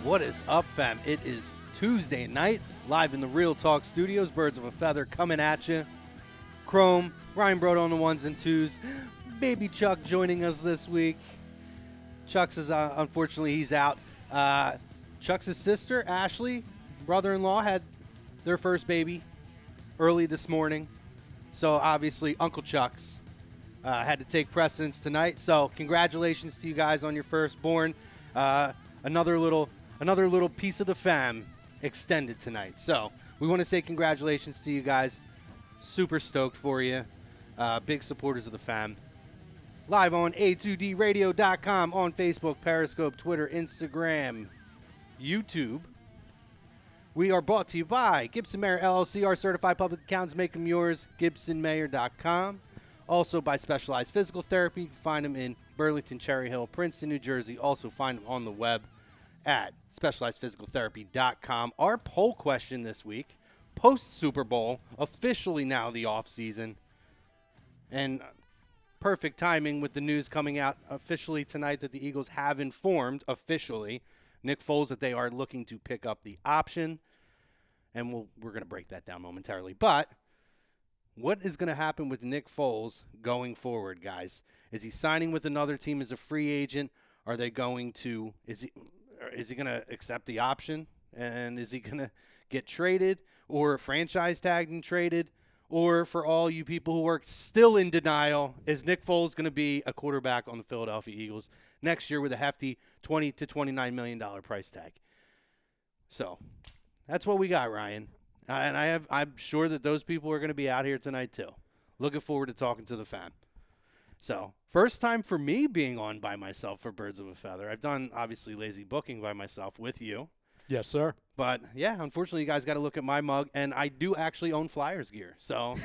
What is up, fam? It is Tuesday night, live in the Real Talk Studios. Birds of a Feather coming at you. Chrome, Ryan Broad on the ones and twos. Baby Chuck joining us this week. Chuck's is, unfortunately, he's out. Chuck's sister, Ashley, brother-in-law, had their first baby early this morning. So, obviously, Uncle Chuck's had to take precedence tonight. So, congratulations to you guys on your firstborn. Another little piece of the fam extended tonight. So we want to say congratulations to you guys. Super stoked for you. Big supporters of the fam. Live on A2DRadio.com, on Facebook, Periscope, Twitter, Instagram, YouTube. We are brought to you by Gibson Mayer LLC, our certified public accountants. Make them yours. GibsonMayer.com. Also by Specialized Physical Therapy. You can find them in Burlington, Cherry Hill, Princeton, New Jersey. Also find them on the web at specializedphysicaltherapy.com. Our poll question this week, post-Super Bowl, officially now the offseason, and perfect timing with the news coming out officially tonight that the Eagles have informed officially Nick Foles that they are looking to pick up the option, and we're going to break that down momentarily. But what is going to happen with Nick Foles going forward, guys? Is he signing with another team as a free agent? Are they going to is he going to accept the option, and is he going to get traded or franchise tagged and traded? Or for all you people who are still in denial, is Nick Foles going to be a quarterback on the Philadelphia Eagles next year with a hefty $20 to $29 million price tag? So that's what we got, Ryan. And I'm sure that those people are going to be out here tonight too. Looking forward to talking to the fam. So, first time for me being on by myself for Birds of a Feather. I've done, obviously, lazy booking by myself with you. Yes, sir. But, yeah, unfortunately, you guys got to look at my mug, and I do actually own Flyers gear. So,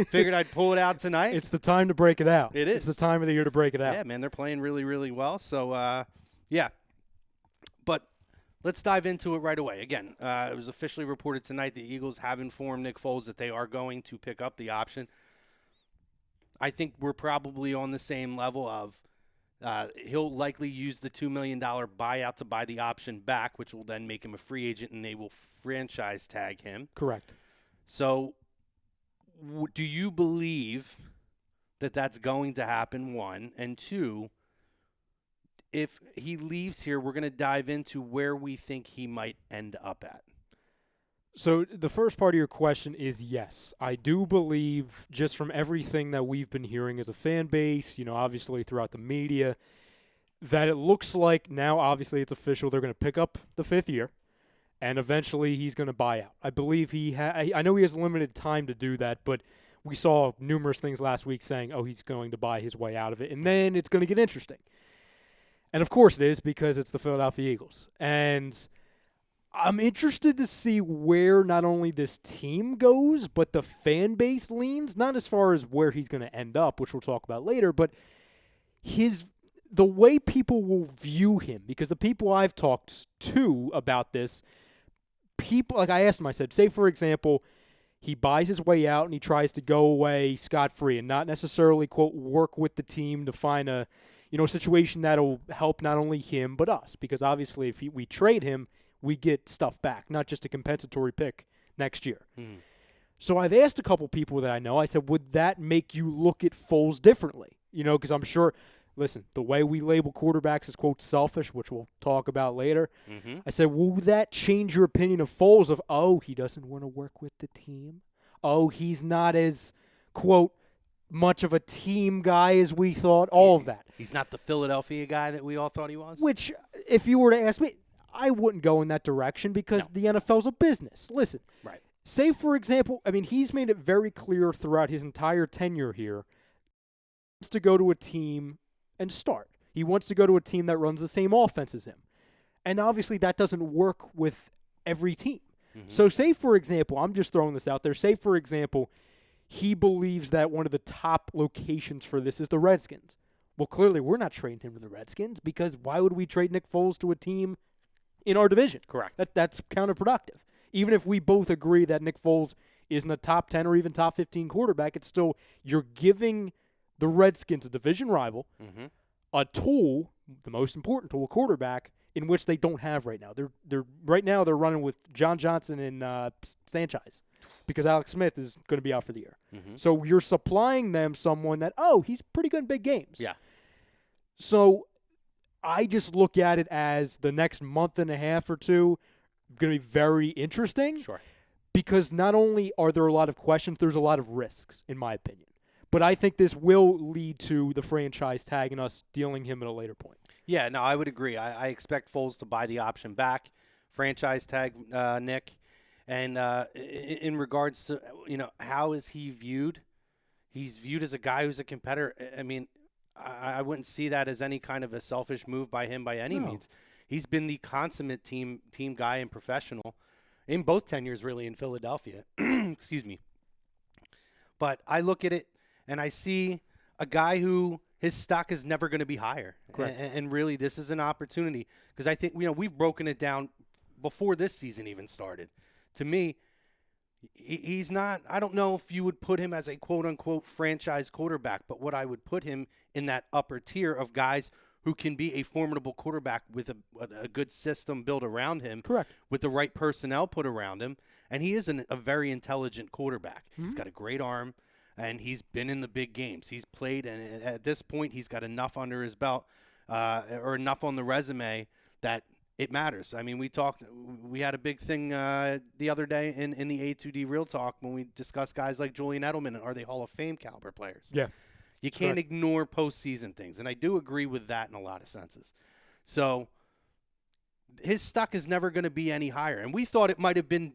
figured I'd pull it out tonight. It's the time to break it out. It is. It's the time of the year to break it out. Yeah, man, they're playing really, really well. So, yeah. But let's dive into it right away. Again, it was officially reported tonight the Eagles have informed Nick Foles that they are going to pick up the option. I think we're probably on the same level of he'll likely use the $2 million buyout to buy the option back, which will then make him a free agent, and they will franchise tag him. Correct. So do you believe that that's going to happen, one? And two, if he leaves here, we're going to dive into where we think he might end up at. So the first part of your question is yes. I do believe, just from everything that we've been hearing as a fan base, obviously throughout the media, that it looks like now, obviously it's official, they're going to pick up the fifth year, and eventually he's going to buy out. I believe I know he has limited time to do that, but we saw numerous things last week saying, he's going to buy his way out of it, and then it's going to get interesting. And of course it is, because it's the Philadelphia Eagles. And I'm interested to see where not only this team goes, but the fan base leans, not as far as where he's going to end up, which we'll talk about later, but the way people will view him, because the people I've talked to about this, people, like I asked him, I said, say for example, he buys his way out and he tries to go away scot-free and not necessarily, quote, work with the team to find a situation that'll help not only him but us, because obviously if we trade him, we get stuff back, not just a compensatory pick next year. Mm. So I've asked a couple people that I know, I said, would that make you look at Foles differently? Because I'm sure, listen, the way we label quarterbacks is, quote, selfish, which we'll talk about later. Mm-hmm. I said, will that change your opinion of Foles of, he doesn't want to work with the team? He's not as, quote, much of a team guy as we thought, all of that. He's not the Philadelphia guy that we all thought he was? Which, if you were to ask me, I wouldn't go in that direction because the NFL's a business. Listen, right. Say, for example, he's made it very clear throughout his entire tenure here, he wants to go to a team and start. He wants to go to a team that runs the same offense as him. And obviously that doesn't work with every team. Mm-hmm. So say, for example, I'm just throwing this out there, say, for example, he believes that one of the top locations for this is the Redskins. Well, clearly we're not trading him to the Redskins, because why would we trade Nick Foles to a team in our division? Correct. That's counterproductive. Even if we both agree that Nick Foles isn't a top 10 or even top 15 quarterback, it's still, you're giving the Redskins, a division rival, a tool, the most important tool, a quarterback, in which they don't have right now. They're right now they're running with John Johnson and Sanchez because Alex Smith is going to be out for the year. Mm-hmm. So you're supplying them someone that, he's pretty good in big games. Yeah. So I just look at it as the next month and a half or two going to be very interesting. Sure. Because not only are there a lot of questions, there's a lot of risks, in my opinion. But I think this will lead to the franchise tagging us, dealing him at a later point. Yeah, no, I would agree. I expect Foles to buy the option back, franchise tag Nick. And in regards to, how is he viewed? He's viewed as a guy who's a competitor. I mean, I wouldn't see that as any kind of a selfish move by him by any means. He's been the consummate team guy and professional in both tenures, really, in Philadelphia. Excuse me. But I look at it, and I see a guy who his stock is never going to be higher. And really, this is an opportunity. Because I think, we've broken it down before this season even started. To me, he's not – I don't know if you would put him as a quote-unquote franchise quarterback, but what I would put him in that upper tier of guys who can be a formidable quarterback with a good system built around him. Correct. With the right personnel put around him. And he is a very intelligent quarterback. Mm-hmm. He's got a great arm, and he's been in the big games. He's played, and at this point, he's got enough under his belt or enough on the resume that it matters. I mean, we had a big thing the other day in the A2D Real Talk when we discussed guys like Julian Edelman and are they Hall of Fame caliber players? Yeah. You can't ignore postseason things, and I do agree with that in a lot of senses. So his stock is never going to be any higher, and we thought it might have been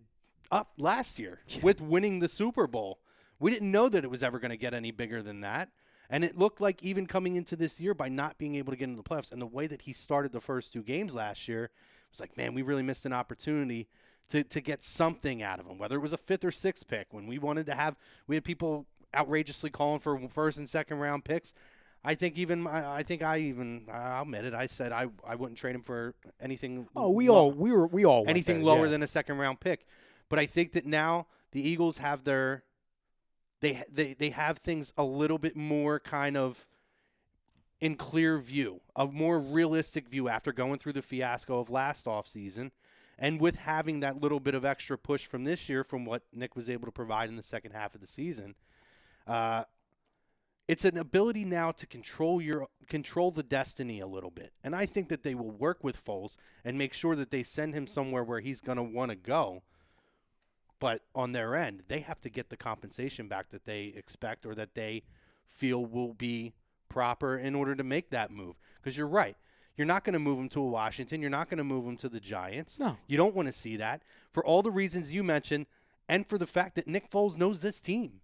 up last year with winning the Super Bowl. We didn't know that it was ever going to get any bigger than that, and it looked like even coming into this year by not being able to get into the playoffs and the way that he started the first two games last year, it was like, man, we really missed an opportunity to get something out of him, whether it was a fifth or sixth pick when we had people outrageously calling for first and second round picks. I'll admit it. I said I wouldn't trade him for anything. We all anything lower than a second round pick. But I think that now the Eagles have they have things a little bit more kind of in clear view, a more realistic view after going through the fiasco of last offseason. And with having that little bit of extra push from this year from what Nick was able to provide in the second half of the season, it's an ability now to control the destiny a little bit. And I think that they will work with Foles and make sure that they send him somewhere where he's going to want to go. But on their end, they have to get the compensation back that they expect or that they feel will be proper in order to make that move. Because you're right. You're not going to move him to a Washington. You're not going to move him to the Giants. No. You don't want to see that for all the reasons you mentioned and for the fact that Nick Foles knows this team.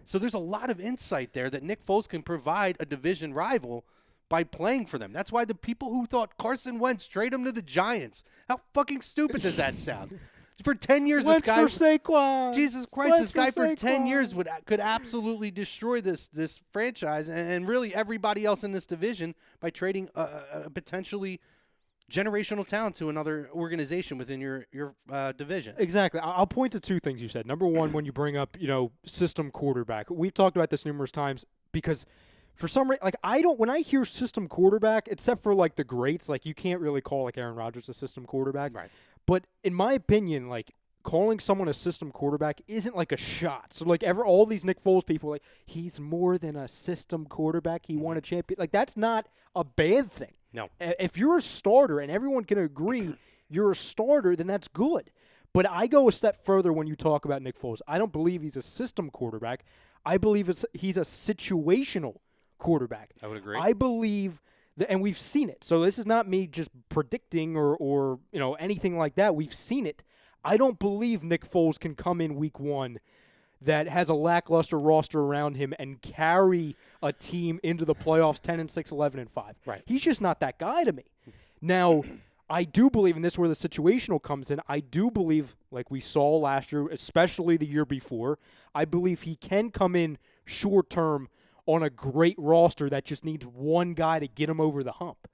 So there's a lot of insight there that Nick Foles can provide a division rival by playing for them. That's why the people who thought Carson Wentz trade him to the Giants, how fucking stupid does that sound? For 10 years, Wentz this guy, for Saquon. Jesus Christ, Wentz this guy for 10 Saquon. years could absolutely destroy this franchise and really everybody else in this division by trading a potentially generational talent to another organization within your division. Exactly. I'll point to two things you said. Number one, when you bring up, system quarterback, we've talked about this numerous times because for some reason, when I hear system quarterback, except for the greats, you can't really call Aaron Rodgers a system quarterback. Right. But in my opinion, calling someone a system quarterback isn't a shot. So all these Nick Foles people, he's more than a system quarterback. He won a champion. That's not a bad thing. No. If you're a starter, and everyone can agree you're a starter, then that's good. But I go a step further when you talk about Nick Foles. I don't believe he's a system quarterback. I believe he's a situational quarterback. I would agree. I believe that, and we've seen it. So this is not me just predicting or anything like that. We've seen it. I don't believe Nick Foles can come in week one that has a lackluster roster around him and carry a team into the playoffs 10-6, 11-5. Right. He's just not that guy to me. Now, I do believe, and this is where the situational comes in, I do believe, like we saw last year, especially the year before, I believe he can come in short term on a great roster that just needs one guy to get him over the hump.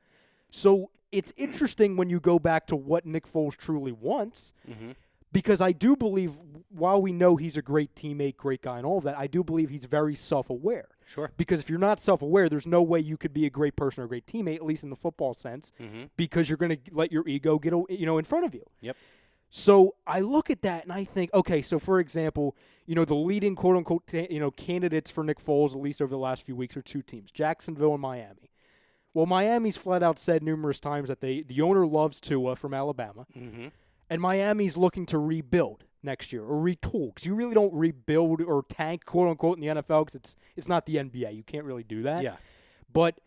So it's interesting when you go back to what Nick Foles truly wants, Because I do believe, while we know he's a great teammate, great guy, and all of that, I do believe he's very self-aware. Sure. Because if you're not self-aware, there's no way you could be a great person or a great teammate, at least in the football sense, because you're going to let your ego get in front of you. Yep. So I look at that and I think, okay, so for example, the leading quote-unquote candidates for Nick Foles, at least over the last few weeks, are two teams, Jacksonville and Miami. Well, Miami's flat out said numerous times that the owner loves Tua from Alabama, and Miami's looking to rebuild next year or retool, because you really don't rebuild or tank, quote-unquote, in the NFL, because it's not the NBA. You can't really do that. Yeah. But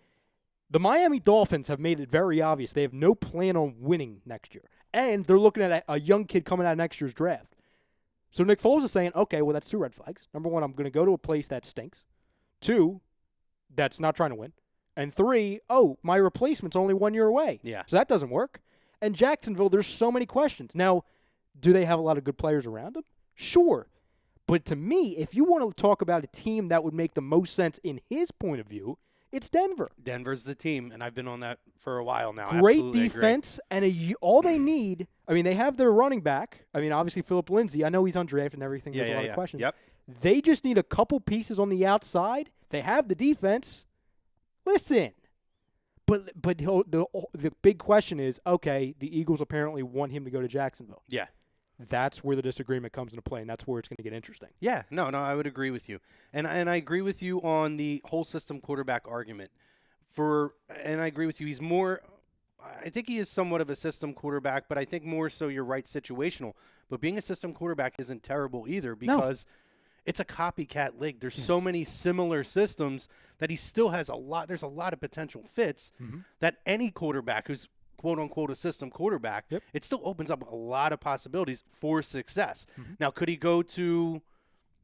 the Miami Dolphins have made it very obvious they have no plan on winning next year. And they're looking at a young kid coming out of next year's draft. So Nick Foles is saying, okay, well, that's two red flags. Number one, I'm going to go to a place that stinks. Two, that's not trying to win. And three, my replacement's only 1 year away. Yeah. So that doesn't work. And Jacksonville, there's so many questions. Now, do they have a lot of good players around them? Sure. But to me, if you want to talk about a team that would make the most sense in his point of view, it's Denver. Denver's the team, and I've been on that for a while now. Great Absolutely defense, and all they need, they have their running back. Obviously, Phillip Lindsay. I know he's undrafted and everything. There's a lot of questions. Yep. They just need a couple pieces on the outside. They have the defense. Listen. But the big question is, okay, the Eagles apparently want him to go to Jacksonville. Yeah. That's where the disagreement comes into play, and that's where it's going to get interesting. Yeah, no, I would agree with you. And I agree with you on the whole system quarterback argument. And I agree with you. He's more – I think he is somewhat of a system quarterback, but I think more so you're right, situational. But being a system quarterback isn't terrible either, because it's a copycat league. There's so many similar systems that he still has a lot – there's a lot of potential fits that any quarterback who's – quote-unquote a system quarterback, it still opens up a lot of possibilities for success. Now, could he go to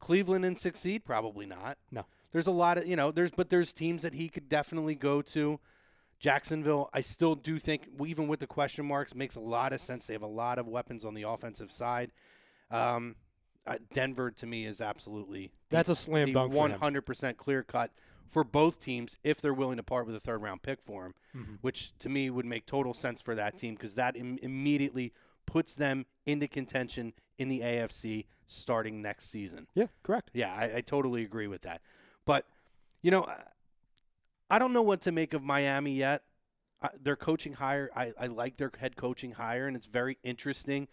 Cleveland and succeed? Probably not. No. There's a lot of, there's teams that he could definitely go to. Jacksonville, I still do think, even with the question marks, makes a lot of sense. They have a lot of weapons on the offensive side. Denver, to me, is absolutely that's a slam dunk for him. 100% clear cut for both teams if they're willing to part with a third-round pick for him, which to me would make total sense for that team, because that immediately puts them into contention in the AFC starting next season. Yeah, correct. Yeah, I totally agree with that. But, I don't know what to make of Miami yet. Their coaching hire, I like their head coaching hire, and it's very interesting.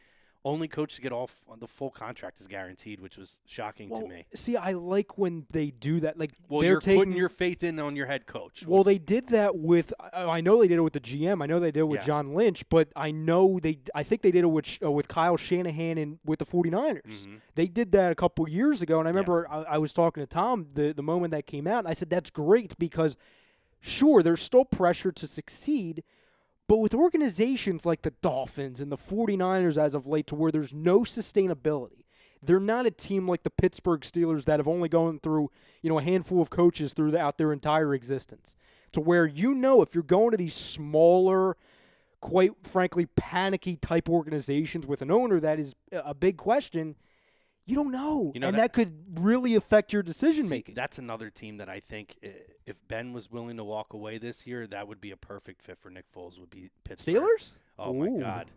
Only coach to get the full contract is guaranteed, which was shocking to me. See, I like when they do that. You're putting your faith in on your head coach. Well, they did that with. I know they did it with the GM. I know they did it with John Lynch, but I think they did it with Kyle Shanahan and with the 49ers. They did that a couple years ago, and I remember I was talking to Tom the moment that came out, and I said that's great because, sure, there's still pressure to succeed. But with organizations like the Dolphins and the 49ers as of late, to where there's no sustainability, they're not a team like the Pittsburgh Steelers that have only gone through, a handful of coaches throughout their entire existence. To where if you're going to these smaller, quite frankly, panicky type organizations with an owner that is a big question, you don't know. And that could really affect your decision-making. That's another team that I think if Ben was willing to walk away this year, that would be a perfect fit for Nick Foles, would be Pittsburgh. Steelers? Oh, my God.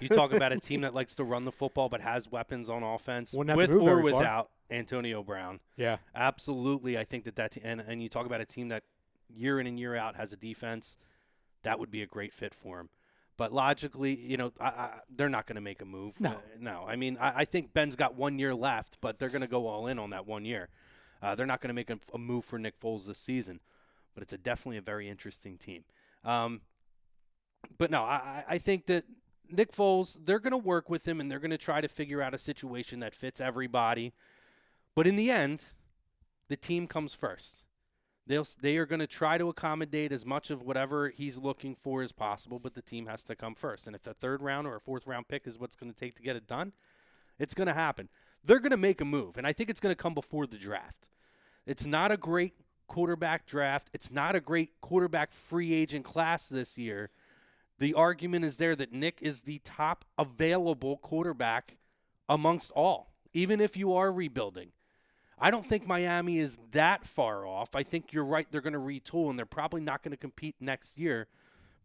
You talk about a team that likes to run the football but has weapons on offense, with or without Antonio Brown. Yeah. Absolutely. I think that and you talk about a team that year in and year out has a defense, that would be a great fit for him. But logically, they're not going to make a move. No. No. I mean, I think Ben's got 1 year left, but they're going to go all in on that 1 year. They're not going to make a move for Nick Foles this season, but it's definitely a very interesting team. But no, I think that Nick Foles, they're going to work with him, and they're going to try to figure out a situation that fits everybody. But in the end, the team comes first. They are going to try to accommodate as much of whatever he's looking for as possible, but the team has to come first. And if the third round or a fourth round pick is what's going to take to get it done, it's going to happen. They're going to make a move, and I think it's going to come before the draft. It's not a great quarterback draft. It's not a great quarterback free agent class this year. The argument is there that Nick is the top available quarterback amongst all, even if you are rebuilding. I don't think Miami is that far off. I think you're right. They're going to retool, and they're probably not going to compete next year.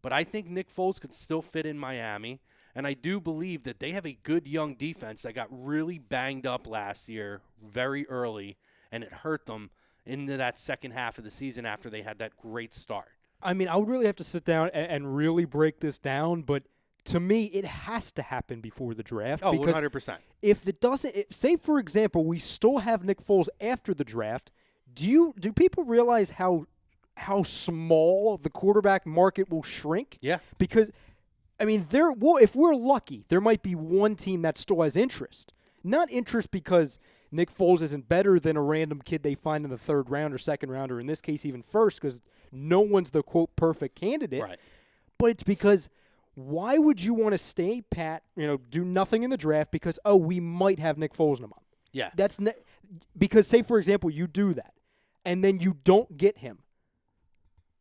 But I think Nick Foles could still fit in Miami. And I do believe that they have a good young defense that got really banged up last year very early, and it hurt them into that second half of the season after they had that great start. I mean, I would really have to sit down and really break this down, but to me, it has to happen before the draft. Oh, because 100%. if it doesn't, say for example, we still have Nick Foles after the draft. Do people realize how small the quarterback market will shrink? Yeah. Because, I mean, if we're lucky, there might be one team that still has interest. Not interest because Nick Foles isn't better than a random kid they find in the third round or second round, or in this case even first, because no one's the, quote, perfect candidate. Right. But it's because why would you want to stay pat, do nothing in the draft because, we might have Nick Foles in a month? Yeah. Because, say, for example, you do that, and then you don't get him.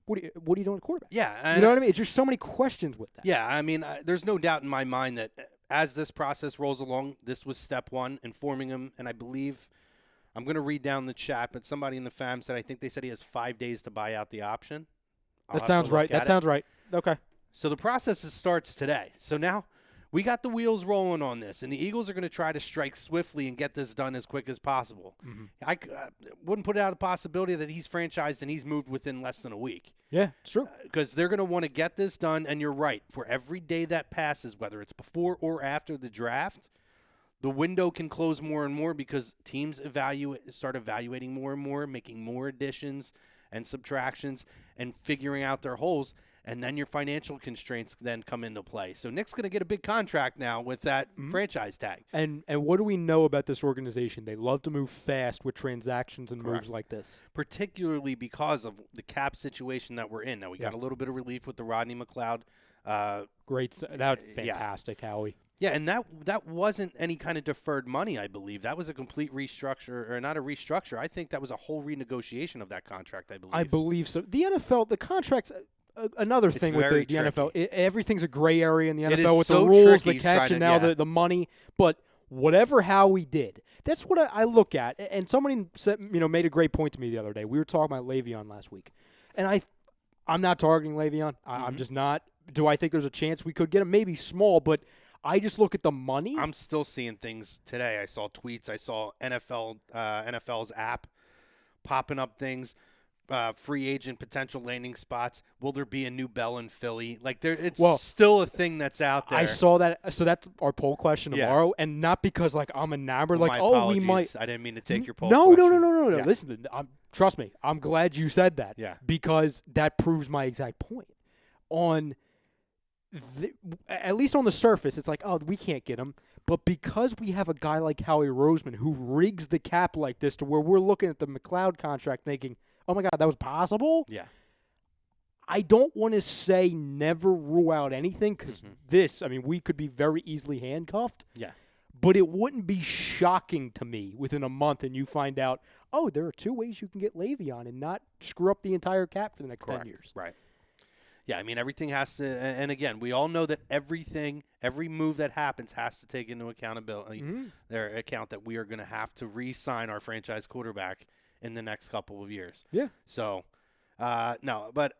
What are you doing at quarterback? Yeah. You know what I mean? It's just so many questions with that. Yeah, I mean, there's no doubt in my mind that as this process rolls along, this was step one, informing him, and I believe – I'm going to read down the chat, but somebody in the fam said, I think they said he has 5 days to buy out the option. That sounds right. That sounds right. Okay. So the process starts today. So now we got the wheels rolling on this, and the Eagles are going to try to strike swiftly and get this done as quick as possible. Mm-hmm. I wouldn't put out the possibility that he's franchised and he's moved within less than a week. Yeah, it's true. Because they're going to want to get this done, and you're right. For every day that passes, whether it's before or after the draft, the window can close more and more because teams start evaluating more and more, making more additions and subtractions and figuring out their holes, and then your financial constraints then come into play. So Nick's going to get a big contract now with that franchise tag. And what do we know about this organization? They love to move fast with transactions and moves like this. Particularly because of the cap situation that we're in. Now, we got a little bit of relief with the Rodney McLeod. Great. That fantastic, Howie. Yeah, and that wasn't any kind of deferred money, I believe. That was a complete restructure, or not a restructure. I think that was a whole renegotiation of that contract, I believe. I believe so. The NFL, the contracts, another thing with the NFL, everything's a gray area in the NFL with the rules, the catch, and now the money. But whatever Howie did, that's what I look at. And somebody said, made a great point to me the other day. We were talking about Le'Veon last week. And I'm not targeting Le'Veon. I'm just not. Do I think there's a chance we could get him? Maybe small, but I just look at the money. I'm still seeing things today. I saw tweets. I saw NFL's app popping up things, free agent potential landing spots. Will there be a new Bell in Philly? Like it's still a thing that's out there. I saw that. So that's our poll question tomorrow, and not because I'm enamored. We might. I didn't mean to take your poll. question. No. Yeah. Listen, trust me. I'm glad you said that. Yeah. Because that proves my exact point. At least on the surface, it's like, we can't get him. But because we have a guy like Howie Roseman who rigs the cap like this to where we're looking at the McLeod contract thinking, oh, my God, that was possible? Yeah. I don't want to say never rule out anything because we could be very easily handcuffed. Yeah. But it wouldn't be shocking to me within a month and you find out, there are 2 ways you can get Le'Veon and not screw up the entire cap for the next 10 years. Right. Yeah, I mean, everything has to, and again, we all know that every move that happens has to take into accountability, their account that we are going to have to re-sign our franchise quarterback in the next couple of years. Yeah. So, no, but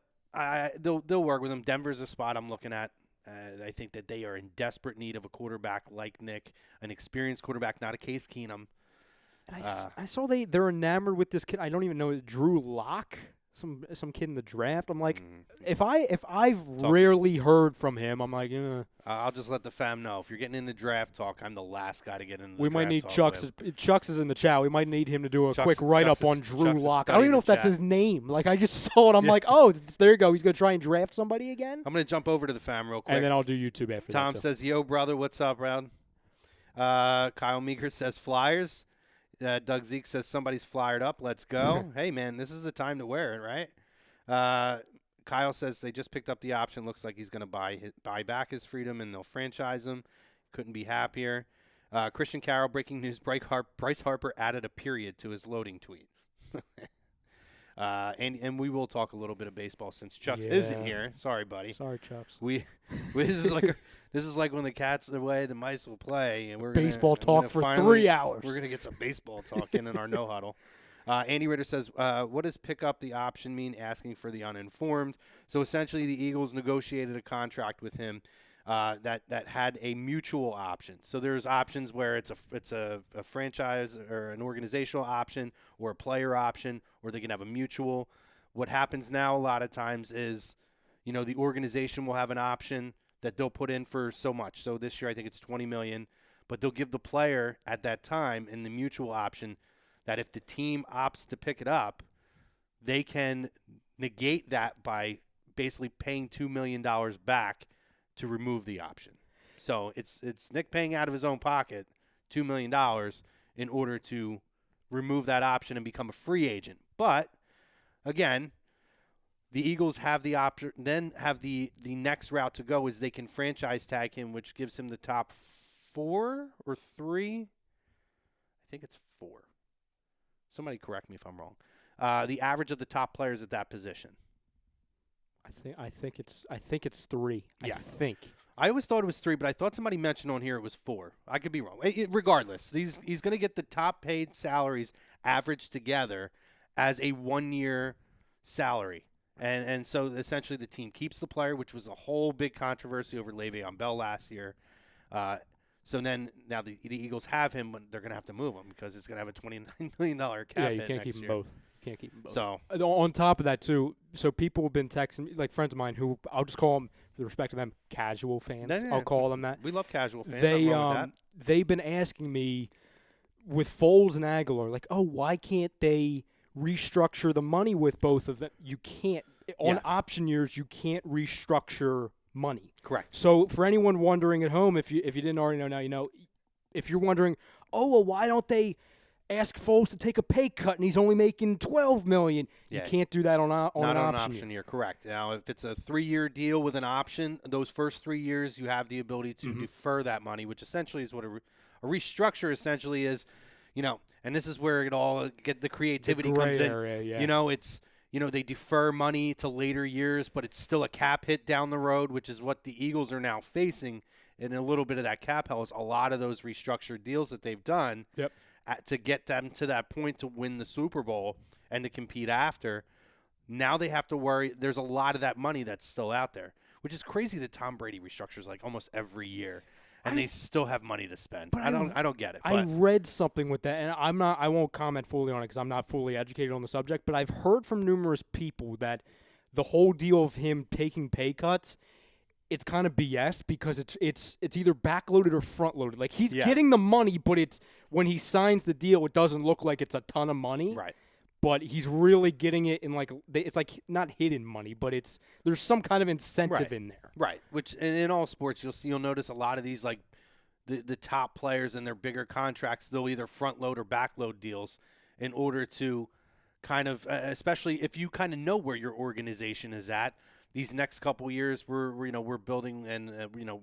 they'll work with him. Denver's a spot I'm looking at. I think that they are in desperate need of a quarterback like Nick, an experienced quarterback, not a Case Keenum. And I saw they're enamored with this kid. I don't even know, Drew Lock. Some kid in the draft. I'm like, if I've rarely heard from him, I'm like, I'll just let the fam know. If you're getting into draft talk, I'm the last guy to get into the draft talk. We might need Chucks. Chucks is in the chat. We might need him to do a quick write-up on Drew Lock. I don't even know if that's his name. Like, I just saw it. I'm like, there you go. He's going to try and draft somebody again? I'm going to jump over to the fam real quick. And then I'll do YouTube after that. Tom says, yo, brother, what's up, Brad? Kyle Meeker says, Flyers. Doug Zeke says somebody's flyered up. Let's go. Hey, man, this is the time to wear it, right? Kyle says they just picked up the option. Looks like he's going to buy back his freedom, and they'll franchise him. Couldn't be happier. Christian Carroll, breaking news, Bryce Harper added a period to his loading tweet. And we will talk a little bit of baseball since Chucks isn't here. Sorry, buddy. Sorry, Chucks. This is like when the cat's away, the mice will play, and we're baseball talk for 3 hours. We're gonna get some baseball talk in our no huddle. Andy Ritter says, "What does pick up the option mean? Asking for the uninformed." So essentially, the Eagles negotiated a contract with him that had a mutual option. So there's options where it's a franchise or an organizational option or a player option, or they can have a mutual. What happens now a lot of times is, the organization will have an option that they'll put in for so much. So this year I think it's $20 million, but they'll give the player at that time in the mutual option that if the team opts to pick it up, they can negate that by basically paying $2 million back to remove the option. So it's Nick paying out of his own pocket $2 million in order to remove that option and become a free agent. But again, the Eagles have the option, then have the next route to go is they can franchise tag him, which gives him the top 4 or 3. I think it's 4. Somebody correct me if I'm wrong. The average of the top players at that position. I think it's 3. Yeah. I think. I always thought it was 3, but I thought somebody mentioned on here it was 4. I could be wrong. Regardless, he's going to get the top paid salaries averaged together as a 1-year salary. And so essentially the team keeps the player, which was a whole big controversy over Le'Veon Bell last year. So then now the Eagles have him, but they're going to have to move him because it's going to have a $29 million cap hit. Yeah, you can't keep them both. Can't keep them both. So on top of that too, so people have been texting me, like friends of mine who I'll just call them, with respect to them, casual fans. Yeah, I'll call them that. We love casual fans. They've been asking me with Foles and Aguilar, like, oh, why can't they restructure the money with both of them? You can't on option years. You can't restructure money. Correct. So for anyone wondering at home, if you didn't already know, now you know. If you're wondering, oh, well, why don't they ask Foles to take a pay cut and he's only making $12 million? You can't do that on an option year. Correct. Now, if it's a 3-year deal with an option, those first 3 years you have the ability to defer that money, which essentially is what a restructure essentially is. And this is where it all get the creativity comes in. Area, yeah. It's they defer money to later years, but it's still a cap hit down the road, which is what the Eagles are now facing. And a little bit of that cap hell is a lot of those restructured deals that they've done. Yep. To get them to that point to win the Super Bowl and to compete after. Now they have to worry. There's a lot of that money that's still out there, which is crazy that Tom Brady restructures like almost every year, and they still have money to spend. I don't get it. I read something with that, and I won't comment fully on it because I'm not fully educated on the subject, but I've heard from numerous people that the whole deal of him taking pay cuts, it's kind of BS because it's either backloaded or front loaded. Like he's getting the money, but it's when he signs the deal, it doesn't look like it's a ton of money. Right. But he's really getting it in it's like not hidden money, but there's some kind of incentive in there. Right. Which in all sports you'll notice a lot of these like the top players and their bigger contracts, they'll either front load or back load deals in order to kind of especially if you kind of know where your organization is at. These next couple years, we're building, and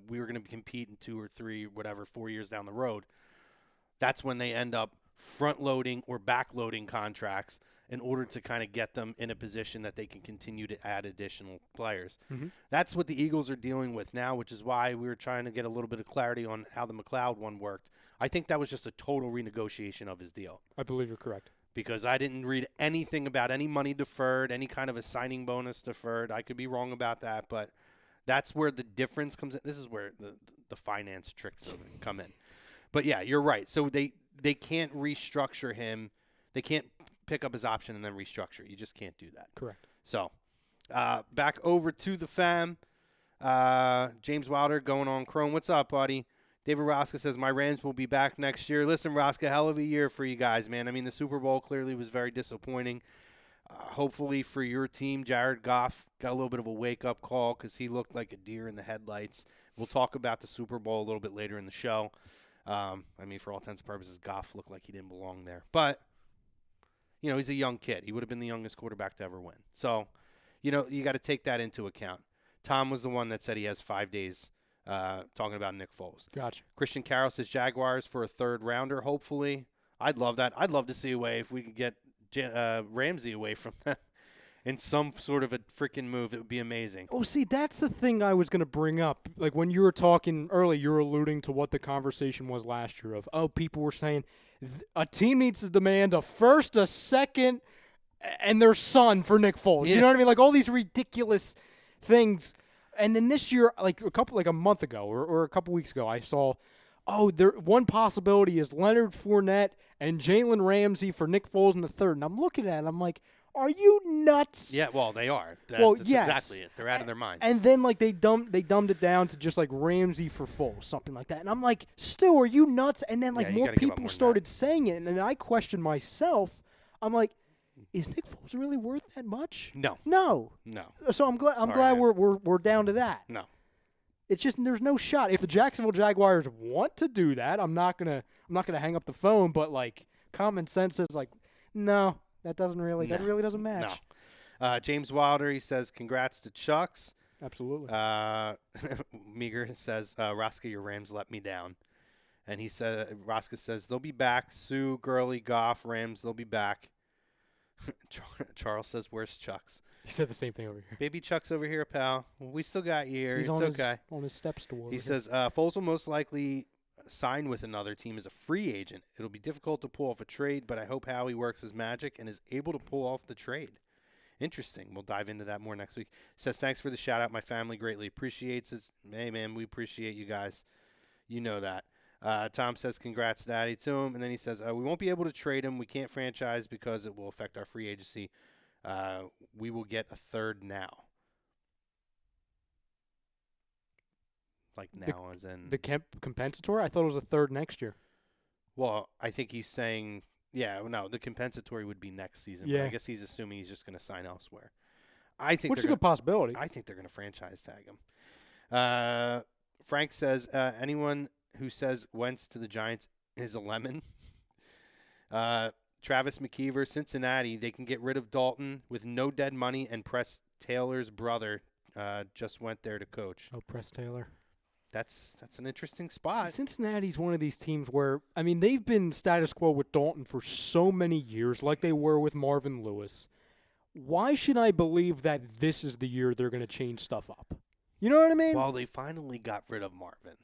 we were going to compete in 2 or 3, 4 years down the road. That's when they end up front loading or back loading contracts in order to kind of get them in a position that they can continue to add additional players. Mm-hmm. That's what the Eagles are dealing with now, which is why we were trying to get a little bit of clarity on how the McLeod one worked. I think that was just a total renegotiation of his deal. I believe you're correct. Because I didn't read anything about any money deferred, any kind of a signing bonus deferred. I could be wrong about that, but that's where the difference comes in. This is where the finance tricks of it come in. But, yeah, you're right. So they can't restructure him. They can't pick up his option and then restructure. You just can't do that. Correct. So back over to the fam. James Wilder going on Chrome. What's up, buddy? David Rosca says, my Rams will be back next year. Listen, Rosca, hell of a year for you guys, man. I mean, the Super Bowl clearly was very disappointing. Hopefully for your team, Jared Goff got a little bit of a wake-up call because he looked like a deer in the headlights. We'll talk about the Super Bowl a little bit later in the show. I mean, for all intents and purposes, Goff looked like he didn't belong there. But, he's a young kid. He would have been the youngest quarterback to ever win. So, you got to take that into account. Tom was the one that said he has 5 days talking about Nick Foles. Gotcha. Christian Carroll says Jaguars for a 3rd rounder, hopefully. I'd love that. I'd love to see a way if we could get Ramsey away from that in some sort of a freaking move. It would be amazing. Oh, see, that's the thing I was going to bring up. Like when you were talking earlier, you were alluding to what the conversation was last year of, people were saying a team needs to demand a 1st, a 2nd, and their son for Nick Foles. Yeah. You know what I mean? Like all these ridiculous things. And then this year, like a month ago or a couple weeks ago, I saw, one possibility is Leonard Fournette and Jalen Ramsey for Nick Foles in the third. And I'm looking at it, I'm like, are you nuts? Yeah, well, they are. That's yes. exactly it. They're out of their minds. And then like they dumbed it down to just like Ramsey for Foles, something like that. And I'm like, still, are you nuts? And then like more people started saying it, and then I questioned myself. I'm like, is Nick Foles really worth that much? No. So I'm glad we're down to that. No. It's just there's no shot. If the Jacksonville Jaguars want to do that, I'm not gonna hang up the phone. But like common sense is like, no. That really doesn't match. No. James Wilder, he says, congrats to Chucks. Absolutely. Meager says, Roska, your Rams let me down. And Roska says, they'll be back. Sue, Gurley, Goff, Rams, they'll be back. Charles says, where's Chucks? He said the same thing over here. Baby Chuck's over here, pal. We still got you here. He's it's okay. On his steps toward. He says, Foles will most likely sign with another team as a free agent. It'll be difficult to pull off a trade, but I hope Howie works his magic and is able to pull off the trade. Interesting. We'll dive into that more next week. Says, thanks for the shout out. My family greatly appreciates it. Hey, man, we appreciate you guys. You know that. Tom says, congrats, Daddy, to him. And then he says, we won't be able to trade him. We can't franchise because it will affect our free agency. We will get a third now. Like now, as in the compensatory. I thought it was a third next year. Well, I think he's saying, the compensatory would be next season. Yeah, but I guess he's assuming he's just going to sign elsewhere. I think which is a good possibility. I think they're going to franchise tag him. Frank says, anyone who says Wentz to the Giants is a lemon. Travis McKeever, Cincinnati, they can get rid of Dalton with no dead money and press Taylor's brother just went there to coach. Oh, Press Taylor. That's an interesting spot. Cincinnati's one of these teams where, I mean, they've been status quo with Dalton for so many years, like they were with Marvin Lewis. Why should I believe that this is the year they're going to change stuff up? You know what I mean? Well, they finally got rid of Marvin.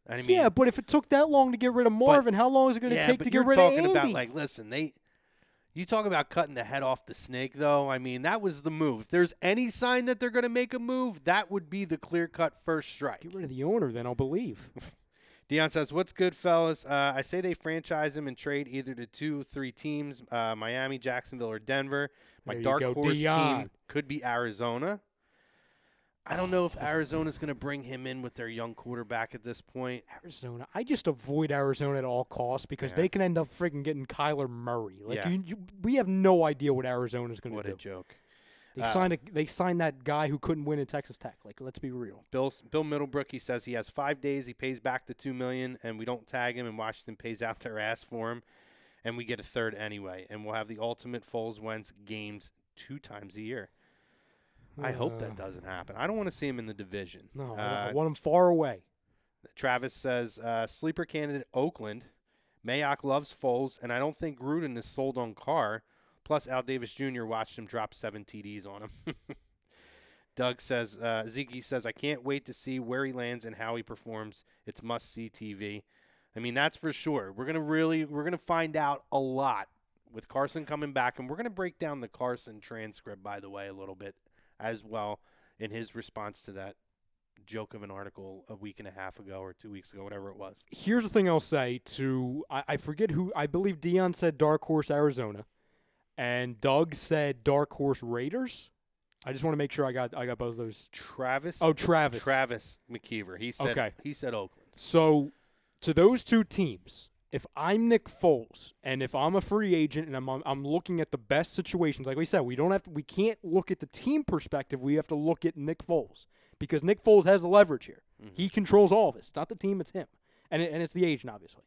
I mean, yeah, but if it took that long to get rid of Marvin, how long is it going to take to get rid of Andy? You're talking about, like, listen, you talk about cutting the head off the snake, though. I mean, that was the move. If there's any sign that they're going to make a move, that would be the clear-cut first strike. Get rid of the owner, then I'll believe. Dion says, what's good, fellas? I say they franchise him and trade either to 2-3 teams, Miami, Jacksonville, or Denver. My dark horse team could be Arizona. I don't know if Arizona's going to bring him in with their young quarterback at this point. Arizona. I just avoid Arizona at all costs because they can end up freaking getting Kyler Murray. Like we have no idea what Arizona's going to do. What a joke. They signed that guy who couldn't win at Texas Tech. Like, let's be real. Bill Middlebrook, he says he has 5 days. He pays back the $2 million, and we don't tag him, and Washington pays out their ass for him, and we get a third anyway. And we'll have the ultimate Foles-Wentz games 2 times a year. I hope that doesn't happen. I don't want to see him in the division. No, I want him far away. Travis says, sleeper candidate Oakland. Mayock loves Foles, and I don't think Gruden is sold on Carr. Plus, Al Davis Jr. watched him drop 7 TDs on him. Doug says, Ziggy says, I can't wait to see where he lands and how he performs. It's must-see TV. I mean, that's for sure. We're gonna find out a lot with Carson coming back, and we're gonna break down the Carson transcript, by the way, a little bit as well in his response to that joke of an article a week and a half ago or 2 weeks ago, whatever it was. Here's the thing I'll say to I forget who. I believe Dion said Dark Horse Arizona, and Doug said Dark Horse Raiders. I just want to make sure I got both of those. Travis. Oh, Travis. Travis McKeever. He said Oakland. So to those two teams, if I'm Nick Foles and if I'm a free agent and I'm looking at the best situations, like we said, we can't look at the team perspective. We have to look at Nick Foles because Nick Foles has the leverage here. Mm-hmm. He controls all of it. It's not the team, it's him, and it's the agent obviously.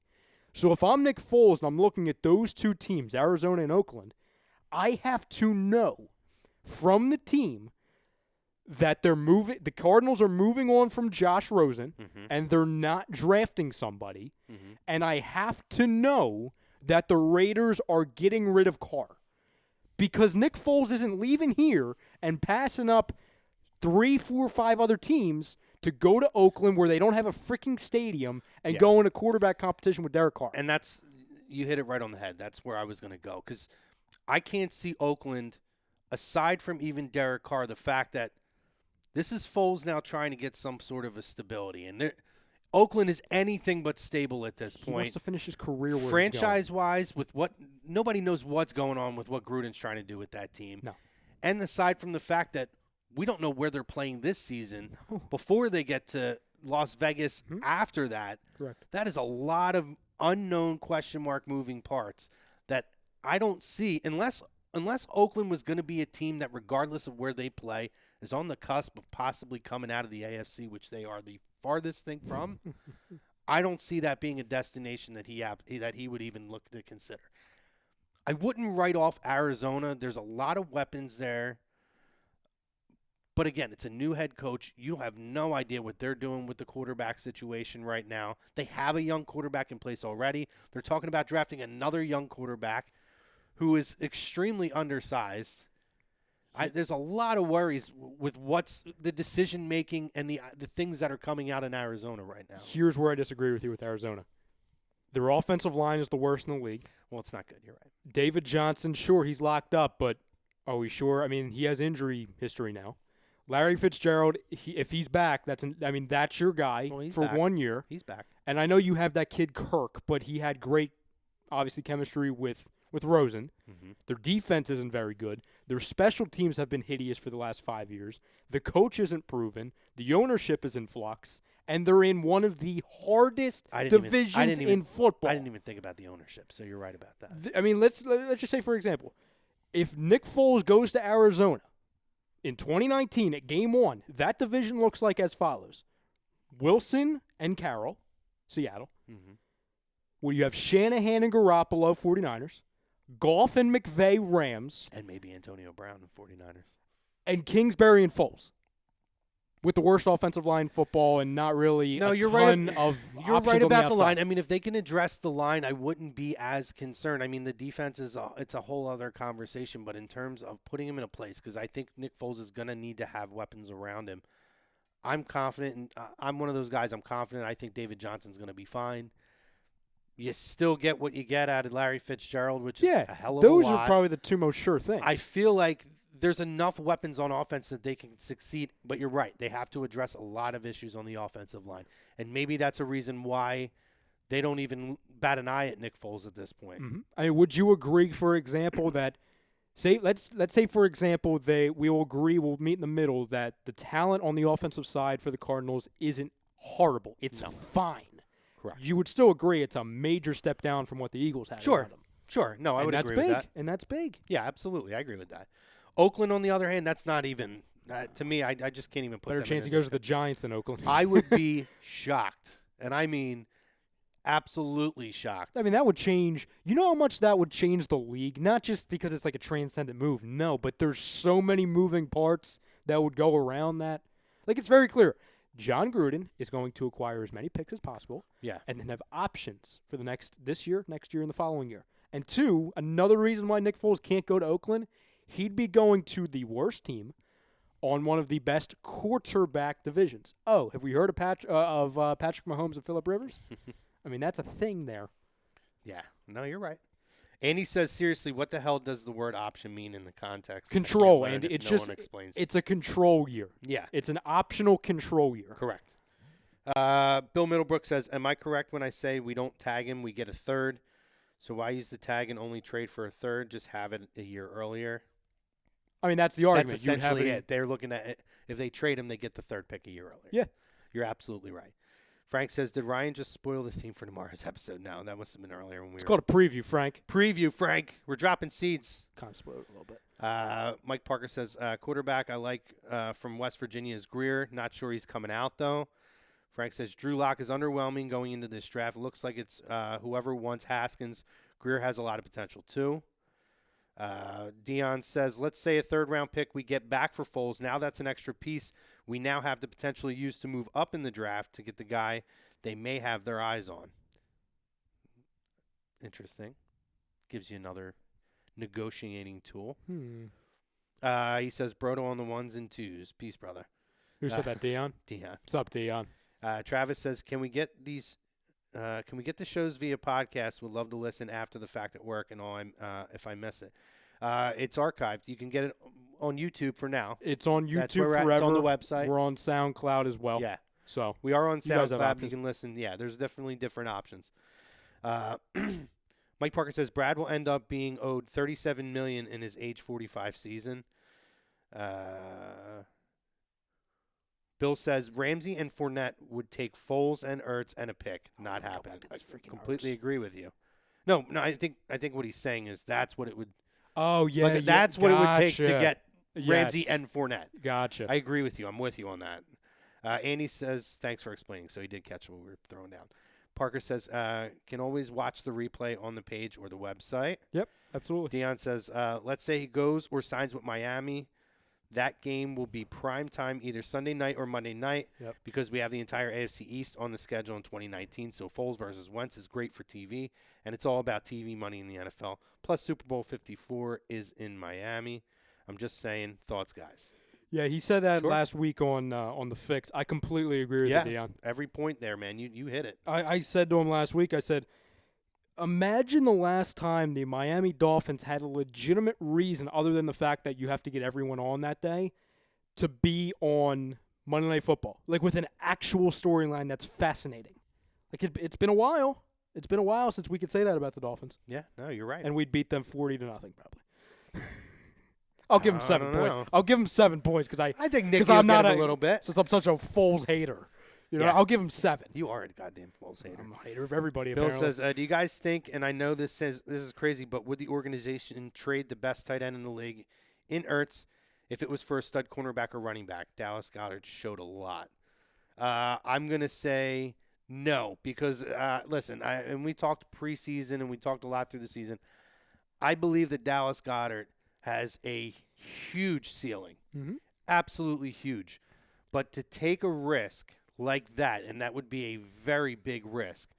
So if I'm Nick Foles and I'm looking at those two teams, Arizona and Oakland, I have to know from the team that the Cardinals are moving on from Josh Rosen, and they're not drafting somebody, and I have to know that the Raiders are getting rid of Carr. Because Nick Foles isn't leaving here and passing up 3, 4, 5 other teams to go to Oakland where they don't have a freaking stadium and go in a quarterback competition with Derek Carr. And you hit it right on the head. That's where I was going to go. Because I can't see Oakland, aside from even Derek Carr, the fact that This is Foles now trying to get some sort of a stability. And Oakland is anything but stable at this point. He wants to finish his career where franchise-wise, with what nobody knows what's going on with what Gruden's trying to do with that team. No. And aside from the fact that we don't know where they're playing this season before they get to Las Vegas after that. Correct. That is a lot of unknown question mark moving parts that I don't see unless Oakland was going to be a team that, regardless of where they play, is on the cusp of possibly coming out of the AFC, which they are the farthest thing from. I don't see that being a destination that he would even look to consider. I wouldn't write off Arizona. There's a lot of weapons there. But again, it's a new head coach. You have no idea what they're doing with the quarterback situation right now. They have a young quarterback in place already. They're talking about drafting another young quarterback who is extremely undersized. There's a lot of worries with what's the decision-making and the things that are coming out in Arizona right now. Here's where I disagree with you with Arizona. Their offensive line is the worst in the league. Well, it's not good. You're right. David Johnson, sure, he's locked up, but are we sure? I mean, he has injury history now. Larry Fitzgerald, if he's back, that's your guy for back. 1 year. He's back. And I know you have that kid Kirk, but he had great, obviously, chemistry with Rosen. Mm-hmm. Their defense isn't very good. Their special teams have been hideous for the last 5 years. The coach isn't proven. The ownership is in flux. And they're in one of the hardest divisions in football. I didn't even think about the ownership, so you're right about that. I mean, let's just say, for example, if Nick Foles goes to Arizona in 2019 at Game 1, that division looks like as follows. Wilson and Carroll, Seattle. Mm-hmm. Where you have Shanahan and Garoppolo, 49ers. Goff and McVay, Rams. And maybe Antonio Brown, 49ers. And Kingsbury and Foles. With the worst offensive line in football and not really you're ton right. of You're options right on about the the outside. line. I mean, if they can address the line, I wouldn't be as concerned. I mean, the defense it's a whole other conversation, but in terms of putting him in a place, because I think Nick Foles is going to need to have weapons around him. I'm confident, and I'm one of those guys. I'm confident. I think David Johnson's going to be fine. You still get what you get out of Larry Fitzgerald, which is a hell of a lot. Those are probably the two most sure things. I feel like there's enough weapons on offense that they can succeed, but you're right. They have to address a lot of issues on the offensive line, and maybe that's a reason why they don't even bat an eye at Nick Foles at this point. Mm-hmm. I mean, would you agree, for example, that let's say, for example, we'll meet in the middle that the talent on the offensive side for the Cardinals isn't horrible. It's fine. Correct. You would still agree it's a major step down from what the Eagles had around them. Sure. No, I would agree with that. And that's big. Yeah, absolutely. I agree with that. Oakland, on the other hand, that's not even to me. I just can't even put better them chance in he goes to the Giants than Oakland. I would be shocked, and I mean absolutely shocked. I mean, that would change. You know how much that would change the league? Not just because it's like a transcendent move. No, but there's so many moving parts that would go around that. Like, it's very clear. John Gruden is going to acquire as many picks as possible. Yeah. And then have options for this year, next year, and the following year. And two, another reason why Nick Foles can't go to Oakland, he'd be going to the worst team on one of the best quarterback divisions. Oh, have we heard of Patrick Mahomes and Phillip Rivers? I mean, that's a thing there. Yeah. No, you're right. Andy says, seriously, what the hell does the word option mean in the context? Control, Andy. It's just, it's a control year. Yeah. It's an optional control year. Correct. Bill Middlebrook says, am I correct when I say we don't tag him, we get a third? So why use the tag and only trade for a third? Just have it a year earlier? I mean, that's the argument. That's essentially it. They're looking at it. If they trade him, they get the third pick a year earlier. Yeah. You're absolutely right. Frank says, did Ryan just spoil the theme for tomorrow's episode? No, that must have been earlier when we It's called a preview, Frank. Preview, Frank. We're dropping seeds. Kind of spoiled it a little bit. Mike Parker says, quarterback I like from West Virginia is Greer. Not sure he's coming out, though. Frank says, Drew Lock is underwhelming going into this draft. It looks like it's whoever wants Haskins. Greer has a lot of potential, too. Dion says, let's say a third-round pick we get back for Foles. Now that's an extra piece we now have to potentially use to move up in the draft to get the guy they may have their eyes on. Interesting. Gives you another negotiating tool. He says, Brodo on the ones and twos. Peace, brother. Who said that, Dion? Dion. What's up, Dion? Travis says, can we get these... can we get the shows via podcast? Would love to listen after the fact at work and all. If I miss it, It's archived. You can get it on YouTube for now. It's on That's YouTube where we're at. forever. It's on the website. We're on SoundCloud as well. Yeah. So We are on you guys have SoundCloud. You options. can listen. Yeah, there's definitely different options. Mike Parker says Brad will end up being owed $37 million in his age 45 season. Bill says Ramsey and Fournette would take Foles and Ertz and a pick. Not happening. I completely agree with you. No, I think what he's saying is that's what it would. Oh yeah, that's what it would take to gotcha. get Ramsey Yes. and Fournette. Gotcha. I agree with you. I'm with you on that. Andy says, thanks for explaining. So he did catch what we were throwing down. Parker says, can always watch the replay on the page or the website. Yep, absolutely. Dion says, let's say he goes or signs with Miami. That game will be prime time either Sunday night or Monday night because we have the entire AFC East on the schedule in 2019. So Foles versus Wentz is great for TV, and it's all about TV money in the NFL. Plus Super Bowl 54 is in Miami. I'm just saying, thoughts, guys. Yeah, he said that last week on the Fix. I completely agree with you, Dion. Every point there, man. You hit it. I said to him last week, I said, imagine the last time the Miami Dolphins had a legitimate reason other than the fact that you have to get everyone on that day to be on Monday Night Football, like with an actual storyline that's fascinating. Like it's been a while. It's been a while since we could say that about the Dolphins. Yeah, no, you're right. And we'd beat them 40-0 probably. I'll give him 7 points. know. I'll give him 7 points because I think Nick I'm not a little bit. Since I'm such a Foles hater. You know, I'll give him 7. You are a goddamn Foles hater. I'm a hater of everybody. Bill apparently. says, do you guys think, and I know this is crazy, but would the organization trade the best tight end in the league in Ertz if it was for a stud cornerback or running back? Dallas Goedert showed a lot. I'm going to say no because, listen, and we talked preseason and we talked a lot through the season. I believe that Dallas Goedert has a huge ceiling, absolutely huge. But to take a risk like that, and that would be a very big risk,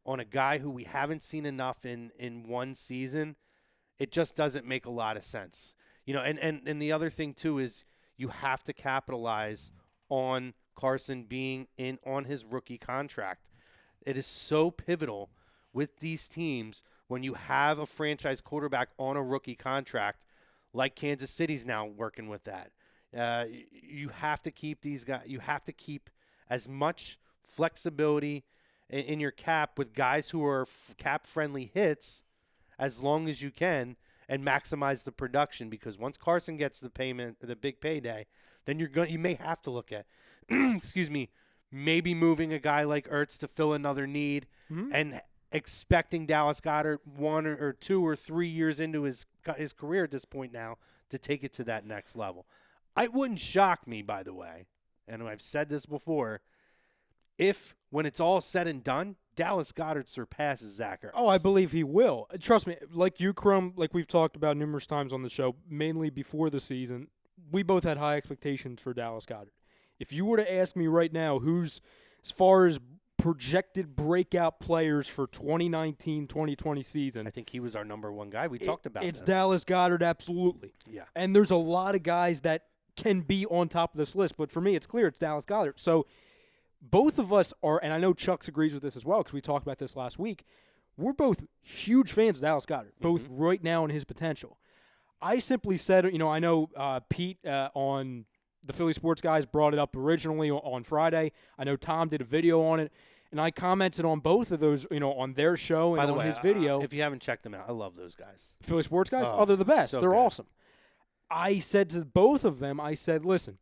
on a guy who we haven't seen enough in one season, it just doesn't make a lot of sense. You know, and the other thing, too, is you have to capitalize on Carson being on his rookie contract. It is so pivotal with these teams when you have a franchise quarterback on a rookie contract, like Kansas City's now working with that. You have to keep these guys. You have to keep as much flexibility in your cap with guys who are cap-friendly hits as long as you can, and maximize the production. Because once Carson gets the payment, the big payday, then you may have to look at, excuse me, maybe moving a guy like Ertz to fill another need, and expecting Dallas Goedert 1 or 2 or 3 years into his career at this point now to take it to that next level. It wouldn't shock me, by the way, and I've said this before, if when it's all said and done, Dallas Goedert surpasses Zach Ertz. Oh, I believe he will. Trust me, like you, Crum, like we've talked about numerous times on the show, mainly before the season, we both had high expectations for Dallas Goedert. If you were to ask me right now who's, as far as projected breakout players for 2019-2020 season, I think he was our number one guy. We talked about it's this. Dallas Goedert, absolutely. Yeah. And there's a lot of guys that can be on top of this list, but for me, it's clear it's Dallas Goedert. So both of us are, and I know Chucks agrees with this as well because we talked about this last week, we're both huge fans of Dallas Goedert, both right now in his potential. I simply said, you know, I know Pete on the Philly Sports Guys brought it up originally on Friday. I know Tom did a video on it, and I commented on both of those, you know, on their show and on his video. If you haven't checked them out, I love those guys. Philly Sports Guys, they're the best. So they're good. awesome. I said to both of them, I said, listen,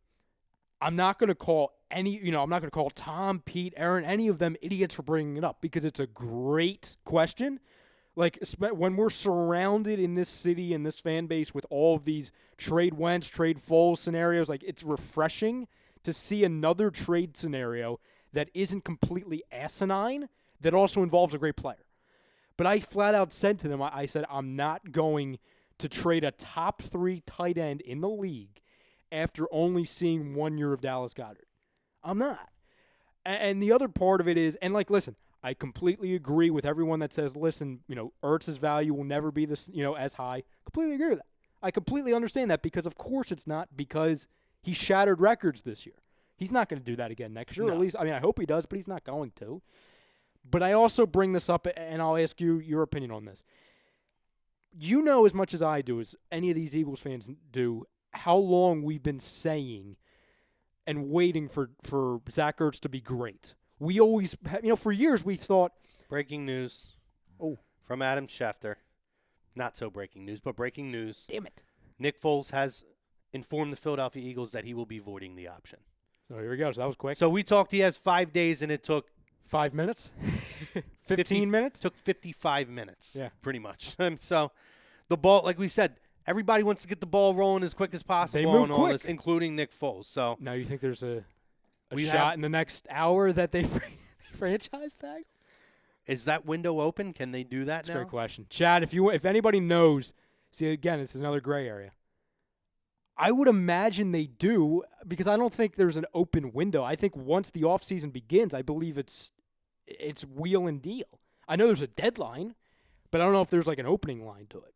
I'm not going to call I'm not going to call Tom, Pete, Aaron, any of them idiots for bringing it up because it's a great question. Like, when we're surrounded in this city and this fan base with all of these trade Wentz, trade Foles scenarios, like, it's refreshing to see another trade scenario that isn't completely asinine that also involves a great player. But I flat out said to them, I said, I'm not going to trade a top 3 tight end in the league after only seeing 1 year of Dallas Goedert. I'm not. And the other part of it is, and like, listen, I completely agree with everyone that says, listen, you know, Ertz's value will never be this, you know, as high. Completely agree with that. I completely understand that because, of course, it's not because he shattered records this year. He's not going to do that again next year. No. Or at least, I mean, I hope he does, but he's not going to. But I also bring this up, and I'll ask you your opinion on this. you know as much as I do, as any of these Eagles fans do, how long we've been saying and waiting for Zach Ertz to be great. We always, for years we thought. Breaking news. Oh. From Adam Schefter. Not so breaking news, but breaking news. Damn it. Nick Foles has informed the Philadelphia Eagles that he will be voiding the option. So here we go. So that was quick. So we talked he has 5 days, and it took 5 minutes? 15 minutes? Took 55 minutes. Yeah. Pretty much. So the ball, like we said, everybody wants to get the ball rolling as quick as possible. They move on all quick. this, including Nick Foles. So now you think there's a shot in the next hour that they franchise tag? Is that window open? Can they do that That's now? a great question. Chad, if anybody knows, see, again, this is another gray area. I would imagine they do because I don't think there's an open window. I think once the offseason begins, I believe it's wheel and deal. I know there's a deadline, but I don't know if there's like an opening line to it.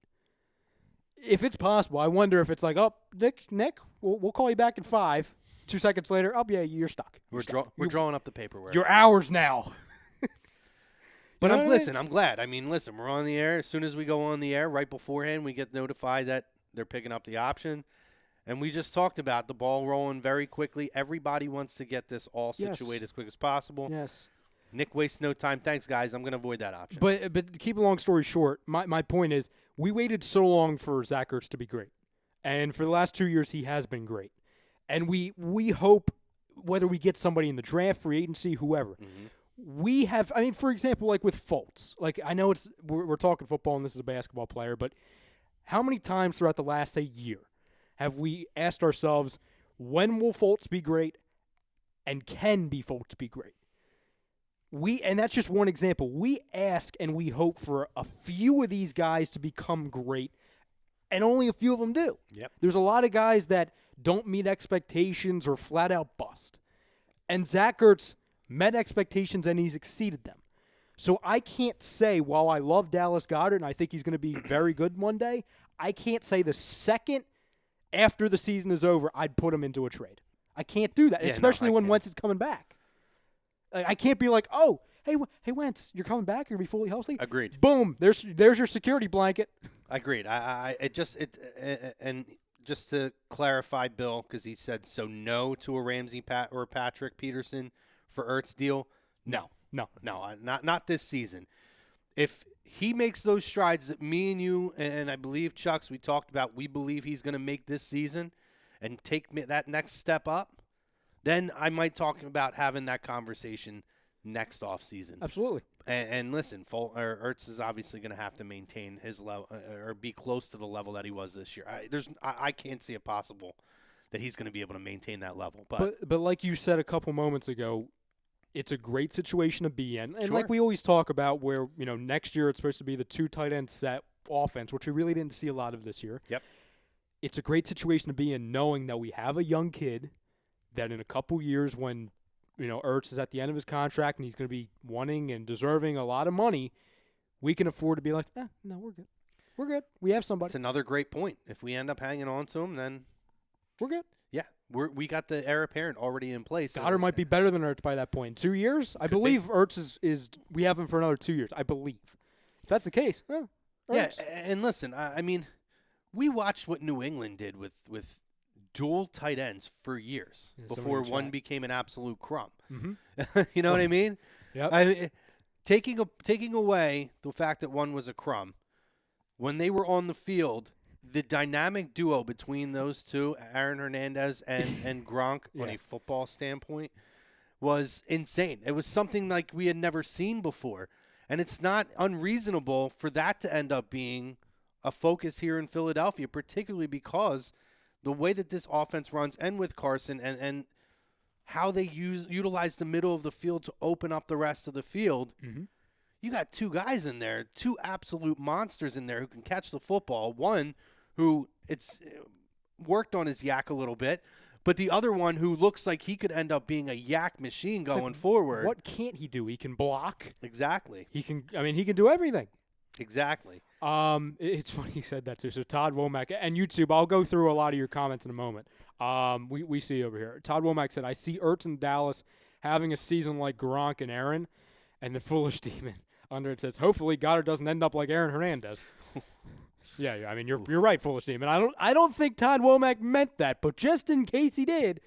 If it's possible, I wonder if it's like, oh, Nick, we'll call you back in 5. 2 seconds later, oh, yeah, you're stuck. We're drawing up the paperwork. Your hours now. But I'm glad. I mean, listen, we're on the air. As soon as we go on the air, right beforehand, we get notified that they're picking up the option. And we just talked about the ball rolling very quickly. Everybody wants to get this all situated as quick as possible. Yes. Nick wastes no time. Thanks, guys. I'm going to avoid that option. But to keep a long story short, my point is we waited so long for Zach Ertz to be great. And for the last 2 years, he has been great. And we hope, whether we get somebody in the draft, free agency, whoever, we have, for example, like with Foles. Like, I know we're talking football and this is a basketball player, but how many times throughout the last, say, year have we asked ourselves, when will Foles be great and can Foles be great? And that's just one example. We ask and we hope for a few of these guys to become great, and only a few of them do. Yep. There's a lot of guys that don't meet expectations or flat out bust. And Zach Ertz met expectations and he's exceeded them. So I can't say, while I love Dallas Goedert and I think he's going to be very good one day, I can't say the second after the season is over I'd put him into a trade. I can't do that, especially when Wentz is coming back. I can't be like, oh, hey Wentz, you're coming back. You're going to be fully healthy. Agreed. Boom. There's your security blanket. Agreed. And just to clarify, Bill, because he said so no to a Ramsey or Patrick Peterson for Ertz deal. No, not this season. If he makes those strides that me and you and I believe Chucks we talked about, we believe he's going to make this season and take that next step up, then I might talk about having that conversation next offseason. Absolutely. And listen, Ertz is obviously going to have to maintain his level or be close to the level that he was this year. I can't see it possible that he's going to be able to maintain that level. But like you said a couple moments ago, it's a great situation to be in. And sure. like we always talk about where, next year it's supposed to be the 2 tight end set offense, which we really didn't see a lot of this year. Yep. It's a great situation to be in knowing that we have a young kid that in a couple years when Ertz is at the end of his contract and he's going to be wanting and deserving a lot of money, we can afford to be like, no, we're good. We're good. We have somebody. It's another great point. If we end up hanging on to him, then we're good. Yeah, we got the heir apparent already in place. Goddard might be better than Ertz by that point. 2 years? I believe Ertz is we have him for another 2 years, I believe. If that's the case, Ertz. Yeah, and listen, I mean, we watched what New England did with dual tight ends for years before one became an absolute crumb. Mm-hmm. You know what I mean? Yep. Taking away the fact that one was a crumb, when they were on the field, the dynamic duo between those two, Aaron Hernandez and Gronk, on a football standpoint, was insane. It was something like we had never seen before. And it's not unreasonable for that to end up being a focus here in Philadelphia, particularly because the way that this offense runs and with Carson and how they utilize the middle of the field to open up the rest of the field, you got 2 guys in there, 2 absolute monsters in there who can catch the football. One who it's worked on his yak a little bit, but the other one who looks like he could end up being a yak machine going forward. What can't he do? He can block. Exactly. He can do everything. Exactly. It's funny you said that too. So Todd Womack and YouTube, I'll go through a lot of your comments in a moment. We see over here. Todd Womack said, I see Ertz in Dallas having a season like Gronk and Aaron, and the foolish demon under it says, hopefully Goddard doesn't end up like Aaron Hernandez. Yeah. I mean, you're right, Foolish Demon. I don't think Todd Womack meant that, but just in case he did.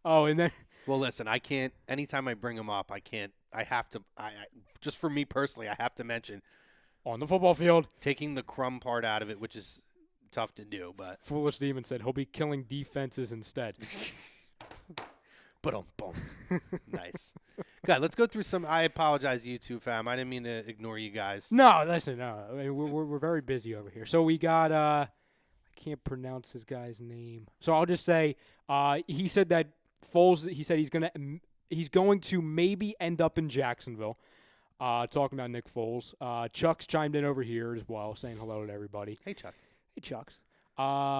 Oh, and then. Well, listen, I can't. Anytime I bring him up, I can't. I have to. Just for me personally, I have to mention On the football field. taking the crumb part out of it, which is tough to do. But Foolish Demon said he'll be killing defenses instead. boom. Nice. God, let's go through some. I apologize, YouTube fam. I didn't mean to ignore you guys. No, listen, no. I mean, we're very busy over here. So we got I can't pronounce this guy's name. So I'll just say he said that Foles. He said he's going to maybe end up in Jacksonville. Talking about Nick Foles. Chuck's chimed in over here as well, saying hello to everybody. Hey, Chucks. Hey, Chucks.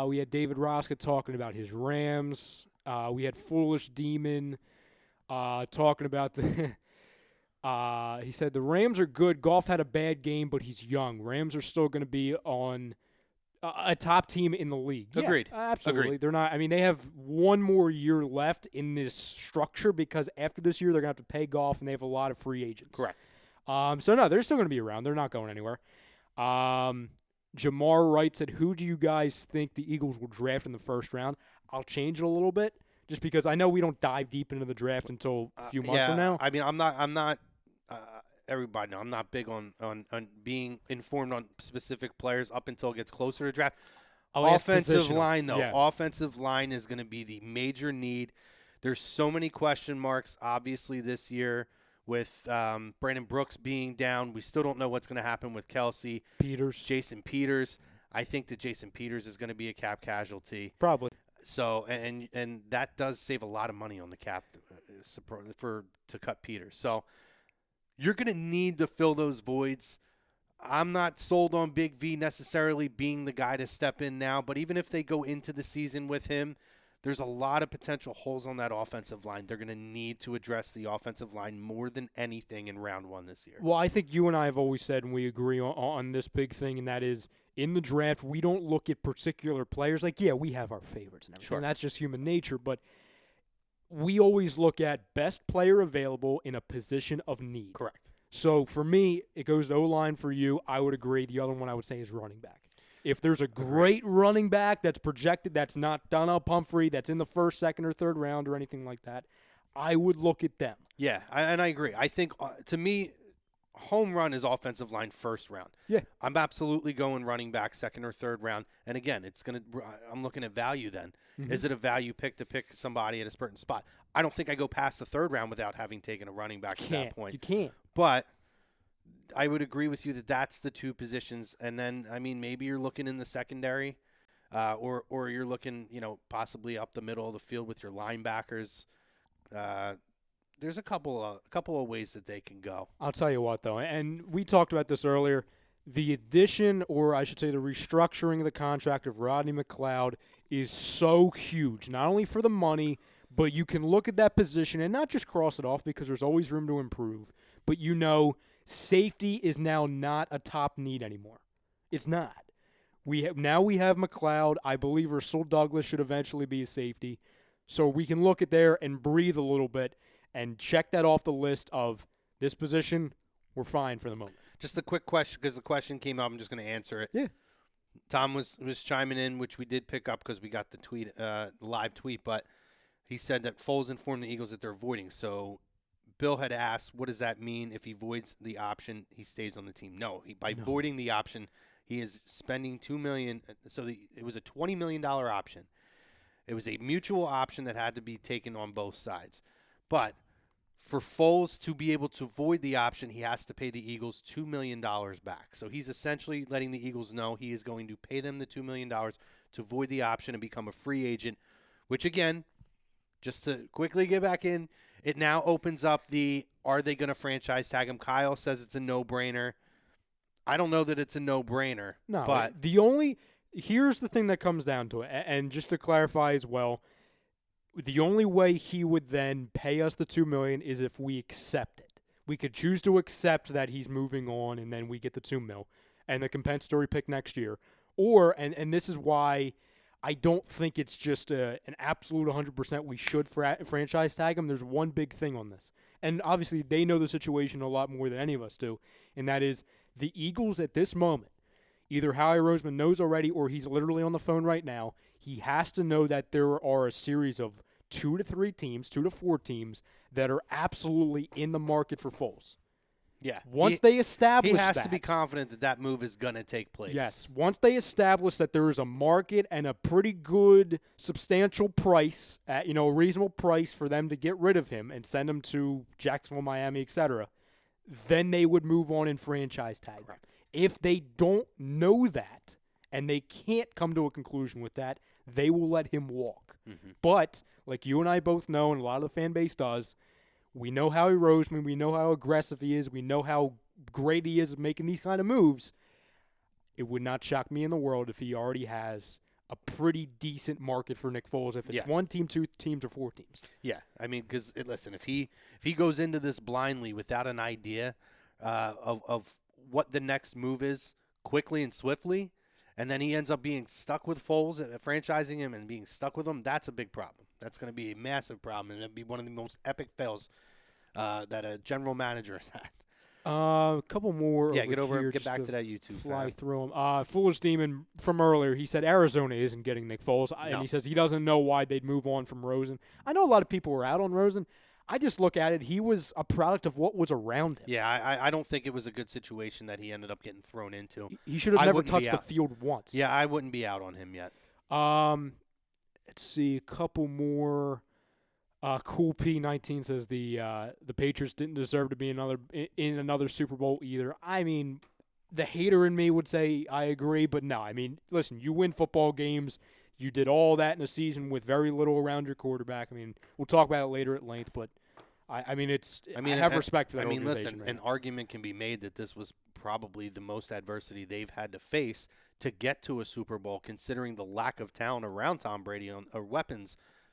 We had David Rosca talking about his Rams. We had Foolish Demon talking about the he said the Rams are good. Goff had a bad game, but he's young. Rams are still going to be on a top team in the league. Yeah, Agreed. absolutely. Agreed. They're not. I mean, they have one more year left in this structure because after this year, they're going to have to pay Goff, and they have a lot of free agents. Correct. So, no, they're still going to be around. They're not going anywhere. Jamar Wright said, who do you guys think the Eagles will draft in the first round? I'll change it a little bit just because I know we don't dive deep into the draft until a few months from now. I mean, I'm not everybody know I'm not big on being informed on specific players up until it gets closer to draft. Offensive line, though. Yeah. Offensive line is going to be the major need. There's so many question marks, obviously, this year with Brandon Brooks being down. We still don't know what's going to happen with Kelsey. Jason Peters. I think that Jason Peters is going to be a cap casualty. Probably. So, and that does save a lot of money on the cap to cut Peters. So, you're going to need to fill those voids. I'm not sold on Big V necessarily being the guy to step in now, but even if they go into the season with him, there's a lot of potential holes on that offensive line. They're going to need to address the offensive line more than anything in round one this year. Well, I think you and I have always said, and we agree on this big thing, and that is in the draft, we don't look at particular players. Like, yeah, we have our favorites and everything. Sure. And that's just human nature, but we always look at best player available in a position of need. Correct. So for me, it goes to O-line for you. I would agree. The other one I would say is running back. If there's a great running back that's projected, that's not Donald Pumphrey, that's in the first, second, or third round or anything like that, I would look at them. Yeah, and I agree. I think, to me, home run is offensive line first round. Yeah. I'm absolutely going running back second or third round. And again, I'm looking at value then. Mm-hmm. Is it a value pick to pick somebody at a certain spot? I don't think I go past the third round without having taken a running back at that point. You can't. But I would agree with you that that's the two positions. And then, I mean, maybe you're looking in the secondary or you're looking, possibly up the middle of the field with your linebackers. There's a couple of ways that they can go. I'll tell you what, though, and we talked about this earlier, the addition, or I should say the restructuring of the contract of Rodney McLeod is so huge, not only for the money, but you can look at that position and not just cross it off because there's always room to improve, but safety is now not a top need anymore. It's not. We have McLeod. I believe Rasul Douglas should eventually be a safety. So we can look at there and breathe a little bit and check that off the list of this position, we're fine for the moment. Just a quick question, because the question came up. I'm just going to answer it. Yeah. Tom was chiming in, which we did pick up because we got the tweet, live tweet, but he said that Foles informed the Eagles that they're voiding. So Bill had asked, what does that mean if he voids the option, he stays on the team? No, by voiding the option, he is spending $2 million. So it was a $20 million option. It was a mutual option that had to be taken on both sides. But for Foles to be able to void the option, he has to pay the Eagles $2 million back. So he's essentially letting the Eagles know he is going to pay them the $2 million to void the option and become a free agent, which, again, just to quickly get back in, it now opens up are they going to franchise tag him? Kyle says it's a no-brainer. I don't know that it's a no-brainer. No, but here's the thing that comes down to it, and just to clarify as well, the only way he would then pay us the $2 million is if we accept it. We could choose to accept that he's moving on, and then we get the $2 million and the compensatory pick next year. Or, and this is why I don't think it's just an absolute 100% we should franchise tag him. There's one big thing on this. And obviously they know the situation a lot more than any of us do, and that is the Eagles at this moment, Either Howie Roseman knows already or he's literally on the phone right now. He has to know that there are a series of 2 to 3 teams, 2 to 4 teams that are absolutely in the market for Foles. Yeah. Once they establish he has that, to be confident that that move is going to take place. Yes. Once they establish that there is a market and a pretty good substantial price, at a reasonable price for them to get rid of him and send him to Jacksonville, Miami, etc., then they would move on and franchise tag. Correct. If they don't know that and they can't come to a conclusion with that, they will let him walk. Mm-hmm. But like you and I both know, and a lot of the fan base does, we know Howie Roseman. We know how aggressive he is. We know how great he is at making these kind of moves. It would not shock me in the world if he already has a pretty decent market for Nick Foles. If it's 1 team, 2 teams, or 4 teams. Yeah, I mean, because listen, if he goes into this blindly without an idea of what the next move is quickly and swiftly, and then he ends up being stuck with Foles, franchising him and being stuck with him, that's a big problem. That's going to be a massive problem, and it'd be one of the most epic fails that a general manager has had. A couple more. Yeah, get back to that YouTube. Fly through them. Foolish Demon from earlier. He said Arizona isn't getting Nick Foles, and he says he doesn't know why they'd move on from Rosen. I know a lot of people were out on Rosen. I just look at it. He was a product of what was around him. Yeah, I don't think it was a good situation that he ended up getting thrown into. He should have never touched the field once. Yeah, I wouldn't be out on him yet. Let's see, a couple more. Cool P19 says the Patriots didn't deserve to be in another Super Bowl either. I mean, the hater in me would say I agree, but no. I mean, listen, you win football games. You did all that in a season with very little around your quarterback. I mean, we'll talk about it later at length, but I have respect for that organization. Listen, an argument can be made that this was probably the most adversity they've had to face to get to a Super Bowl, considering the lack of talent around Tom Brady or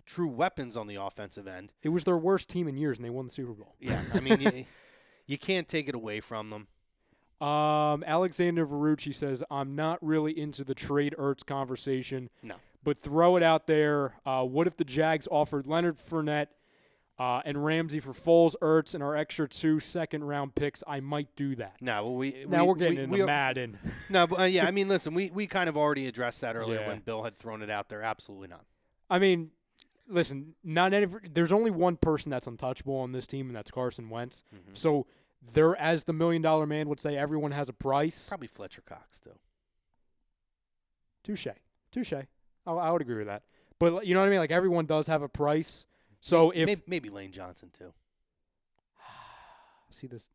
true weapons on the offensive end. It was their worst team in years, and they won the Super Bowl. Yeah, I mean, you can't take it away from them. Alexander Verrucci says, I'm not really into the trade Ertz conversation. No. But throw it out there. What if the Jags offered Leonard Fournette and Ramsey for Foles, Ertz, and our extra 2 second-round picks? I might do that. No, well, we're getting into Madden. No, but I mean, listen, we kind of already addressed that earlier when Bill had thrown it out there. Absolutely not. I mean, listen, there's only one person that's untouchable on this team, and that's Carson Wentz. Mm-hmm. So there, as the $1 million man would say, everyone has a price. Probably Fletcher Cox, too. Touche. I would agree with that. But you know what I mean? Like, everyone does have a price. So maybe Lane Johnson too. See this.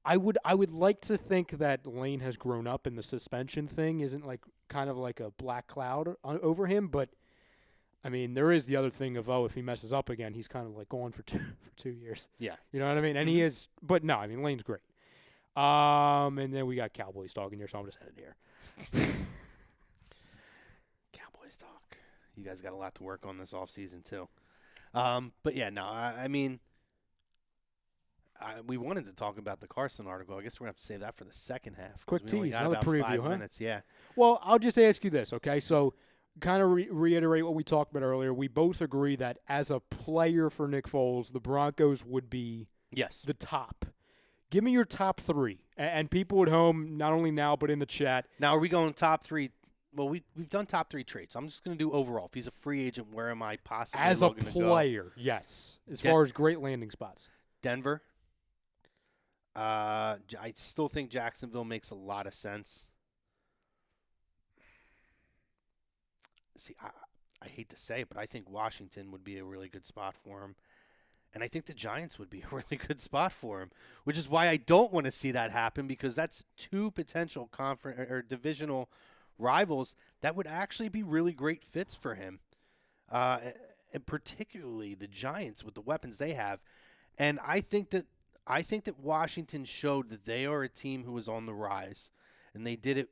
I would like to think that Lane has grown up and the suspension thing isn't like kind of like a black cloud over him. But I mean, there is the other thing of if he messes up again, he's kind of like gone for 2 years. Yeah, you know what I mean. And he is. But no, I mean Lane's great. And then we got Cowboys talking here, so I'm just headed here. Cowboys talk. You guys got a lot to work on this offseason too. But yeah, no, I mean, we wanted to talk about the Carson article. I guess we're going to have to save that for the second half. Quick tease, another about preview, 5 huh? minutes, yeah. Well, I'll just ask you this, okay? So kind of reiterate what we talked about earlier. We both agree that as a player for Nick Foles, the Broncos would be the top. Give me your top 3. And people at home, not only now but in the chat. Now, are we going top 3? Well, we've done top 3 traits. I'm just going to do overall. If he's a free agent, where am I possibly as a looking to go? player? Yes, as far as great landing spots. Denver. I still think Jacksonville makes a lot of sense. See, I hate to say it, but I think Washington would be a really good spot for him. And I think the Giants would be a really good spot for him, which is why I don't want to see that happen, because that's 2 potential conference or divisional rivals that would actually be really great fits for him, and particularly the Giants with the weapons they have. And I think that Washington showed that they are a team who is on the rise, and they did it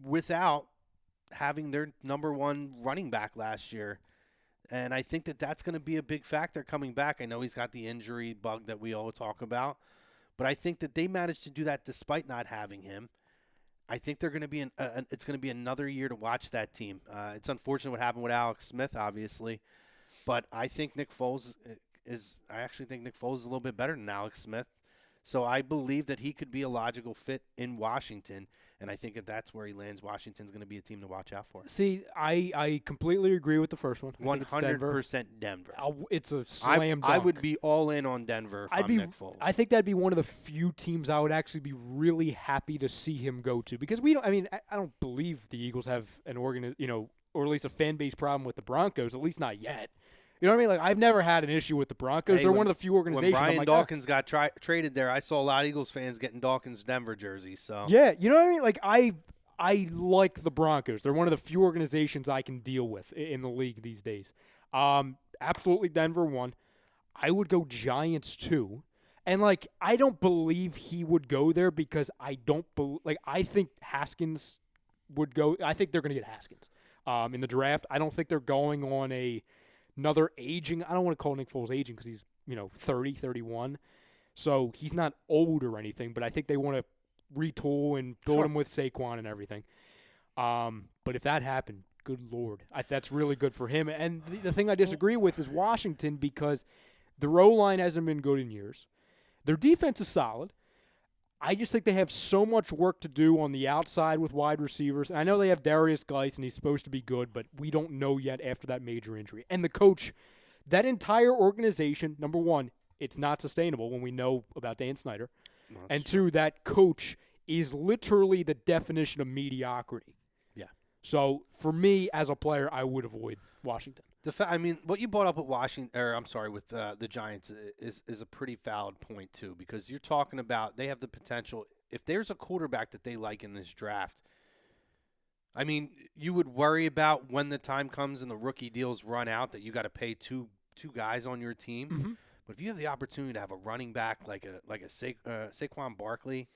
without having their number 1 running back last year. And I think that that's going to be a big factor coming back. I know he's got the injury bug that we all talk about, but I think that they managed to do that despite not having him. I think they're going to be it's going to be another year to watch that team. It's unfortunate what happened with Alex Smith, obviously, but I think Nick Foles is a little bit better than Alex Smith. So I believe that he could be a logical fit in Washington, and I think if that's where he lands, Washington's going to be a team to watch out for. See, I completely agree with the first one. 100% Denver. It's a slam dunk. I would be all in on Denver if I'm Nick Foles. I think that'd be one of the few teams I would actually be really happy to see him go to, because I don't believe the Eagles have an or at least a fan base problem with the Broncos, at least not yet. You know what I mean? Like, I've never had an issue with the Broncos. They're one of the few organizations. When Brian Dawkins got traded there, I saw a lot of Eagles fans getting Dawkins Denver jerseys. So yeah, you know what I mean? Like, I like the Broncos. They're one of the few organizations I can deal with in the league these days. Absolutely Denver 1. I would go Giants 2. And, like, I don't believe he would go there because I think Haskins would go. I think they're going to get Haskins in the draft. I don't think they're going on another aging. I don't want to call Nick Foles aging because he's, 30, 31. So he's not old or anything, but I think they want to retool and build him with Saquon and everything. But if that happened, good Lord, that's really good for him. And the thing I disagree with is Washington, because the O-line hasn't been good in years. Their defense is solid. I just think they have so much work to do on the outside with wide receivers. And I know they have Darius Geis, and he's supposed to be good, but we don't know yet after that major injury. And the coach, that entire organization, number one, it's not sustainable when we know about Dan Snyder. And two, that coach is literally the definition of mediocrity. Yeah. So for me as a player, I would avoid Washington. What you brought up with with the Giants is a pretty valid point too, because you're talking about they have the potential. If there's a quarterback that they like in this draft, you would worry about when the time comes and the rookie deals run out that you got to pay two guys on your team. Mm-hmm. But if you have the opportunity to have a running back like a Saquon Barkley,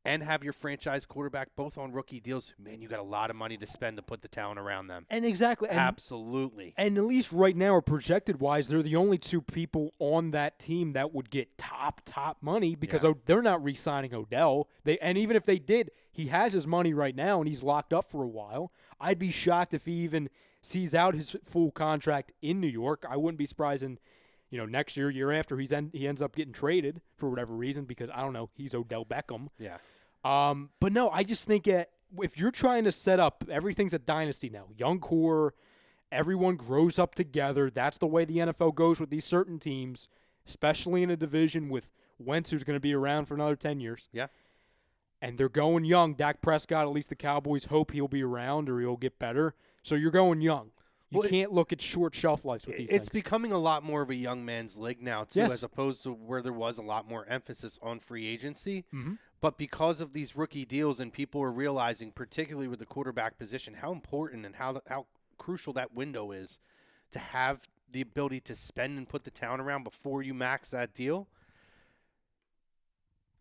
and have your franchise quarterback both on rookie deals, man, you got a lot of money to spend to put the talent around them. And exactly. Absolutely. And at least right now, or projected-wise, they're the only two people on that team that would get top money because they're not re-signing Odell. And even if they did, he has his money right now, and he's locked up for a while. I'd be shocked if he even sees out his full contract in New York. I wouldn't be surprised in next year after, he ends up getting traded for whatever reason because, I don't know, he's Odell Beckham. Yeah. But no, I just think if you're trying to set up, everything's a dynasty now. Young core, everyone grows up together. That's the way the NFL goes with these certain teams, especially in a division with Wentz, who's going to be around for another 10 years. Yeah. And they're going young. Dak Prescott, at least the Cowboys hope he'll be around or he'll get better. So you're going young. You can't look at short shelf lives with these things. It's becoming a lot more of a young man's league now, too, as opposed to where there was a lot more emphasis on free agency. Mm-hmm. But because of these rookie deals and people are realizing, particularly with the quarterback position, how important and how crucial that window is to have the ability to spend and put the talent around before you max that deal.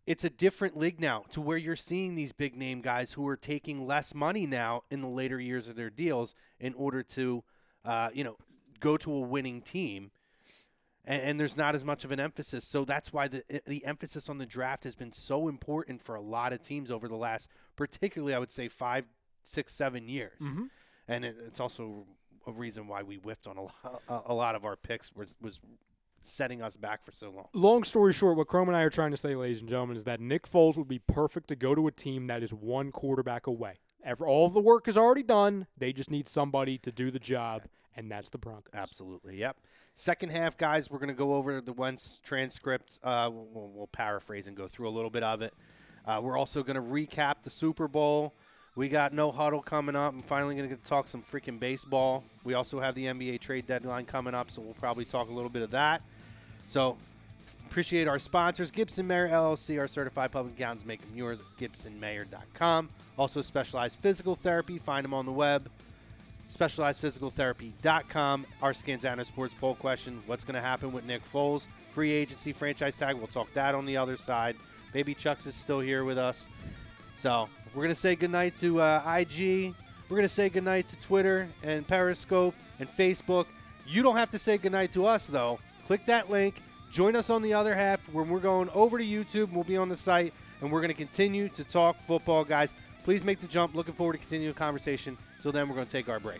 It's a different league now to where you're seeing these big name guys who are taking less money now in the later years of their deals in order to go to a winning team, and there's not as much of an emphasis. So that's why the emphasis on the draft has been so important for a lot of teams over the last, particularly, I would say, 5, 6, 7 years. Mm-hmm. And it's also a reason why we whiffed on a lot of our picks was setting us back for so long. Long story short, what Chrome and I are trying to say, ladies and gentlemen, is that Nick Foles would be perfect to go to a team that is one quarterback away. All of the work is already done. They just need somebody to do the job, and that's the Broncos. Absolutely, yep. Second half, guys, we're going to go over the Wentz transcript. We'll paraphrase and go through a little bit of it. We're also going to recap the Super Bowl. We got no Huddle coming up. I'm finally going to get to talk some freaking baseball. We also have the NBA trade deadline coming up, so we'll probably talk a little bit of that. So appreciate our sponsors, Gibson Mayer LLC, our certified public accountants, make them yours at gibsonmayer.com. Also, Specialized Physical Therapy. Find them on the web, specializedphysicaltherapy.com. Our Scanzano Sports poll question, what's going to happen with Nick Foles? Free agency, franchise tag, we'll talk that on the other side. Baby Chucks is still here with us. So we're going to say goodnight to IG. We're going to say goodnight to Twitter and Periscope and Facebook. You don't have to say goodnight to us, though. Click that link. Join us on the other half when we're going over to YouTube. We'll be on the site, and we're going to continue to talk football, guys. Please make the jump. Looking forward to continuing the conversation. Till then, we're going to take our break.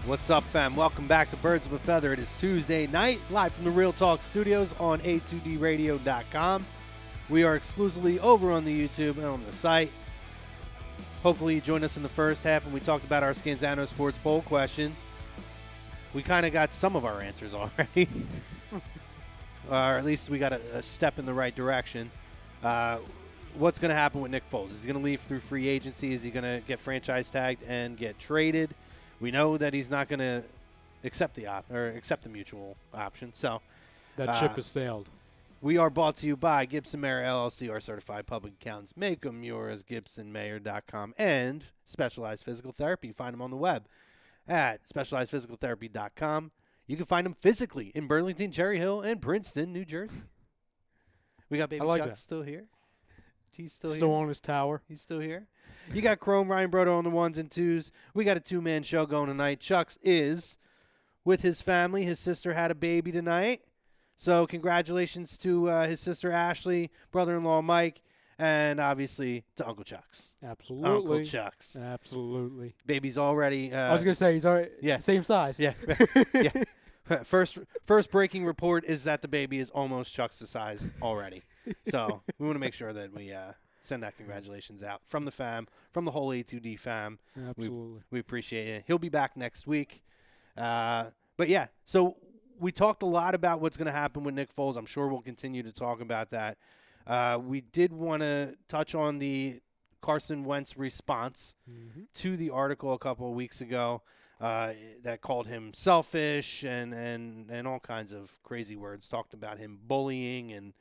What's up, fam? Welcome back to Birds of a Feather. It is Tuesday night, live from the Real Talk Studios on a2dradio.com. We are exclusively over on the YouTube and on the site. Hopefully you joined us in the first half when we talked about our Scanzano Sports poll question. We kind of got some of our answers already. Or at least we got a step in the right direction. What's going to happen with Nick Foles? Is he going to leave through free agency? Is he going to get franchise tagged and get traded? We know that he's not going to accept the mutual option. So that ship has sailed. We are brought to you by Gibson Mayer LLC, our certified public accountants. Make them yours, GibsonMayer.com, and Specialized Physical Therapy. Find them on the web at SpecializedPhysicalTherapy.com. You can find them physically in Burlington, Cherry Hill, and Princeton, New Jersey. We got Baby Chuck still here. He's still here. Still on his tower. He's still here. You got Chrome, Ryan Brodo on the ones and twos. We got a two-man show going tonight. Chuck's is with his family. His sister had a baby tonight. So congratulations to his sister Ashley, brother-in-law Mike, and obviously to Uncle Chuck's. Absolutely. Uncle Chuck's. Absolutely. Baby's already. I was going to say, he's already same size. Yeah. Yeah. First breaking report is that the baby is almost Chuck's size already. So we want to make sure that we send that congratulations out from the fam, from the whole A2D fam. Absolutely. We appreciate it. He'll be back next week. But yeah, so we talked a lot about what's going to happen with Nick Foles. I'm sure we'll continue to talk about that. We did want to touch on the Carson Wentz response to the article a couple of weeks ago that called him selfish and all kinds of crazy words, talked about him bullying and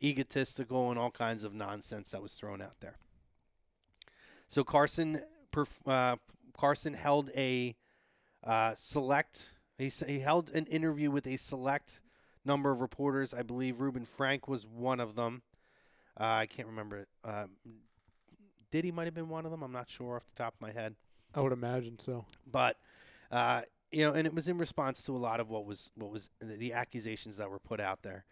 egotistical and all kinds of nonsense that was thrown out there. So Carson held a he held an interview with a select number of reporters. I believe Reuben Frank was one of them. I can't remember. Diddy might have been one of them. I'm not sure off the top of my head. I would imagine so. But and it was in response to a lot of what was the accusations that were put out there.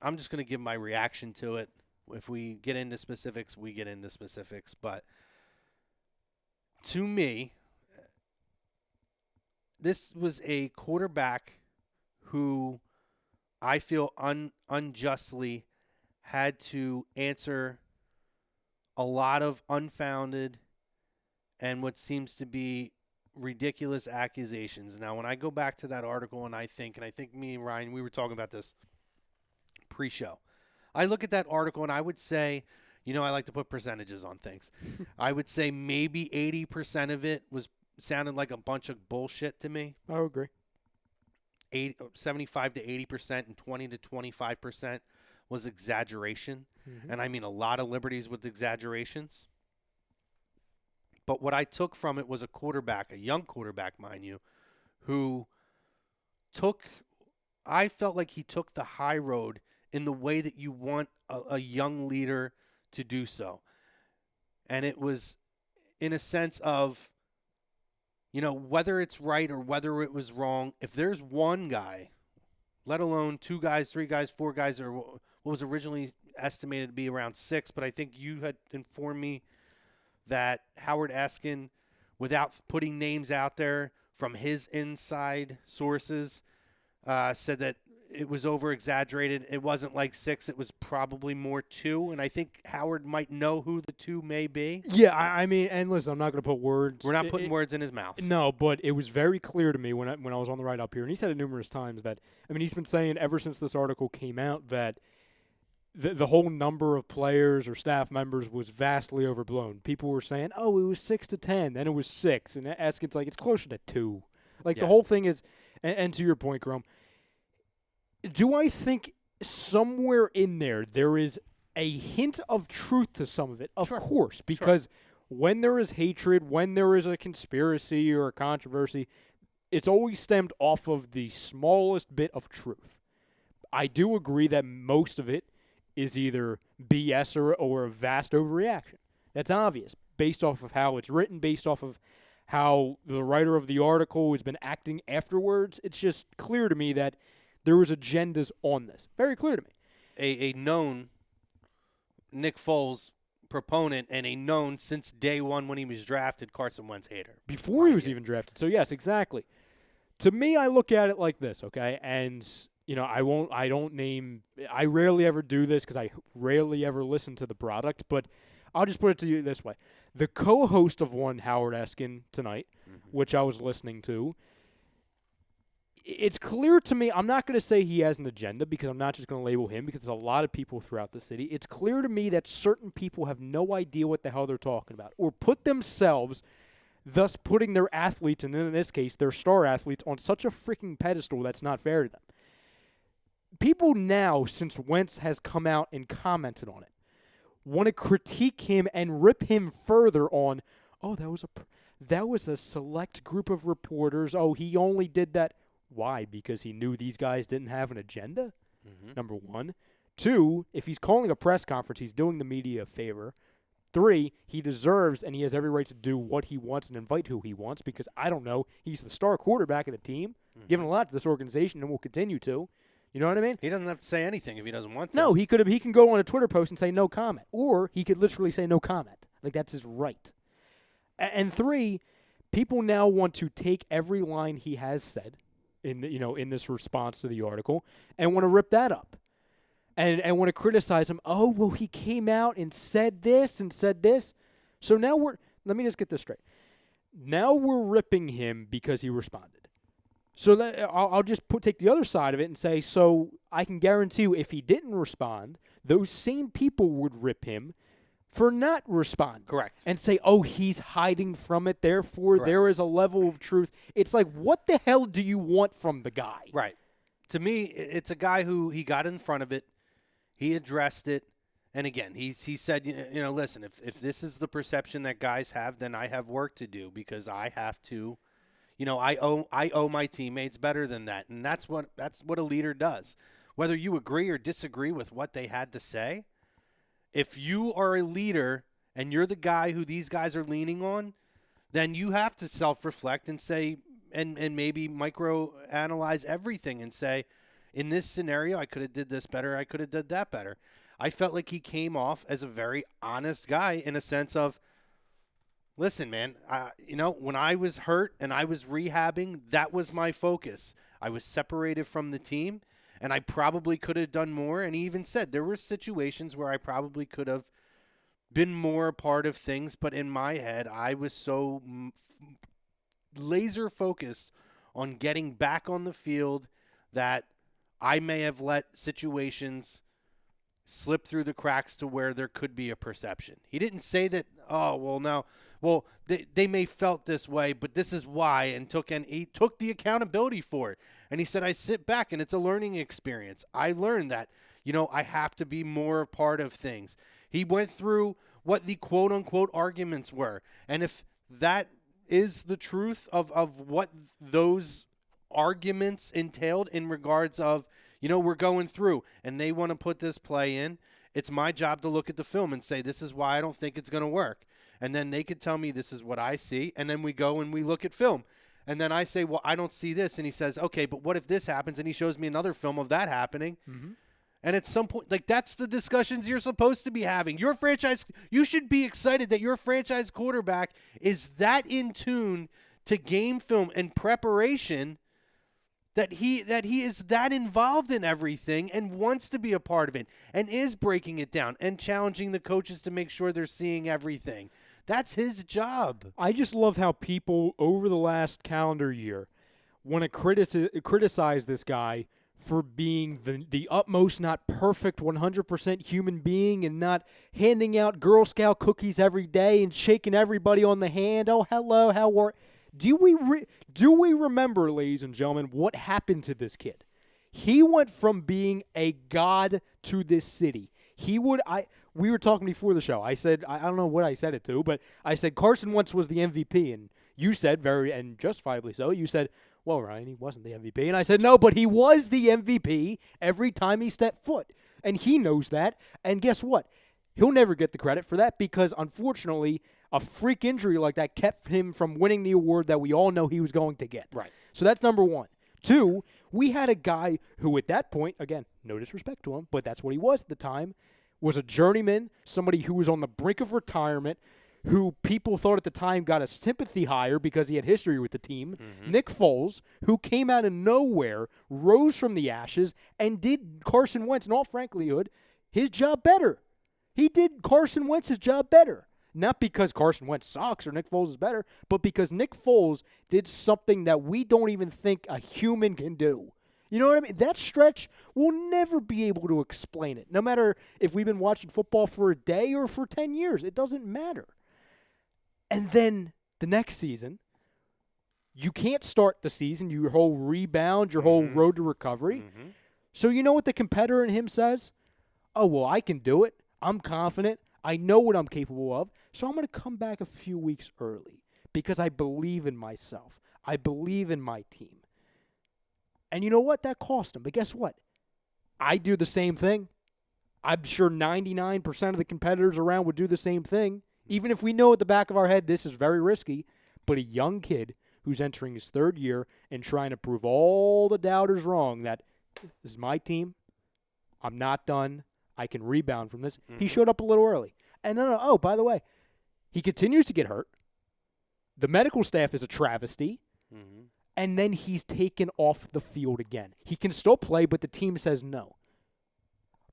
I'm just going to give my reaction to it. If we get into specifics, we get into specifics. But to me, this was a quarterback who I feel unjustly had to answer a lot of unfounded and what seems to be ridiculous accusations. Now, when I go back to that article and I think me and Ryan, we were talking about this pre-show. I look at that article and I would say, I like to put percentages on things. I would say maybe 80% of it sounded like a bunch of bullshit to me. I agree. 75 to 80% and 20 to 25% was exaggeration. And I mean a lot of liberties with exaggerations. But what I took from it was a young quarterback, mind you, who I felt like he took the high road in the way that you want a young leader to do so. And it was in a sense of, whether it's right or whether it was wrong, if there's one guy, let alone 2 guys, 3 guys, 4 guys, or what was originally estimated to be around 6, but I think you had informed me that Howard Eskin, without putting names out there from his inside sources, said that it was over-exaggerated. It wasn't like 6. It was probably more 2, and I think Howard might know who the 2 may be. Yeah, I mean, and listen, I'm not going to put words. We're not putting words in his mouth. No, but it was very clear to me when I was on the ride up here, and he said it numerous times that, he's been saying ever since this article came out that the whole number of players or staff members was vastly overblown. People were saying, it was 6 to 10, then it was 6, and Eskin's like, it's closer to 2. The whole thing is, and to your point, Grom, do I think somewhere in there is a hint of truth to some of it? Of course, because when there is hatred, when there is a conspiracy or a controversy, it's always stemmed off of the smallest bit of truth. I do agree that most of it is either BS or a vast overreaction. That's obvious, based off of how it's written, based off of how the writer of the article has been acting afterwards. It's just clear to me that there was agendas on this. Very clear to me. A known Nick Foles proponent and a known since day one when he was drafted Carson Wentz hater. Before he was even drafted. So, yes, exactly. To me, I look at it like this, okay? And, I rarely ever do this because I rarely ever listen to the product, but I'll just put it to you this way. The co-host of one Howard Eskin tonight, which I was listening to, it's clear to me, I'm not going to say he has an agenda because I'm not just going to label him because there's a lot of people throughout the city. It's clear to me that certain people have no idea what the hell they're talking about or put themselves, thus putting their athletes, and in this case, their star athletes, on such a freaking pedestal that's not fair to them. People now, since Wentz has come out and commented on it, want to critique him and rip him further on, oh, that was a select group of reporters. Oh, he only did that. Why? Because he knew these guys didn't have an agenda, number one. 2, if he's calling a press conference, he's doing the media a favor. 3, he deserves and he has every right to do what he wants and invite who he wants because, I don't know, he's the star quarterback of the team, giving a lot to this organization and will continue to. You know what I mean? He doesn't have to say anything if he doesn't want to. No, he can go on a Twitter post and say no comment. Or he could literally say no comment. Like, that's his right. And 3, people now want to take every line he has said in this response to the article and want to rip that up. And want to criticize him. Oh, well, he came out and said this and said this. So now let me just get this straight. Now we're ripping him because he responded. So I'll just take the other side of it and say, so I can guarantee you if he didn't respond, those same people would rip him for not responding. Correct. And say, oh, he's hiding from it, therefore Correct. There is a level of truth. It's like, what the hell do you want from the guy? Right. To me, it's a guy who he got in front of it, he addressed it, and again, he said, listen, if this is the perception that guys have, then I have work to do because I have to. I owe my teammates better than that, and that's what a leader does. Whether you agree or disagree with what they had to say, if you are a leader and you're the guy who these guys are leaning on, then you have to self-reflect and say, and maybe micro-analyze everything and say, in this scenario, I could have did this better, I could have did that better. I felt like he came off as a very honest guy in a sense of, listen, man, when I was hurt and I was rehabbing, that was my focus. I was separated from the team, and I probably could have done more. And he even said there were situations where I probably could have been more a part of things, but in my head, I was so laser focused on getting back on the field that I may have let situations slip through the cracks to where there could be a perception. He didn't say that, they may felt this way, but this is why, and he took the accountability for it. And he said, I sit back, and it's a learning experience. I learned that, I have to be more a part of things. He went through what the quote-unquote arguments were. And if that is the truth of what those arguments entailed in regards of, we're going through, and they want to put this play in, it's my job to look at the film and say, this is why I don't think it's going to work. And then they could tell me this is what I see, and then we go and we look at film. And then I say, well, I don't see this. And he says, okay, but what if this happens? And he shows me another film of that happening. Mm-hmm. And at some point, that's the discussions you're supposed to be having. Your franchise, you should be excited that your franchise quarterback is that in tune to game film and preparation that he is that involved in everything and wants to be a part of it and is breaking it down and challenging the coaches to make sure they're seeing everything. That's his job. I just love how people over the last calendar year want to criticize this guy for being the utmost not perfect 100% human being and not handing out Girl Scout cookies every day and shaking everybody on the hand. Oh, hello, how are Do we remember, ladies and gentlemen, what happened to this kid? He went from being a god to this city. We were talking before the show. I said, I don't know what I said it to, but I said Carson Wentz was the MVP, and you said, and justifiably so, you said, well, Ryan, he wasn't the MVP. And I said, no, but he was the MVP every time he stepped foot. And he knows that. And guess what? He'll never get the credit for that because, unfortunately, a freak injury like that kept him from winning the award that we all know he was going to get. Right. So that's number one. 2, we had a guy who at that point, again, no disrespect to him, but that's what he was at the time, was a journeyman, somebody who was on the brink of retirement, who people thought at the time got a sympathy hire because he had history with the team. Mm-hmm. Nick Foles, who came out of nowhere, rose from the ashes, and did Carson Wentz, in all franklyhood, his job better. He did Carson Wentz's job better. Not because Carson Wentz sucks or Nick Foles is better, but because Nick Foles did something that we don't even think a human can do. You know what I mean? That stretch, we'll never be able to explain it. No matter if we've been watching football for a day or for 10 years. It doesn't matter. And then the next season, you can't start the season, your whole rebound, your whole road to recovery. Mm-hmm. So you know what the competitor in him says? Oh, well, I can do it. I'm confident. I know what I'm capable of. So I'm going to come back a few weeks early because I believe in myself. I believe in my team. And you know what? That cost him. But guess what? I do the same thing. I'm sure 99% of the competitors around would do the same thing. Even if we know at the back of our head this is very risky, but a young kid who's entering his third year and trying to prove all the doubters wrong that this is my team, I'm not done, I can rebound from this. He showed up a little early. And then, oh, by the way, he continues to get hurt. The medical staff is a travesty. Mm-hmm. And then he's taken off the field again. He can still play, but the team says no.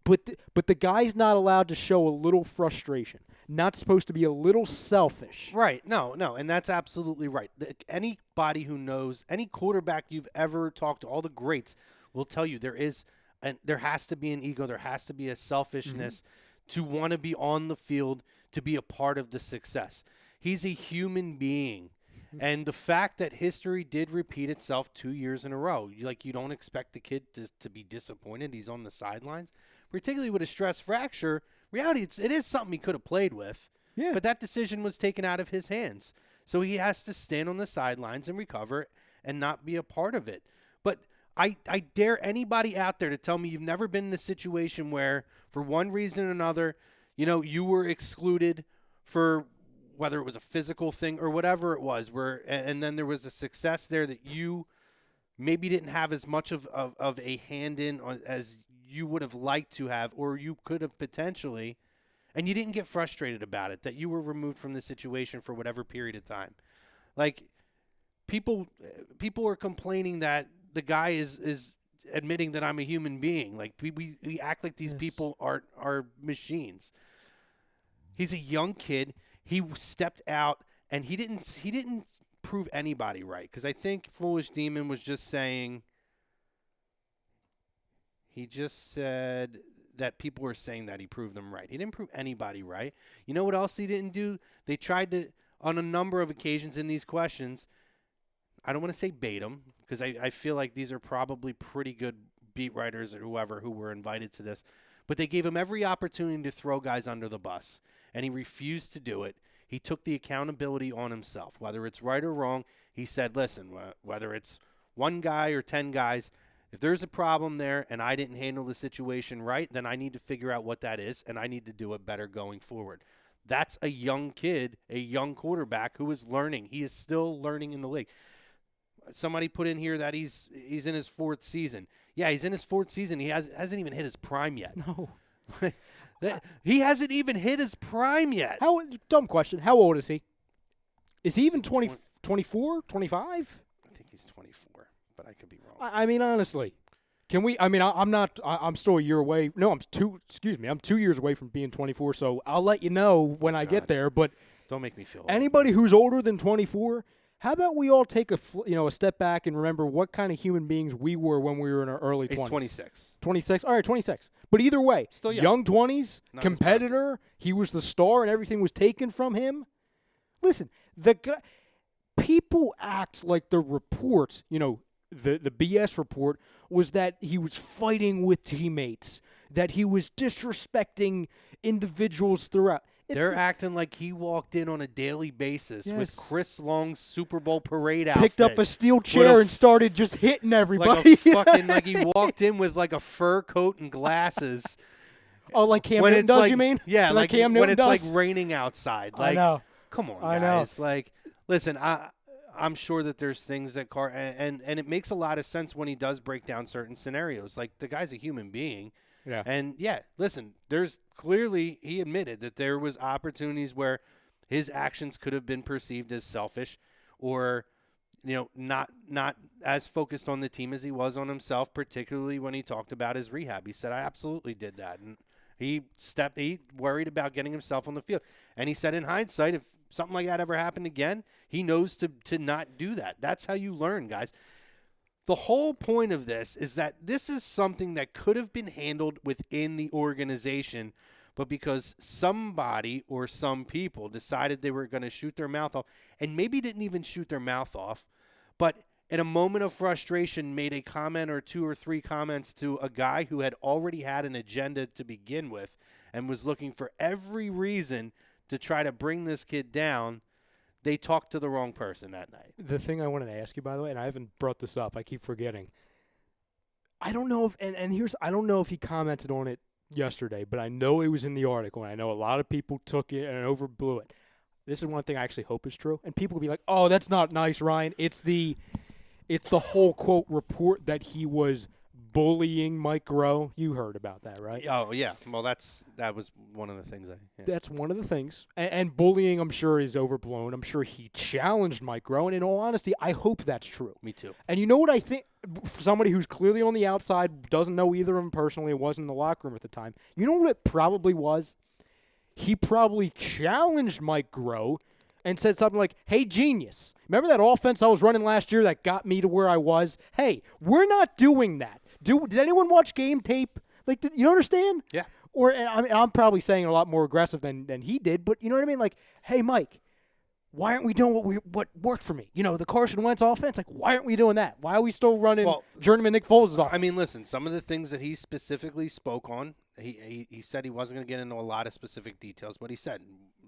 But the guy's not allowed to show a little frustration. Not supposed to be a little selfish. Right. No, and that's absolutely right. Anybody who knows, any quarterback you've ever talked to, all the greats will tell you there has to be an ego, there has to be a selfishness to want to be on the field, to be a part of the success. He's a human being. And the fact that history did repeat itself 2 years in a row, you don't expect the kid to be disappointed. He's on the sidelines, particularly with a stress fracture. Reality, it is something he could have played with, but that decision was taken out of his hands. So he has to stand on the sidelines and recover and not be a part of it. But I dare anybody out there to tell me you've never been in a situation where, for one reason or another, you were excluded for whether it was a physical thing or whatever it was, and then there was a success there that you maybe didn't have as much of a hand in as you would have liked to have, or you could have potentially, and you didn't get frustrated about it, that you were removed from the situation for whatever period of time. Like, people are complaining that the guy is admitting that I'm a human being. Like, we act like these people are machines. He's a young kid. He stepped out, and he didn't prove anybody right, because I think Foolish Demon was just saying, he just said that people were saying that he proved them right. He didn't prove anybody right. You know what else he didn't do? They tried to, on a number of occasions in these questions, I don't want to say bait them, because I feel like these are probably pretty good beat writers or whoever who were invited to this, but they gave him every opportunity to throw guys under the bus, and he refused to do it. He took the accountability on himself. Whether it's right or wrong, he said, listen, whether it's one guy or 10 guys, if there's a problem there and I didn't handle the situation right, then I need to figure out what that is, and I need to do it better going forward. That's a young kid, a young quarterback who is learning. He is still learning in the league. Somebody put in here that he's in his fourth season. Yeah, he's in his fourth season. He hasn't even hit his prime yet. No. He hasn't even hit his prime yet. Dumb question. How old is he? Is he even 24, 25? I think he's 24, but I could be wrong. I mean, honestly, can we? I mean, I'm not. I'm still a year away. No, I'm 2 years away from being 24. So I'll let you know when I get there. But don't make me feel old. Anybody who's older than 24. How about we all take a step back and remember what kind of human beings we were when we were in our early 20s? He's 26. 26? All right, 26. But either way, still young 20s, not competitor, he was the star and everything was taken from him. Listen, people act like the report, the BS report was that he was fighting with teammates, that he was disrespecting individuals throughout. They're acting like he walked in on a daily basis with Chris Long's Super Bowl parade outfit. Picked up a steel chair and started just hitting everybody. Like he walked in with like a fur coat and glasses. Oh, like Cam Newton does, you mean? Yeah, like Cam Newton when it's does? like raining outside. Like, I know. Come on, I guys. know. Like, listen, I'm sure that there's things that and it makes a lot of sense when he does break down certain scenarios. Like, the guy's a human being. Yeah. And, listen, he admitted that there was opportunities where his actions could have been perceived as selfish or, not as focused on the team as he was on himself, particularly when he talked about his rehab. He said, I absolutely did that. And he worried about getting himself on the field. And he said in hindsight, if something like that ever happened again, he knows to not do that. That's how you learn, guys. The whole point of this is that this is something that could have been handled within the organization, but because somebody or some people decided they were going to shoot their mouth off, and maybe didn't even shoot their mouth off, but in a moment of frustration made a comment or 2 or 3 comments to a guy who had already had an agenda to begin with and was looking for every reason to try to bring this kid down. They talked to the wrong person that night. The thing I wanted to ask you, by the way, and I haven't brought this up, I keep forgetting. I don't know if, I don't know if he commented on it yesterday, but I know it was in the article, and I know a lot of people took it and overblew it. This is one thing I actually hope is true, and people will be like, "Oh, that's not nice, Ryan." It's the whole quote report that he was bullying Mike Groh. You heard about that, right? Oh, yeah. Well, that was one of the things. That's one of the things. And bullying, I'm sure, is overblown. I'm sure he challenged Mike Groh. And in all honesty, I hope that's true. Me too. And you know what I think? For somebody who's clearly on the outside, doesn't know either of them personally, wasn't in the locker room at the time, you know what it probably was? He probably challenged Mike Groh and said something like, "Hey, genius, remember that offense I was running last year that got me to where I was? Hey, we're not doing that. Did anyone watch game tape? Like, you understand?" Yeah. Or I'm probably saying a lot more aggressive than he did, but you know what I mean? Like, "Hey, Mike, why aren't we doing what worked for me? The Carson Wentz offense. Like, why aren't we doing that? Why are we still running journeyman Nick Foles' offense?" I mean, listen, some of the things that he specifically spoke on, he said he wasn't going to get into a lot of specific details, but he said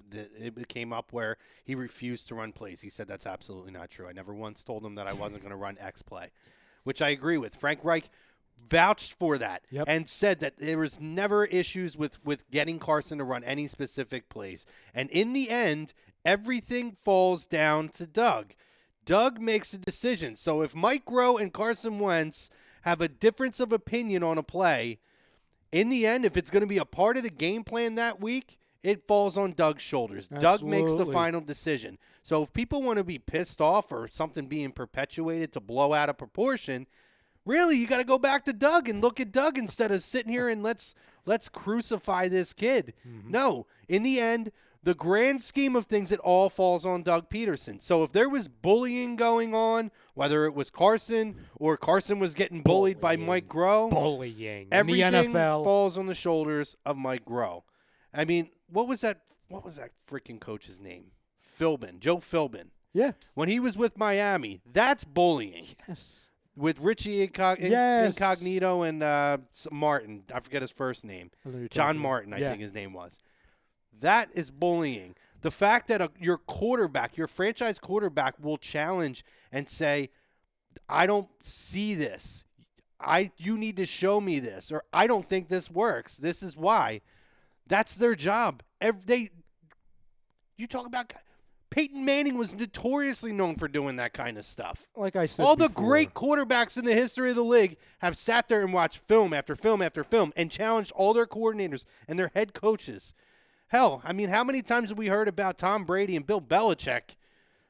that it came up where he refused to run plays. He said that's absolutely not true. I never once told him that I wasn't going to run X play, which I agree with. Frank Reich vouched for that and said that there was never issues with getting Carson to run any specific plays. And in the end, everything falls down to Doug. Doug makes a decision. So if Mike Groh and Carson Wentz have a difference of opinion on a play, in the end, if it's going to be a part of the game plan that week, it falls on Doug's shoulders. Absolutely. Doug makes the final decision. So if people want to be pissed off or something being perpetuated to blow out of proportion, really, you got to go back to Doug and look at Doug instead of sitting here and let's crucify this kid. Mm-hmm. No, in the end, the grand scheme of things, it all falls on Doug Peterson. So if there was bullying going on, whether it was Carson or Carson was getting bullied by Mike Groh, everything in the NFL falls on the shoulders of Mike Groh. I mean, what was that freaking coach's name? Joe Philbin. Yeah. When he was with Miami, that's bullying. Yes. With Richie Incognito and Martin. I forget his first name. John Martin, I think his name was. That is bullying. The fact that your quarterback, your franchise quarterback, will challenge and say, "I don't see this. You need to show me this," or "I don't think this works. This is why." That's their job. You talk about Peyton Manning was notoriously known for doing that kind of stuff. Like I said, all the great quarterbacks in the history of the league have sat there and watched film after film after film and challenged all their coordinators and their head coaches. Hell, I mean, how many times have we heard about Tom Brady and Bill Belichick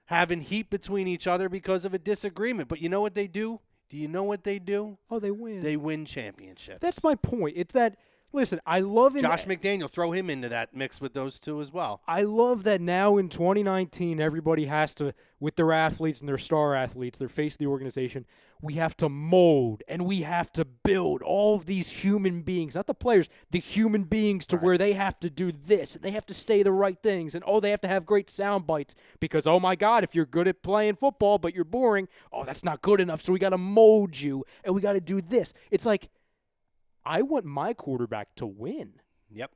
having heat between each other because of a disagreement? But you know what they do? Do you know what they do? Oh, they win. They win championships. That's my point. It's that, listen, I love Josh McDaniel, throw him into that mix with those two as well. I love that now in 2019, everybody has to, with their athletes and their star athletes, their face of the organization, we have to mold and we have to build all of these human beings, not the players, the human beings to where they have to do this and they have to say the right things and, they have to have great sound bites because, oh, my God, if you're good at playing football but you're boring, that's not good enough, so we got to mold you and we got to do this. It's like, I want my quarterback to win. Yep.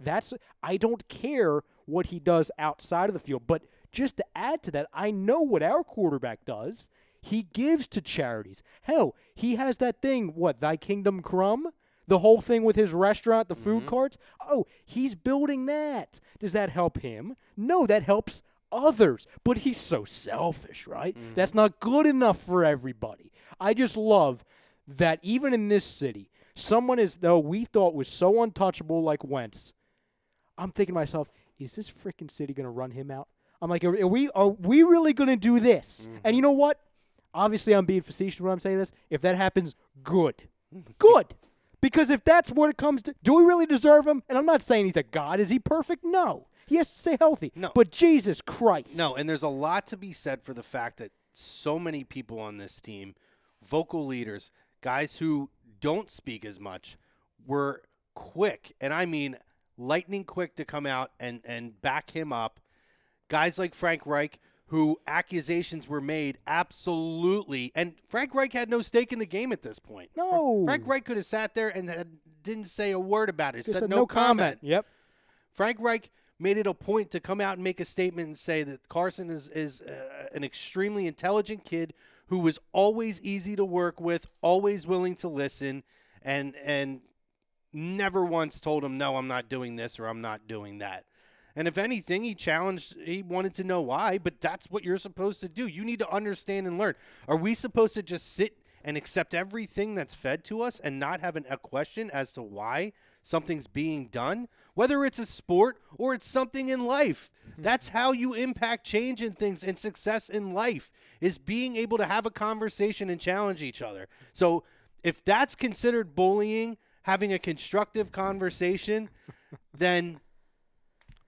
I don't care what he does outside of the field. But just to add to that, I know what our quarterback does. He gives to charities. Hell, he has that thing, Thy Kingdom Crumb? The whole thing with his restaurant, the food carts? Oh, he's building that. Does that help him? No, that helps others. But he's so selfish, right? That's not good enough for everybody. I just love that even in this city, someone as though we thought was so untouchable like Wentz, I'm thinking to myself, is this freaking city going to run him out? I'm like, are we really going to do this? Mm-hmm. And you know what? Obviously, I'm being facetious when I'm saying this. If that happens, good. Good. Because if that's what it comes to, do we really deserve him? And I'm not saying he's a god. Is he perfect? No. He has to stay healthy. No. But Jesus Christ. No, and there's a lot to be said for the fact that so many people on this team, vocal leaders, guys who don't speak as much, were quick, and I mean lightning quick to come out and back him up. Guys like Frank Reich, who accusations were made absolutely, and Frank Reich had no stake in the game at this point. No. Frank Reich could have sat there and didn't say a word about it. Just Said no comment. Yep. Frank Reich made it a point to come out and make a statement and say that Carson is an extremely intelligent kid who was always easy to work with, always willing to listen, and never once told him, no, I'm not doing this or I'm not doing that. And if anything, he wanted to know why, but that's what you're supposed to do. You need to understand and learn. Are we supposed to just sit and accept everything that's fed to us and not have a question as to why something's being done? Whether it's a sport or it's something in life. That's how you impact change in things and success in life, is being able to have a conversation and challenge each other. So if that's considered bullying, having a constructive conversation, then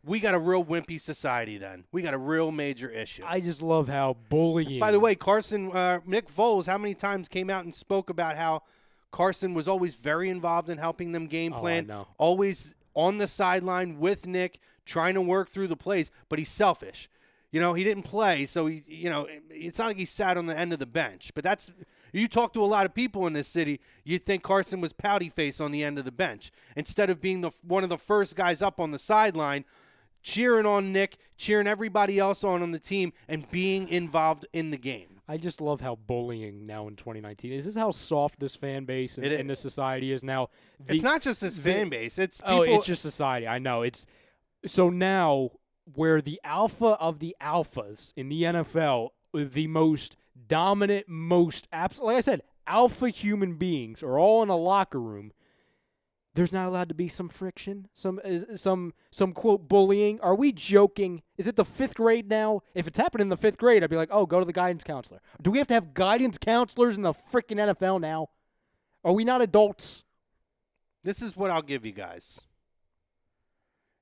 we got a real wimpy society then. We got a real major issue. I just love how bullying. By the way, Nick Foles, how many times came out and spoke about how Carson was always very involved in helping them game plan, always on the sideline with Nick, trying to work through the plays, but he's selfish. He didn't play, so it's not like he sat on the end of the bench. But you talk to a lot of people in this city, you'd think Carson was pouty face on the end of the bench instead of being one of the first guys up on the sideline, cheering on Nick, cheering everybody else on the team, and being involved in the game. I just love how bullying now in 2019. Is this how soft this fan base and this society is now? It's not just this fan base. It's people. It's just society. I know. It's so now where the alpha of the alphas in the NFL, the most dominant, like I said, alpha human beings are all in a locker room. There's not allowed to be some friction, some quote bullying. Are we joking? Is it the 5th grade now? If it's happening in the 5th grade, I'd be like, oh, go to the guidance counselor. Do we have to have guidance counselors in the freaking NFL now? Are we not adults? This is what I'll give you guys.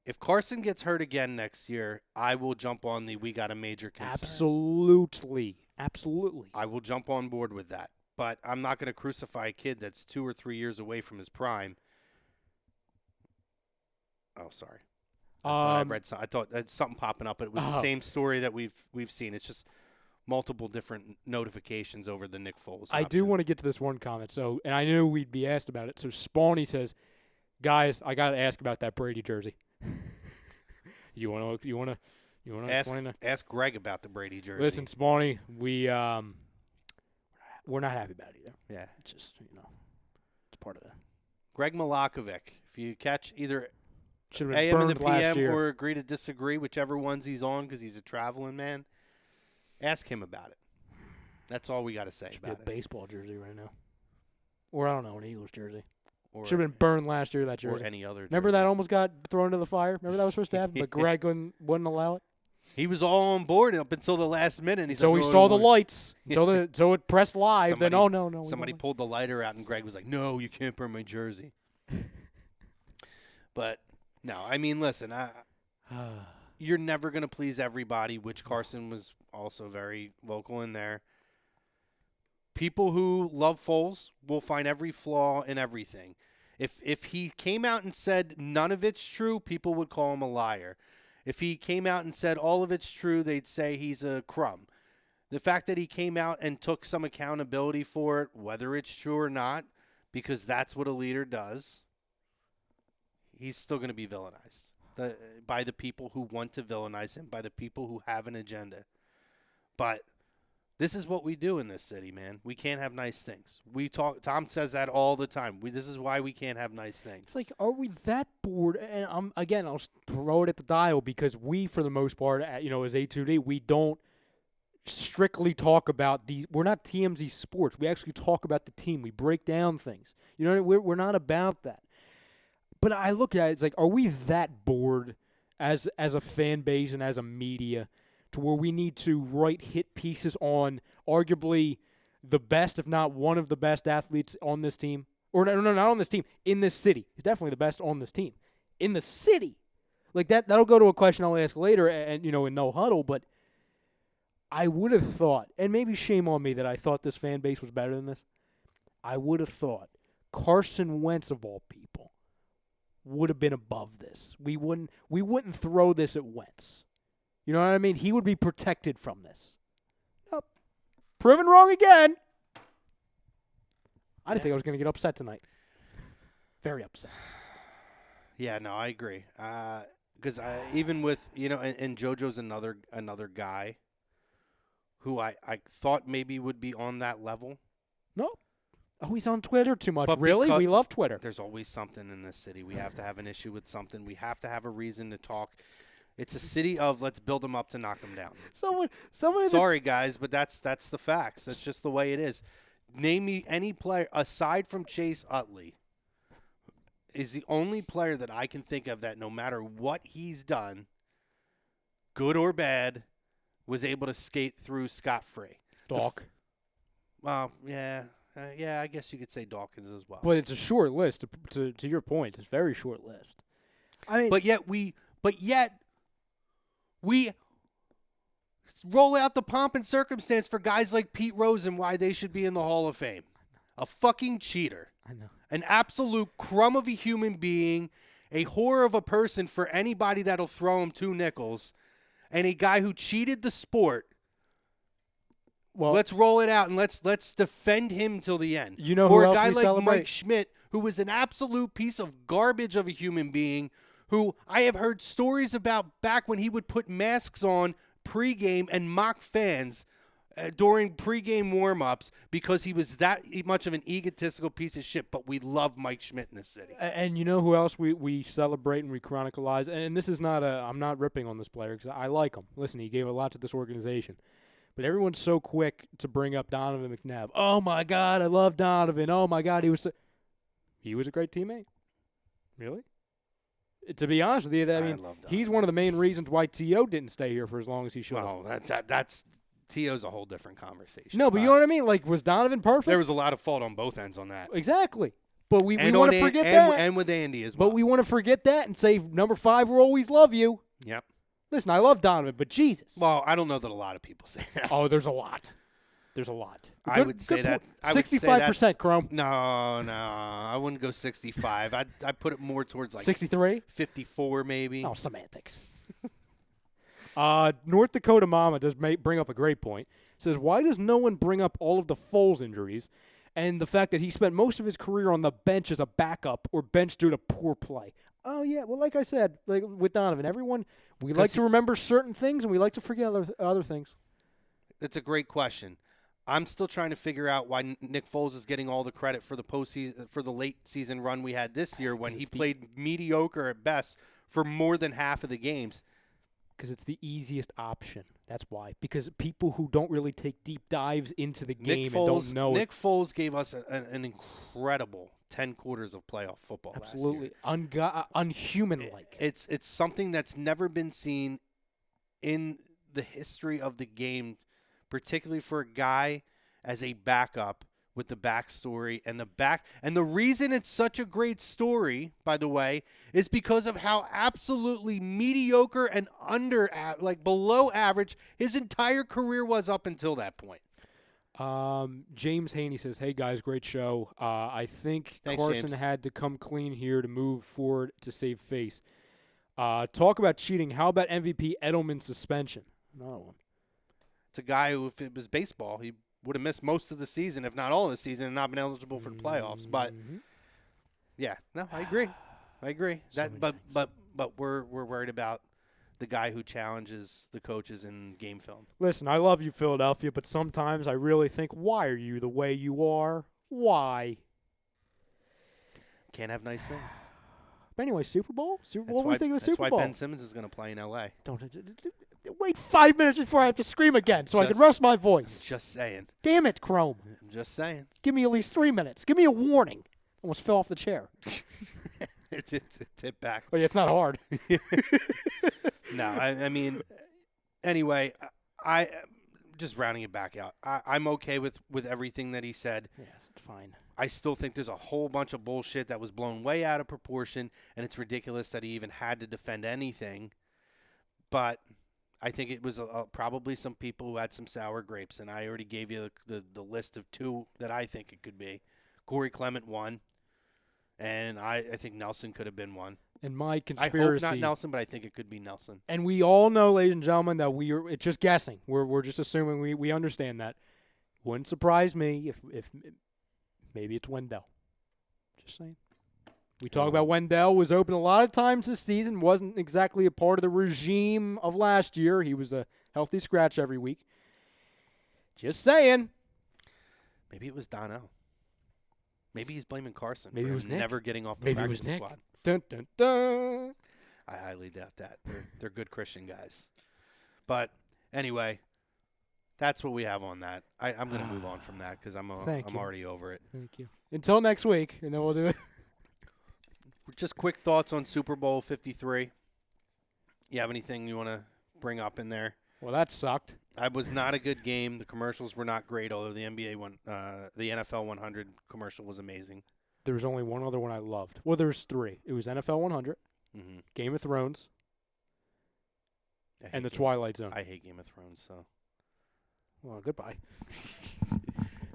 If Carson gets hurt again next year, I will jump on we got a major concern. Absolutely. I will jump on board with that. But I'm not going to crucify a kid that's 2 or 3 years away from his prime. Oh, sorry. I thought something popping up, but it was the same story that we've seen. It's just multiple different notifications over the Nick Foles option. I do want to get to this one comment. And I knew we'd be asked about it. So Spawny says, "Guys, I got to ask about that Brady jersey." You want to ask Greg about the Brady jersey. Listen, Spawny, we're not happy about it either. Yeah, it's just it's part of that. Greg Malakovic, if you catch either should have been AM burned and the last PM year. or agree to disagree, whichever ones he's on, because he's a traveling man. Ask him about it. That's all we got to say Should about be a baseball jersey right now, or I don't know, an Eagles jersey. Should have been burned last year. That jersey or any other. Remember jersey. that almost got thrown into the fire. Remember that was supposed to happen, but Greg wouldn't allow it. He was all on board up until the last minute. And so we saw the lights. So it pressed live. Then no. Somebody pulled the lighter out, and Greg was like, "No, you can't burn my jersey." But no, I mean, listen, you're never going to please everybody, which Carson was also very vocal in there. People who love Foles will find every flaw in everything. If he came out and said none of it's true, people would call him a liar. If he came out and said all of it's true, they'd say he's a crumb. The fact that he came out and took some accountability for it, whether it's true or not, because that's what a leader does, he's still going to be villainized by the people who want to villainize him, by the people who have an agenda. But this is what we do in this city, man. We can't have nice things. Tom says that all the time. This is why we can't have nice things. It's like, are we that bored? And I'll throw it at the dial because we, for the most part, as A2D, we don't strictly talk about these. We're not TMZ Sports. We actually talk about the team. We break down things. You know, we're not about that. But I look at it, it's like, are we that bored as a fan base and as a media to where we need to write hit pieces on arguably the best, if not one of the best athletes on this team? Or no, not on this team, in this city. He's definitely the best on this team. In the city. Like that'll go to a question I'll ask later and in No Huddle, but I would have thought, and maybe shame on me that I thought this fan base was better than this. I would have thought Carson Wentz of all people would have been above this. We wouldn't throw this at Wentz. You know what I mean? He would be protected from this. Nope. Proven wrong again. I didn't think I was going to get upset tonight. Very upset. Yeah, no, I agree. Because even with, and JoJo's another guy who I thought maybe would be on that level. Nope. Oh, he's on Twitter too much. But really? We love Twitter. There's always something in this city. We have to have an issue with something. We have to have a reason to talk. It's a city of let's build them up to knock them down. Sorry, guys, but that's the facts. That's just the way it is. Name me any player aside from Chase Utley is the only player that I can think of that no matter what he's done, good or bad, was able to skate through scot-free. Doc. Well, yeah. I guess you could say Dawkins as well. But it's a short list. To your point, it's a very short list. I mean, but yet we roll out the pomp and circumstance for guys like Pete Rose and why they should be in the Hall of Fame. A fucking cheater. I know. An absolute crumb of a human being, a whore of a person for anybody that'll throw him 2 nickels, and a guy who cheated the sport. Well, let's roll it out and let's defend him till the end. You know or who a guy else we like celebrate? Mike Schmidt, who was an absolute piece of garbage of a human being, who I have heard stories about back when he would put masks on pregame and mock fans during pregame warm-ups because he was that much of an egotistical piece of shit. But we love Mike Schmidt in this city. And you know who else we celebrate and we chronicleize? And this is not I'm not ripping on this player because I like him. Listen, he gave a lot to this organization. But everyone's so quick to bring up Donovan McNabb. Oh, my God, I love Donovan. Oh, my God, he was a great teammate. Really? To be honest with you, I mean, he's one of the main reasons why T.O. didn't stay here for as long as he should have. Well, that's T.O.'s a whole different conversation. No, but you know what I mean? Like, was Donovan perfect? There was a lot of fault on both ends on that. Exactly. But we want to forget that. And with Andy as well. But we want to forget that and say, number 5, we'll always love you. Yep. Listen, I love Donovan, but Jesus. Well, I don't know that a lot of people say that. Oh, there's a lot. There's a lot. I would say that. 65%, Chrome. No. I wouldn't go 65. I'd put it more towards like 63? 54 maybe. Oh, semantics. North Dakota Mama does bring up a great point. Says, why does no one bring up all of the Foles injuries and the fact that he spent most of his career on the bench as a backup or bench due to poor play? Oh, yeah. Well, like I said, like with Donovan, we like to remember certain things and we like to forget other things. It's a great question. I'm still trying to figure out why Nick Foles is getting all the credit for the postseason, for the late season run we had this year when he played mediocre at best for more than half of the games. Because it's the easiest option. That's why. Because people who don't really take deep dives into the game and don't know Nick Foles gave us an incredible 10 quarters of playoff football absolutely last year. Unhuman-like. It's something that's never been seen in the history of the game, particularly for a guy as a backup with the backstory and the reason it's such a great story, by the way, is because of how absolutely mediocre and below average his entire career was up until that point. James Haney says, hey guys, great show. I think Thanks, Carson James. had to come clean here to move forward to save face. Talk about cheating. How about MVP Edelman's suspension? Another one. It's a guy who, if it was baseball, he would have missed most of the season, if not all of the season, and not been eligible for the playoffs. But yeah, no, I agree. But we're worried about the guy who challenges the coaches in game film. Listen, I love you, Philadelphia, but sometimes I really think, why are you the way you are? Why? Can't have nice things. But anyway, Super Bowl? What do we think of the Super Bowl? That's why Ben Simmons is going to play in L.A. Wait 5 minutes before I have to scream again so I can rest my voice. Just saying. Damn it, Chrome. I'm just saying. Give me at least 3 minutes. Give me a warning. Almost fell off the chair. It's tip back. Oh, yeah, it's not hard. No, I mean, anyway, I just rounding it back out. I'm okay with everything that he said. Yes, it's fine. I still think there's a whole bunch of bullshit that was blown way out of proportion, and it's ridiculous that he even had to defend anything. But I think it was probably some people who had some sour grapes, and I already gave you the list of 2 that I think it could be. Corey Clement, 1, and I think Nelson could have been 1. And my conspiracy. I hope not Nelson, but I think it could be Nelson. And we all know, ladies and gentlemen, that it's just guessing. We're just assuming we understand that. Wouldn't surprise me if maybe it's Wendell. Just saying. We talk about Wendell was open a lot of times this season. Wasn't exactly a part of the regime of last year. He was a healthy scratch every week. Just saying. Maybe it was Donnell. Maybe he's blaming Carson Maybe for it was Nick. never getting off the Maybe practice it was Nick. squad. Dun, dun, dun. I highly doubt that. They're good Christian guys. But anyway, that's what we have on that. I'm going to move on from that because I'm already over it. Thank you. Until next week, and then we'll do it. Just quick thoughts on Super Bowl 53. You have anything you want to bring up in there? Well, that sucked. It was not a good game. The commercials were not great, although the NFL 100 commercial was amazing. There was only one other one I loved. Well, there's 3. It was NFL 100, Game of Thrones, and The Twilight Zone. I hate Game of Thrones, so. Well, goodbye.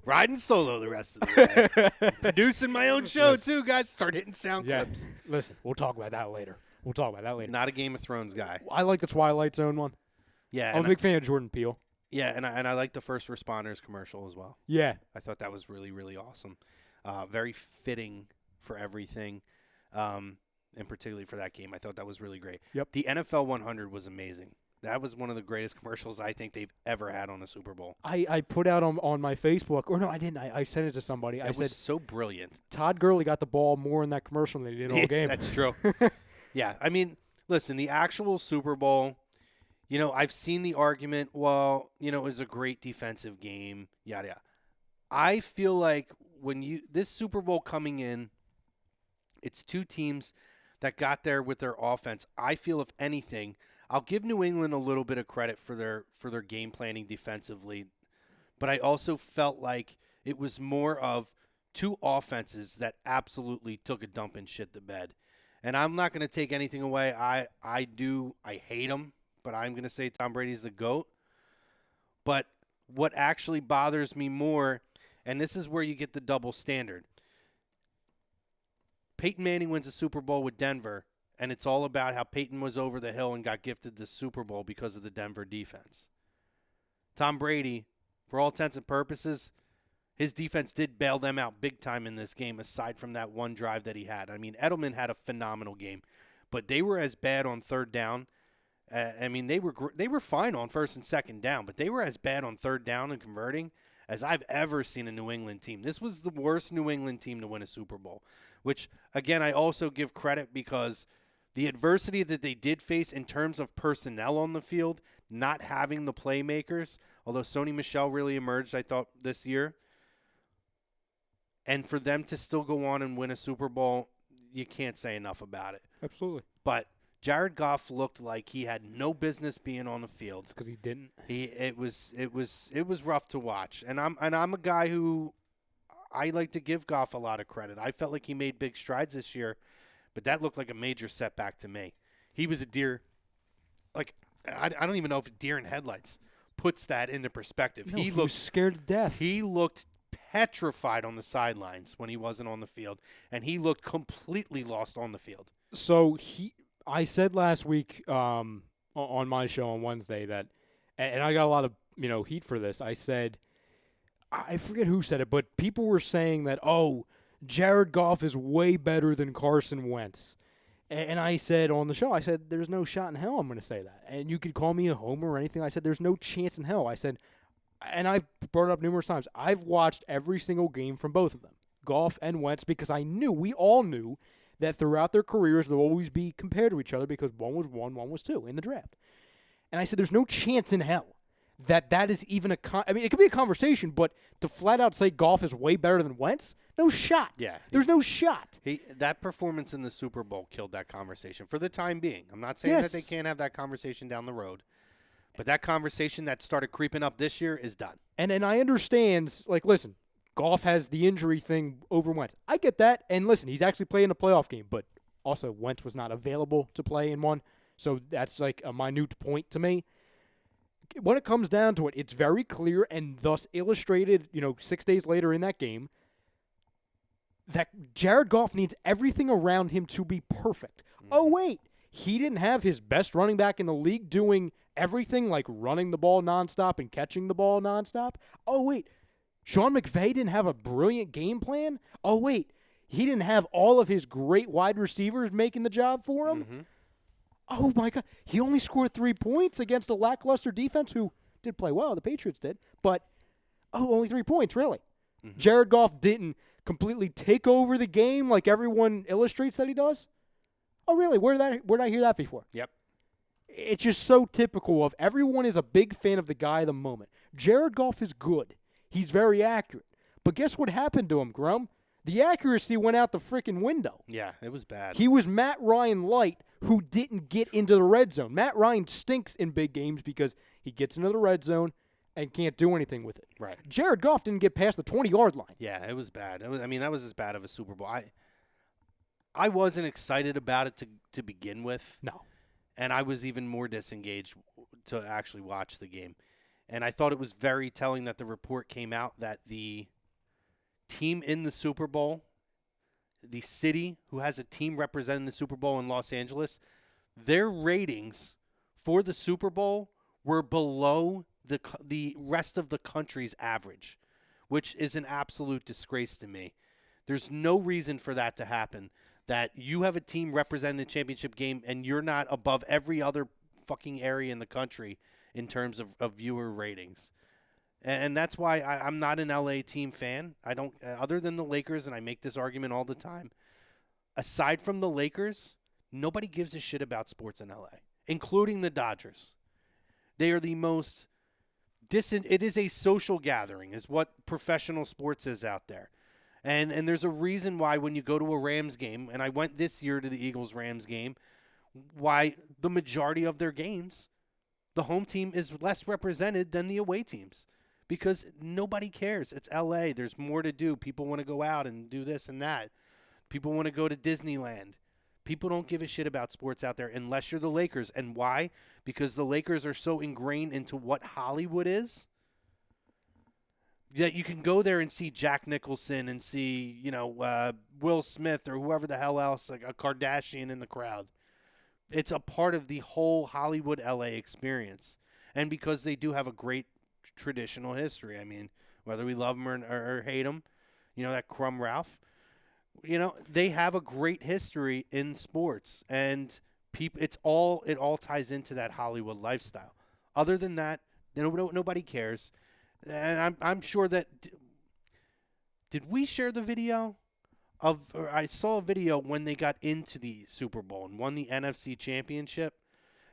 Riding solo the rest of the way. Producing my own show, too, guys. Start hitting sound clips. Listen, we'll talk about that later. Not a Game of Thrones guy. I like the Twilight Zone one. Yeah. I'm a big fan of Jordan Peele. Yeah, and I like the First Responders commercial as well. Yeah. I thought that was really, really awesome. Very fitting for everything, and particularly for that game. I thought that was really great. Yep. The NFL 100 was amazing. That was one of the greatest commercials I think they've ever had on a Super Bowl. I put out on my Facebook, or no, I didn't. I sent it to somebody. It was so brilliant. Todd Gurley got the ball more in that commercial than he did all game. That's true. Yeah, I mean, listen, the actual Super Bowl, I've seen the argument, well, it was a great defensive game, yada, yada. I feel like this Super Bowl coming in, it's 2 teams that got there with their offense. I feel, if anything, I'll give New England a little bit of credit for their game planning defensively, but I also felt like it was more of 2 offenses that absolutely took a dump and shit the bed. And I'm not going to take anything away. I hate him, but I'm going to say Tom Brady's the GOAT. But what actually bothers me more, and this is where you get the double standard. Peyton Manning wins a Super Bowl with Denver, and it's all about how Peyton was over the hill and got gifted the Super Bowl because of the Denver defense. Tom Brady, for all intents and purposes, his defense did bail them out big time in this game, aside from that one drive that he had. I mean, Edelman had a phenomenal game, but they were as bad on third down. They were fine on first and second down, but they were as bad on third down and converting as I've ever seen a New England team. This was the worst New England team to win a Super Bowl, which, again, I also give credit because the adversity that they did face in terms of personnel on the field, not having the playmakers, although Sony Michel really emerged, I thought, this year, and for them to still go on and win a Super Bowl, you can't say enough about it. Absolutely. But Jared Goff looked like he had no business being on the field. It's because he didn't. It was rough to watch, and I'm a guy who I like to give Goff a lot of credit. I felt like he made big strides this year, but that looked like a major setback to me. He was a deer. Like I don't even know if a deer in headlights puts that into perspective. No, he was scared to death. He looked petrified on the sidelines when he wasn't on the field, and he looked completely lost on the field. So I said last week on my show on Wednesday that, and I got a lot of heat for this. I said, I forget who said it, but people were saying that, Jared Goff is way better than Carson Wentz. And I said on the show, I said, there's no shot in hell I'm going to say that. And you could call me a homer or anything. I said, there's no chance in hell. I said, and I've brought it up numerous times, I've watched every single game from both of them, Goff and Wentz, because we all knew that throughout their careers they'll always be compared to each other because one was 1, one was 2 in the draft. And I said, there's no chance in hell that is even a I mean, it could be a conversation, but to flat out say Goff is way better than Wentz, no shot. Yeah. There's no shot. That performance in the Super Bowl killed that conversation for the time being. I'm not saying that they can't have that conversation down the road, but that conversation that started creeping up this year is done. And I understand, like, listen, Goff has the injury thing over Wentz. I get that. And listen, he's actually playing a playoff game, but also Wentz was not available to play in one. So that's like a minute point to me. When it comes down to it, it's very clear and thus illustrated, 6 days later in that game, that Jared Goff needs everything around him to be perfect. Oh, wait, he didn't have his best running back in the league doing everything like running the ball nonstop and catching the ball nonstop. Oh, wait, Sean McVay didn't have a brilliant game plan. Oh, wait, he didn't have all of his great wide receivers making the job for him. Mm-hmm. Oh, my God. He only scored 3 points against a lackluster defense who did play well. The Patriots did. But, only 3 points, really. Mm-hmm. Jared Goff didn't completely take over the game like everyone illustrates that he does. Oh, really? Where did I hear that before? Yep. It's just so typical of everyone is a big fan of the guy at the moment. Jared Goff is good. He's very accurate. But guess what happened to him, Grum? The accuracy went out the freaking window. Yeah, it was bad. He was Matt Ryan light who didn't get into the red zone. Matt Ryan stinks in big games because he gets into the red zone and can't do anything with it. Right. Jared Goff didn't get past the 20-yard line. Yeah, it was bad. That was as bad of a Super Bowl. I wasn't excited about it to begin with. No. And I was even more disengaged to actually watch the game. And I thought it was very telling that the report came out that the team in the Super Bowl, the city who has a team representing the Super Bowl in Los Angeles, their ratings for the Super Bowl were below the rest of the country's average, which is an absolute disgrace to me. There's no reason for that to happen, that you have a team representing the championship game and you're not above every other fucking area in the country in terms of viewer ratings. And that's why I'm not an LA team fan. I don't, other than the Lakers, and I make this argument all the time. Aside from the Lakers, nobody gives a shit about sports in LA, including the Dodgers. They are the most it is a social gathering, is what professional sports is out there. And there's a reason why when you go to a Rams game, and I went this year to the Eagles-Rams game, why the majority of their games, the home team is less represented than the away teams. Because nobody cares. It's L.A. There's more to do. People want to go out and do this and that. People want to go to Disneyland. People don't give a shit about sports out there unless you're the Lakers. And why? Because the Lakers are so ingrained into what Hollywood is that you can go there and see Jack Nicholson and see, Will Smith or whoever the hell else, like a Kardashian in the crowd. It's a part of the whole Hollywood L.A. experience. And because they do have a great traditional history. I mean, whether we love them or hate them, that Crumb Ralph, they have a great history in sports, and it all ties into that Hollywood lifestyle. Other than that, nobody cares. And I'm sure that did we share the video or I saw a video when they got into the Super Bowl and won the NFC Championship.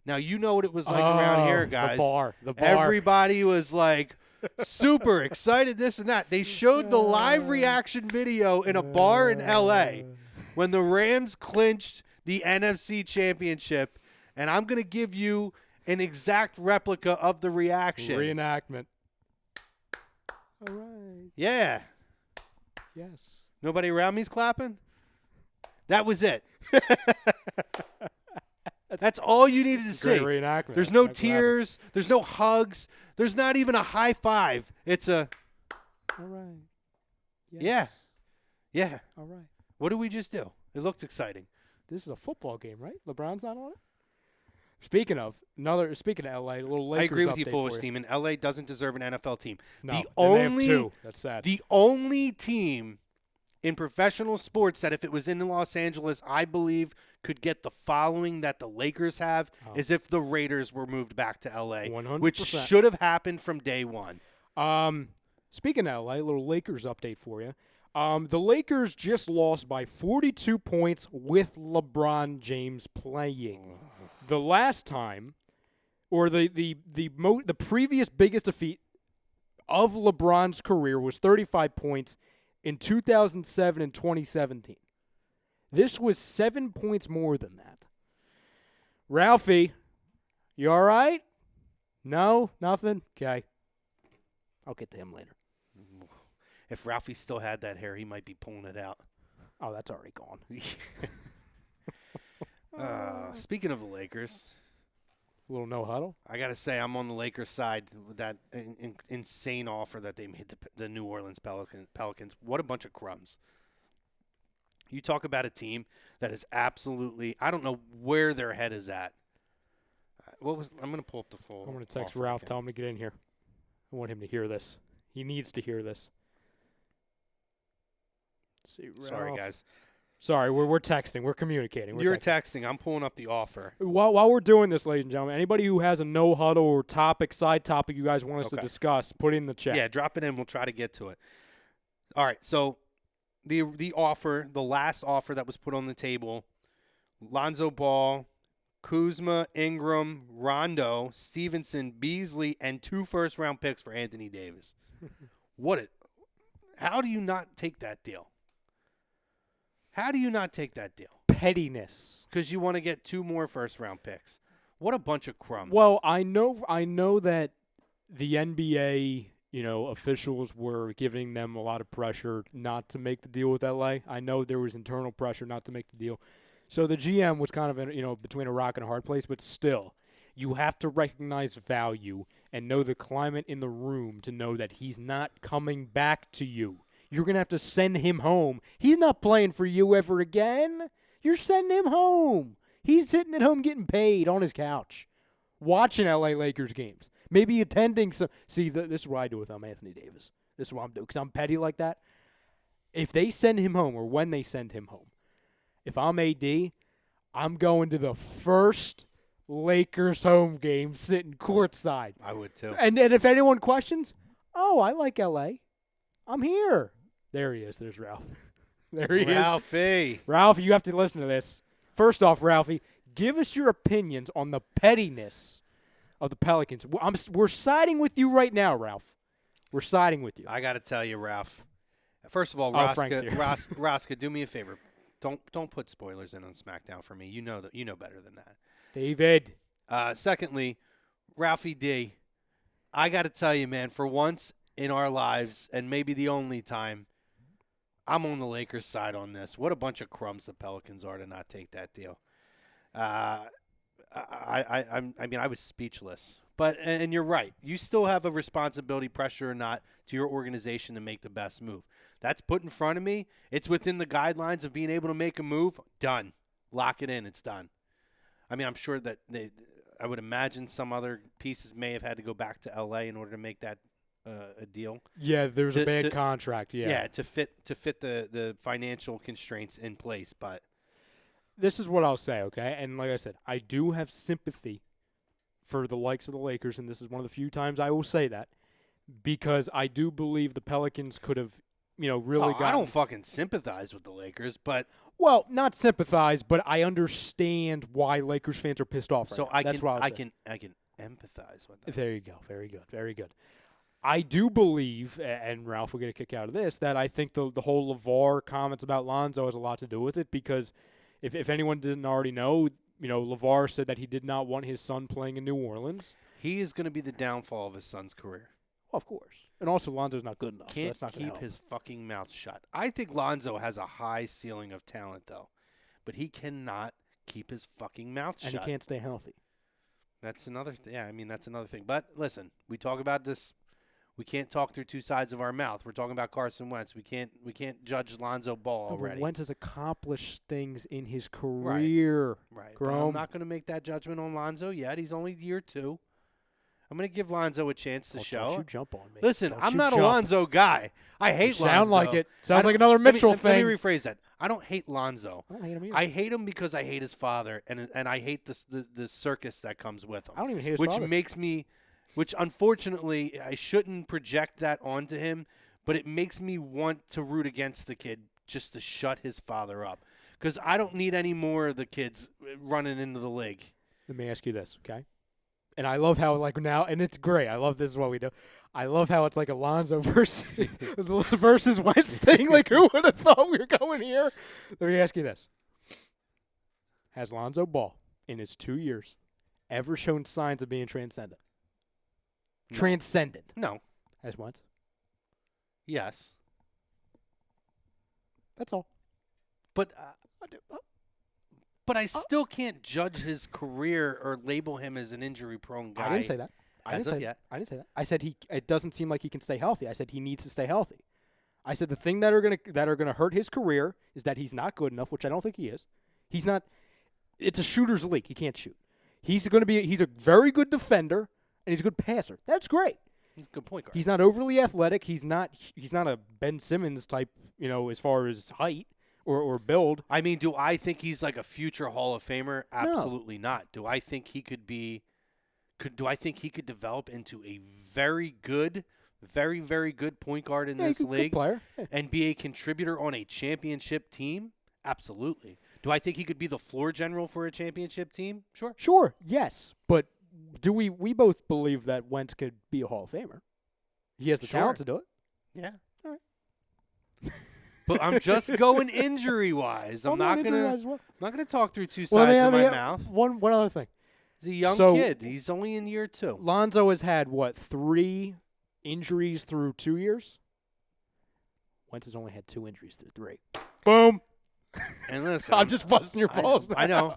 Now, you know what it was like around here, guys. The bar. Everybody was like super excited, this and that. They showed the live reaction video in a bar in L.A. when the Rams clinched the NFC Championship. And I'm going to give you an exact replica of the reaction. Reenactment. All right. Yeah. Yes. Nobody around me's clapping? That was it. That's all you needed to see. Great reenactment. There's no tears. There's no hugs. There's not even a high five. It's a. All right. Yes. Yeah. Yeah. All right. What did we just do? It looked exciting. This is a football game, right? LeBron's not on it? Speaking of LA, a little Lakers I agree with you, update foolish for team, and LA doesn't deserve an NFL team. No, they have two. That's sad. The only team in professional sports that if it was in Los Angeles, I believe could get the following that the Lakers have is if the Raiders were moved back to LA, 100%. which should have happened from day one. Speaking of LA, a little Lakers update for you. The Lakers just lost by 42 points with LeBron James playing. The last time, or the previous biggest defeat of LeBron's career was 35 points in 2007 and 2017. This was 7 points more than that. Ralphie, you all right? No? Nothing? Okay. I'll get to him later. If Ralphie still had that hair, he might be pulling it out. Oh, that's already gone. Speaking of the Lakers, A little no huddle. I got to say I'm on the Lakers side with that insane offer that they made the New Orleans Pelicans. What a bunch of crumbs. You talk about a team that is absolutely – I don't know where their head is at. I'm going to pull up the full – I'm going to text Ralph, tell him to get in here. I want him to hear this. He needs to hear this. Let's see, Ralph. Sorry, guys. Sorry, we're texting. We're communicating. You're texting. I'm pulling up the offer. While we're doing this, ladies and gentlemen, anybody who has a no huddle or side topic you guys want us to discuss, put it in the chat. Yeah, drop it in. We'll try to get to it. All right, so the offer, the last offer that was put on the table, Lonzo Ball, Kuzma, Ingram, Rondo, Stevenson, Beasley, and 2 first-round picks for Anthony Davis. How do you not take that deal? How do you not take that deal? Pettiness. Because you want to get 2 more first-round picks. What a bunch of crumbs. Well, I know that the NBA, officials were giving them a lot of pressure not to make the deal with LA. I know there was internal pressure not to make the deal. So the GM was kind of between a rock and a hard place, but still, you have to recognize value and know the climate in the room to know that he's not coming back to you. You're going to have to send him home. He's not playing for you ever again. You're sending him home. He's sitting at home getting paid on his couch, watching LA Lakers games, maybe attending some. See, this is what I do with Anthony Davis. This is what I'm doing because I'm petty like that. If they send him home or when they send him home, if I'm AD, I'm going to the first Lakers home game sitting courtside. I would too. And if anyone questions, I like LA. I'm here. There he is. There's Ralph. There he Ralphie. is. Ralph, you have to listen to this. First off, Ralphie, give us your opinions on the pettiness of the Pelicans. We're siding with you right now, Ralph. We're siding with you. I got to tell you, Ralph. First of all, Raska, do me a favor. Don't put spoilers in on SmackDown for me. You know better than that. David. Secondly, Ralphie D, I got to tell you, man, for once in our lives, and maybe the only time, I'm on the Lakers side on this. What a bunch of crumbs the Pelicans are to not take that deal. I was speechless. And you're right. You still have a responsibility, pressure or not, to your organization to make the best move. That's put in front of me. It's within the guidelines of being able to make a move. Done. Lock it in. It's done. I mean, I'm sure that I would imagine some other pieces may have had to go back to L.A. in order to make that a deal. Yeah, there's a bad contract. Yeah, to fit the financial constraints in place. But this is what I'll say, okay? And like I said, I do have sympathy for the likes of the Lakers, and this is one of the few times I will say that because I do believe the Pelicans could have, really gotten. I don't fucking sympathize with the Lakers, but not sympathize, but I understand why Lakers fans are pissed off. So right now. I can empathize with that. There you go. Very good. Very good. I do believe, and Ralph will get a kick out of this, that I think the whole LeVar comments about Lonzo has a lot to do with it because if anyone didn't already know, LeVar said that he did not want his son playing in New Orleans. He is going to be the downfall of his son's career. Well, of course. And also Lonzo's not good enough. Can't so that's not keep his fucking mouth shut. I think Lonzo has a high ceiling of talent, though. But he cannot keep his fucking mouth shut. And he can't stay healthy. That's another that's another thing. But listen, we talk about this. We can't talk through two sides of our mouth. We're talking about Carson Wentz. We can't judge Lonzo Ball already. Wentz has accomplished things in his career. Right. But I'm not going to make that judgment on Lonzo yet. He's only year 2. I'm going to give Lonzo a chance to show. Don't you jump on me. Listen, I'm not a Lonzo guy. I hate Lonzo. Sound like it. Sounds like another Mitchell thing. Let me rephrase that. I don't hate Lonzo. I don't hate him either. I hate him because I hate his father, and I hate the circus that comes with him. I don't even hate his father. Which unfortunately, I shouldn't project that onto him, but it makes me want to root against the kid just to shut his father up. Because I don't need any more of the kids running into the league. Let me ask you this, okay? And I love how, like, now, and it's great. I love this is what we do. I love how it's like Alonzo versus Wentz thing. Like, who would have thought we were going here? Let me ask you this. Has Lonzo Ball, in his 2 years, ever shown signs of being transcendent? No. Transcendent. No. Has Wentz? Yes. That's all. But I still can't judge his career or label him as an injury-prone guy. I didn't say that. I didn't say that. I said it doesn't seem like he can stay healthy. I said he needs to stay healthy. I said the thing that are gonna hurt his career is that he's not good enough, which I don't think he is. He's not. It's a shooter's league. He can't shoot. He's a very good defender and he's a good passer. That's great. He's a good point guard. He's not overly athletic. He's not a Ben Simmons type, as far as height or build. I mean, do I think he's like a future Hall of Famer? Absolutely not. Do I think he could develop into a very, very good point guard in this league good player. Yeah. and be a contributor on a championship team? Absolutely. Do I think he could be the floor general for a championship team? Sure. Sure, yes. But do we both believe that Wentz could be a Hall of Famer? He has the talent to do it. Yeah. All right. But I'm just going injury-wise. I'm not gonna talk through two sides of my mouth. One other thing. He's a young kid. He's only in year 2. Lonzo has had, 3 injuries through 2 years? Wentz has only had 2 injuries through 3. Boom. And listen, I'm just busting your balls now. I know.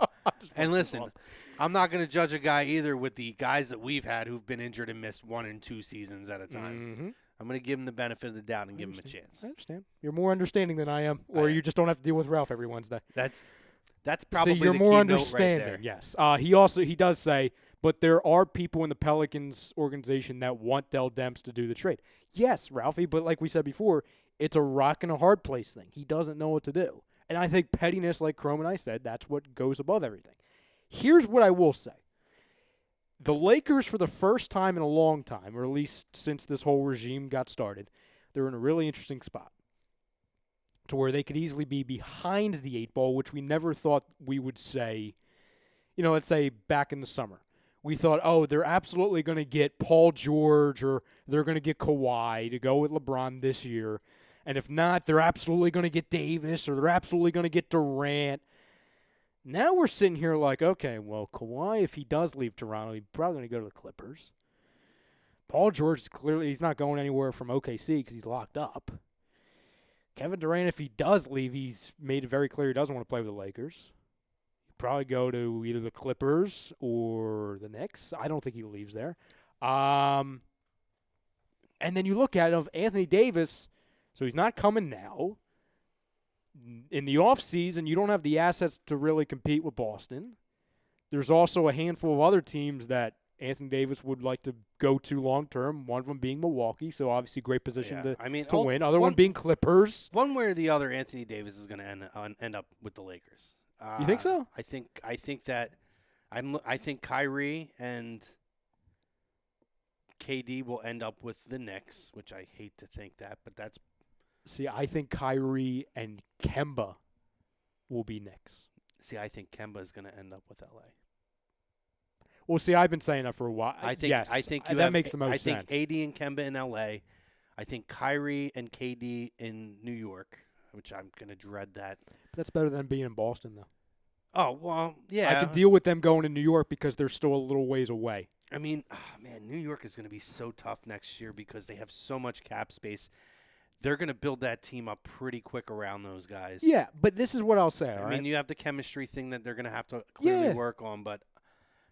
And listen, I'm not going to judge a guy either with the guys that we've had who've been injured and missed 1 and 2 seasons at a time. Mm-hmm. I'm going to give him the benefit of the doubt and give him a chance. I understand. You're more understanding than I am, or you just don't have to deal with Ralph every Wednesday. That's probably you're the more key understanding. Note right there. Yes. He does say, but there are people in the Pelicans organization that want Dell Demps to do the trade. Yes, Ralphie, but like we said before, it's a rock and a hard place thing. He doesn't know what to do. And I think pettiness, like Chrome and I said, that's what goes above everything. Here's what I will say. The Lakers, for the first time in a long time, or at least since this whole regime got started, they're in a really interesting spot to where they could easily be behind the 8 ball, which we never thought we would say, let's say back in the summer. We thought, they're absolutely going to get Paul George or they're going to get Kawhi to go with LeBron this year. And if not, they're absolutely going to get Davis or they're absolutely going to get Durant. Now we're sitting here like, okay, well, Kawhi, if he does leave Toronto, he's probably going to go to the Clippers. Paul George, he's not going anywhere from OKC because he's locked up. Kevin Durant, if he does leave, he's made it very clear he doesn't want to play with the Lakers. He'd probably go to either the Clippers or the Knicks. I don't think he leaves there. And then you look at it, Anthony Davis, so he's not coming now. In the offseason, you don't have the assets to really compete with Boston. There's also a handful of other teams that Anthony Davis would like to go to long-term, one of them being Milwaukee, so obviously great position to win. Other one being Clippers. One way or the other, Anthony Davis is going to end up with the Lakers. You think so? I think Kyrie and KD will end up with the Knicks, which I hate to think that, but that's. See, I think Kyrie and Kemba will be Knicks. See, I think Kemba is going to end up with LA. Well, see, I've been saying that for a while. I think that makes the most sense. I think AD and Kemba in LA. I think Kyrie and KD in New York, which I'm going to dread that. But that's better than being in Boston, though. Oh, well, yeah. I can deal with them going to New York because they're still a little ways away. I mean, New York is going to be so tough next year because they have so much cap space. They're going to build that team up pretty quick around those guys. Yeah, but this is what I'll say. I mean, you have the chemistry thing that they're going to have to clearly work on, but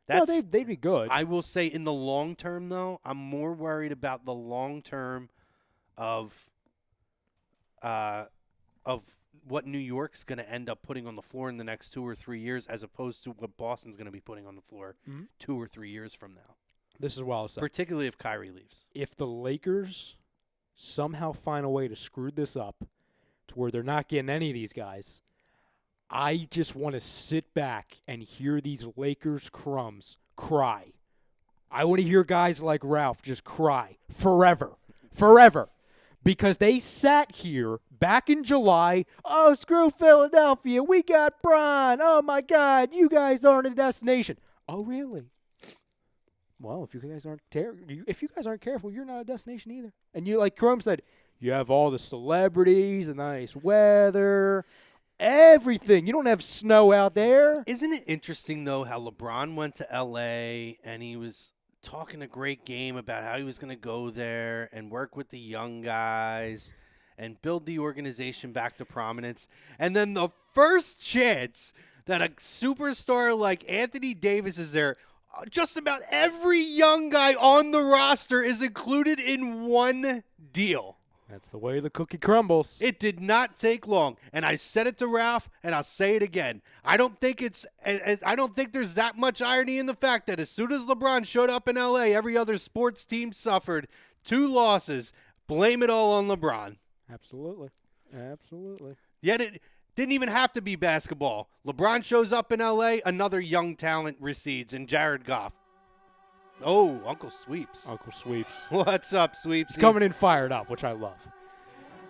they'd be good. I will say in the long term, though, I'm more worried about the long term of what New York's going to end up putting on the floor in the next 2 or 3 years, as opposed to what Boston's going to be putting on the floor 2 or 3 years from now. This is what I'll say. Particularly if Kyrie leaves. If the Lakers somehow find a way to screw this up to where they're not getting any of these guys, I just want to sit back and hear these Lakers crumbs cry. I want to hear guys like Ralph just cry forever. Because they sat here back in July, oh, screw Philadelphia, we got Bron, oh my God, you guys aren't a destination. Oh, really? well, if you guys aren't careful, you're not a destination either. And you, like Chrome said, you have all the celebrities, the nice weather, everything. You don't have snow out there. Isn't it interesting, though, how LeBron went to L.A. and he was talking a great game about how he was going to go there and work with the young guys and build the organization back to prominence. And then the first chance that a superstar like Anthony Davis is there, just about every young guy on the roster is included in one deal. That's the way the cookie crumbles. It did not take long, and I said it to Ralph, and I'll say it again. I don't think there's that much irony in the fact that as soon as LeBron showed up in L.A., every other sports team suffered 2 losses. Blame it all on LeBron. Absolutely. Yet it didn't even have to be basketball. LeBron shows up in L.A., another young talent recedes in Jared Goff. Oh, Uncle Sweeps. What's up, Sweeps? He's coming in fired up, which I love.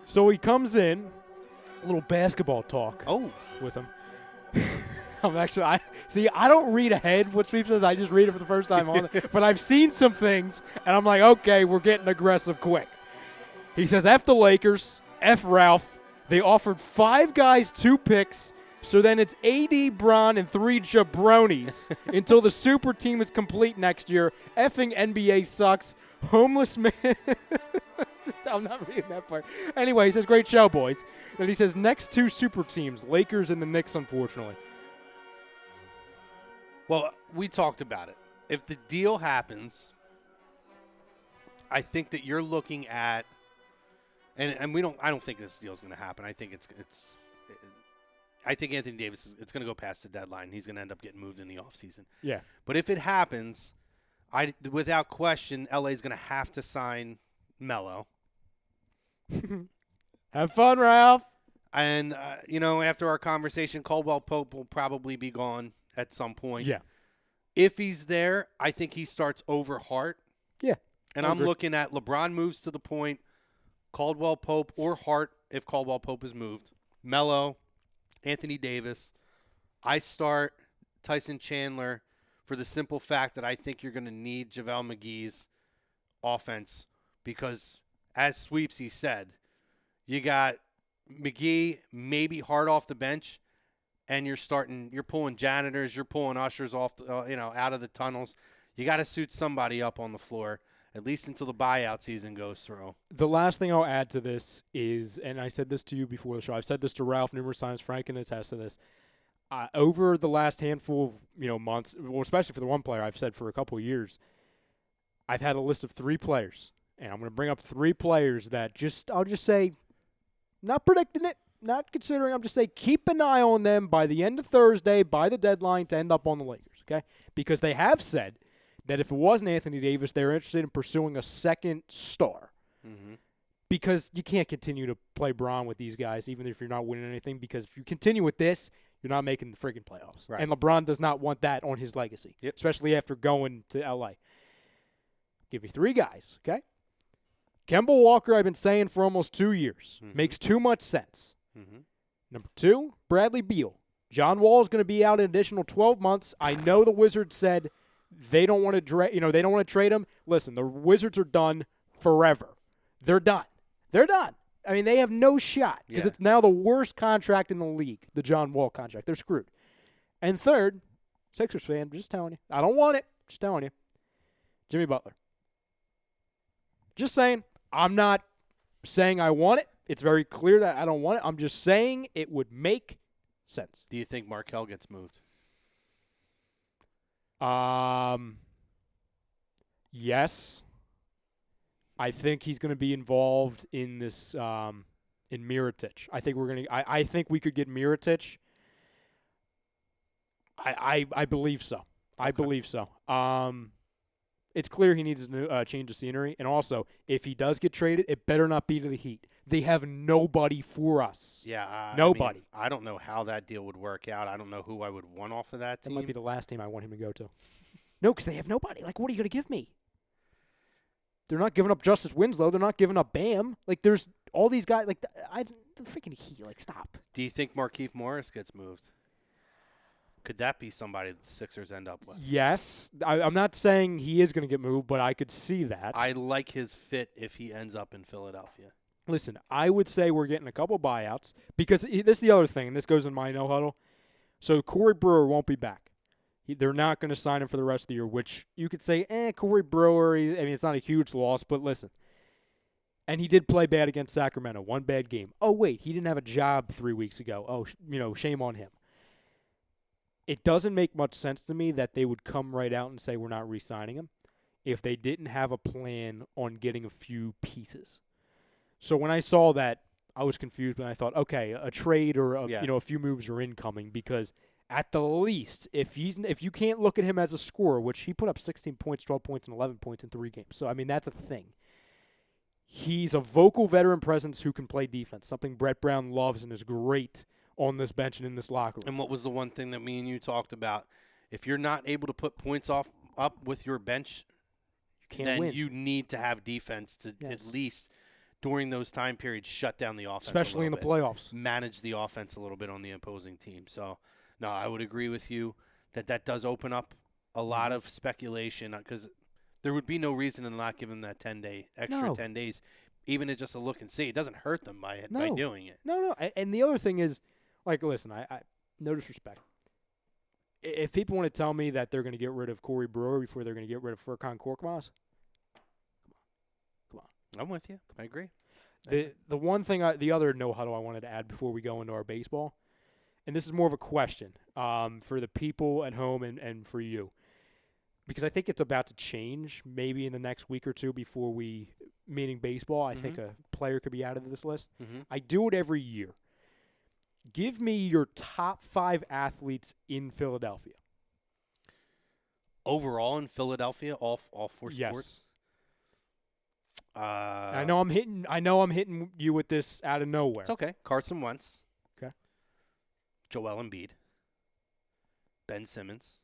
So he comes in, a little basketball talk with him. I don't read ahead what Sweeps says. I just read it for the first time on it. But I've seen some things, and I'm like, okay, we're getting aggressive quick. He says, F the Lakers, F Ralph. They offered 5 guys 2 picks. So then it's AD, Bron, and 3 jabronis until the super team is complete next year. Effing NBA sucks. Homeless man. I'm not reading that part. Anyway, he says, great show, boys. Then he says, next 2 super teams, Lakers and the Knicks, unfortunately. Well, we talked about it. If the deal happens, I think that you're looking at, and I don't think this deal is going to happen. I think I think Anthony Davis it's going to go past the deadline. He's going to end up getting moved in the offseason. Yeah. But if it happens, without question, LA is going to have to sign Melo. Have fun, Ralph. And after our conversation, Caldwell Pope will probably be gone at some point. Yeah. If he's there, I think he starts over Hart. Yeah. And I'm looking at LeBron moves to the point, Caldwell Pope or Hart if Caldwell Pope is moved, Melo, Anthony Davis. I start Tyson Chandler for the simple fact that I think you're going to need JaVale McGee's offense because, as Sweepsy said, you got McGee, maybe Hart off the bench, and you're pulling janitors, you're pulling ushers off, out of the tunnels. You got to suit somebody up on the floor, at least until the buyout season goes through. The last thing I'll add to this is, and I said this to you before the show, I've said this to Ralph numerous times, Frank can attest to this, over the last handful of months, well, especially for the one player I've said for a couple of years, I've had a list of 3 players, and I'm going to bring up 3 players that I'll just say, not predicting it, not considering, I'm just saying keep an eye on them by the end of Thursday, by the deadline to end up on the Lakers, okay? Because they have said that if it wasn't Anthony Davis, they're interested in pursuing a second star. Mm-hmm. Because you can't continue to play Bron with these guys, even if you're not winning anything. Because if you continue with this, you're not making the friggin' playoffs. Right. And LeBron does not want that on his legacy, especially after going to L.A. Give you 3 guys, okay? Kemba Walker, I've been saying for almost 2 years. Mm-hmm. Makes too much sense. Mm-hmm. Number 2, Bradley Beal. John Wall is going to be out an additional 12 months. I know the Wizards said they don't want to they don't want to trade him. Listen, the Wizards are done forever. They're done. I mean, they have no shot because it's now the worst contract in the league, the John Wall contract. They're screwed. And third, Sixers fan, just telling you. I don't want it. Just telling you. Jimmy Butler. Just saying. I'm not saying I want it. It's very clear that I don't want it. I'm just saying it would make sense. Do you think Markelle gets moved? Yes. I think he's going to be involved in this in Mirotic. I think we could get Mirotic. I believe so. Okay. I believe so. It's clear he needs a change of scenery, and also if he does get traded, it better not be to the Heat. They have nobody for us. Yeah, nobody. I don't know how that deal would work out. I don't know who I would want off of that team. That might be the last team I want him to go to. No, because they have nobody. Like, what are you going to give me? They're not giving up Justice Winslow. They're not giving up Bam. Like, there's all these guys. Like, the freaking Heat. Like, stop. Do you think Markieff Morris gets moved? Could that be somebody that the Sixers end up with? Yes. I'm not saying he is going to get moved, but I could see that. I like his fit if he ends up in Philadelphia. Listen, I would say we're getting a couple buyouts because this is the other thing, and this goes in my no huddle. So Corey Brewer won't be back. They're not going to sign him for the rest of the year, which you could say, Corey Brewer, it's not a huge loss, but listen. And he did play bad against Sacramento, one bad game. Oh, wait, he didn't have a job 3 weeks ago. Oh, shame on him. It doesn't make much sense to me that they would come right out and say we're not re-signing him if they didn't have a plan on getting a few pieces. So when I saw that, I was confused, but I thought, okay, a trade or a few moves are incoming because at the least, if you can't look at him as a scorer, which he put up 16 points, 12 points, and 11 points in 3 games. So, that's a thing. He's a vocal veteran presence who can play defense, something Brett Brown loves and is great on this bench and in this locker room. And what was the one thing that me and you talked about? If you're not able to put points up with your bench, then win. You need to have defense to at least during those time periods shut down the offense. Especially in the playoffs. Manage the offense a little bit on the opposing team. So, no, I would agree with you that does open up a lot of speculation because there would be no reason to not give them that 10 days, even to just a look and see. It doesn't hurt them by doing it. No. And the other thing is, listen, I no disrespect. If people want to tell me that they're going to get rid of Corey Brewer before they're going to get rid of Furkan Korkmaz, come on. I'm with you. I agree. The one thing, the other no huddle I wanted to add before we go into our baseball, and this is more of a question for the people at home and for you, because I think it's about to change maybe in the next week or two before meaning baseball. I think a player could be out of this list. I do it every year. Give me your top 5 athletes in Philadelphia. Overall in Philadelphia, all 4 sports? Yes. I know I'm hitting you with this out of nowhere. It's okay. Carson Wentz. Okay. Joel Embiid. Ben Simmons.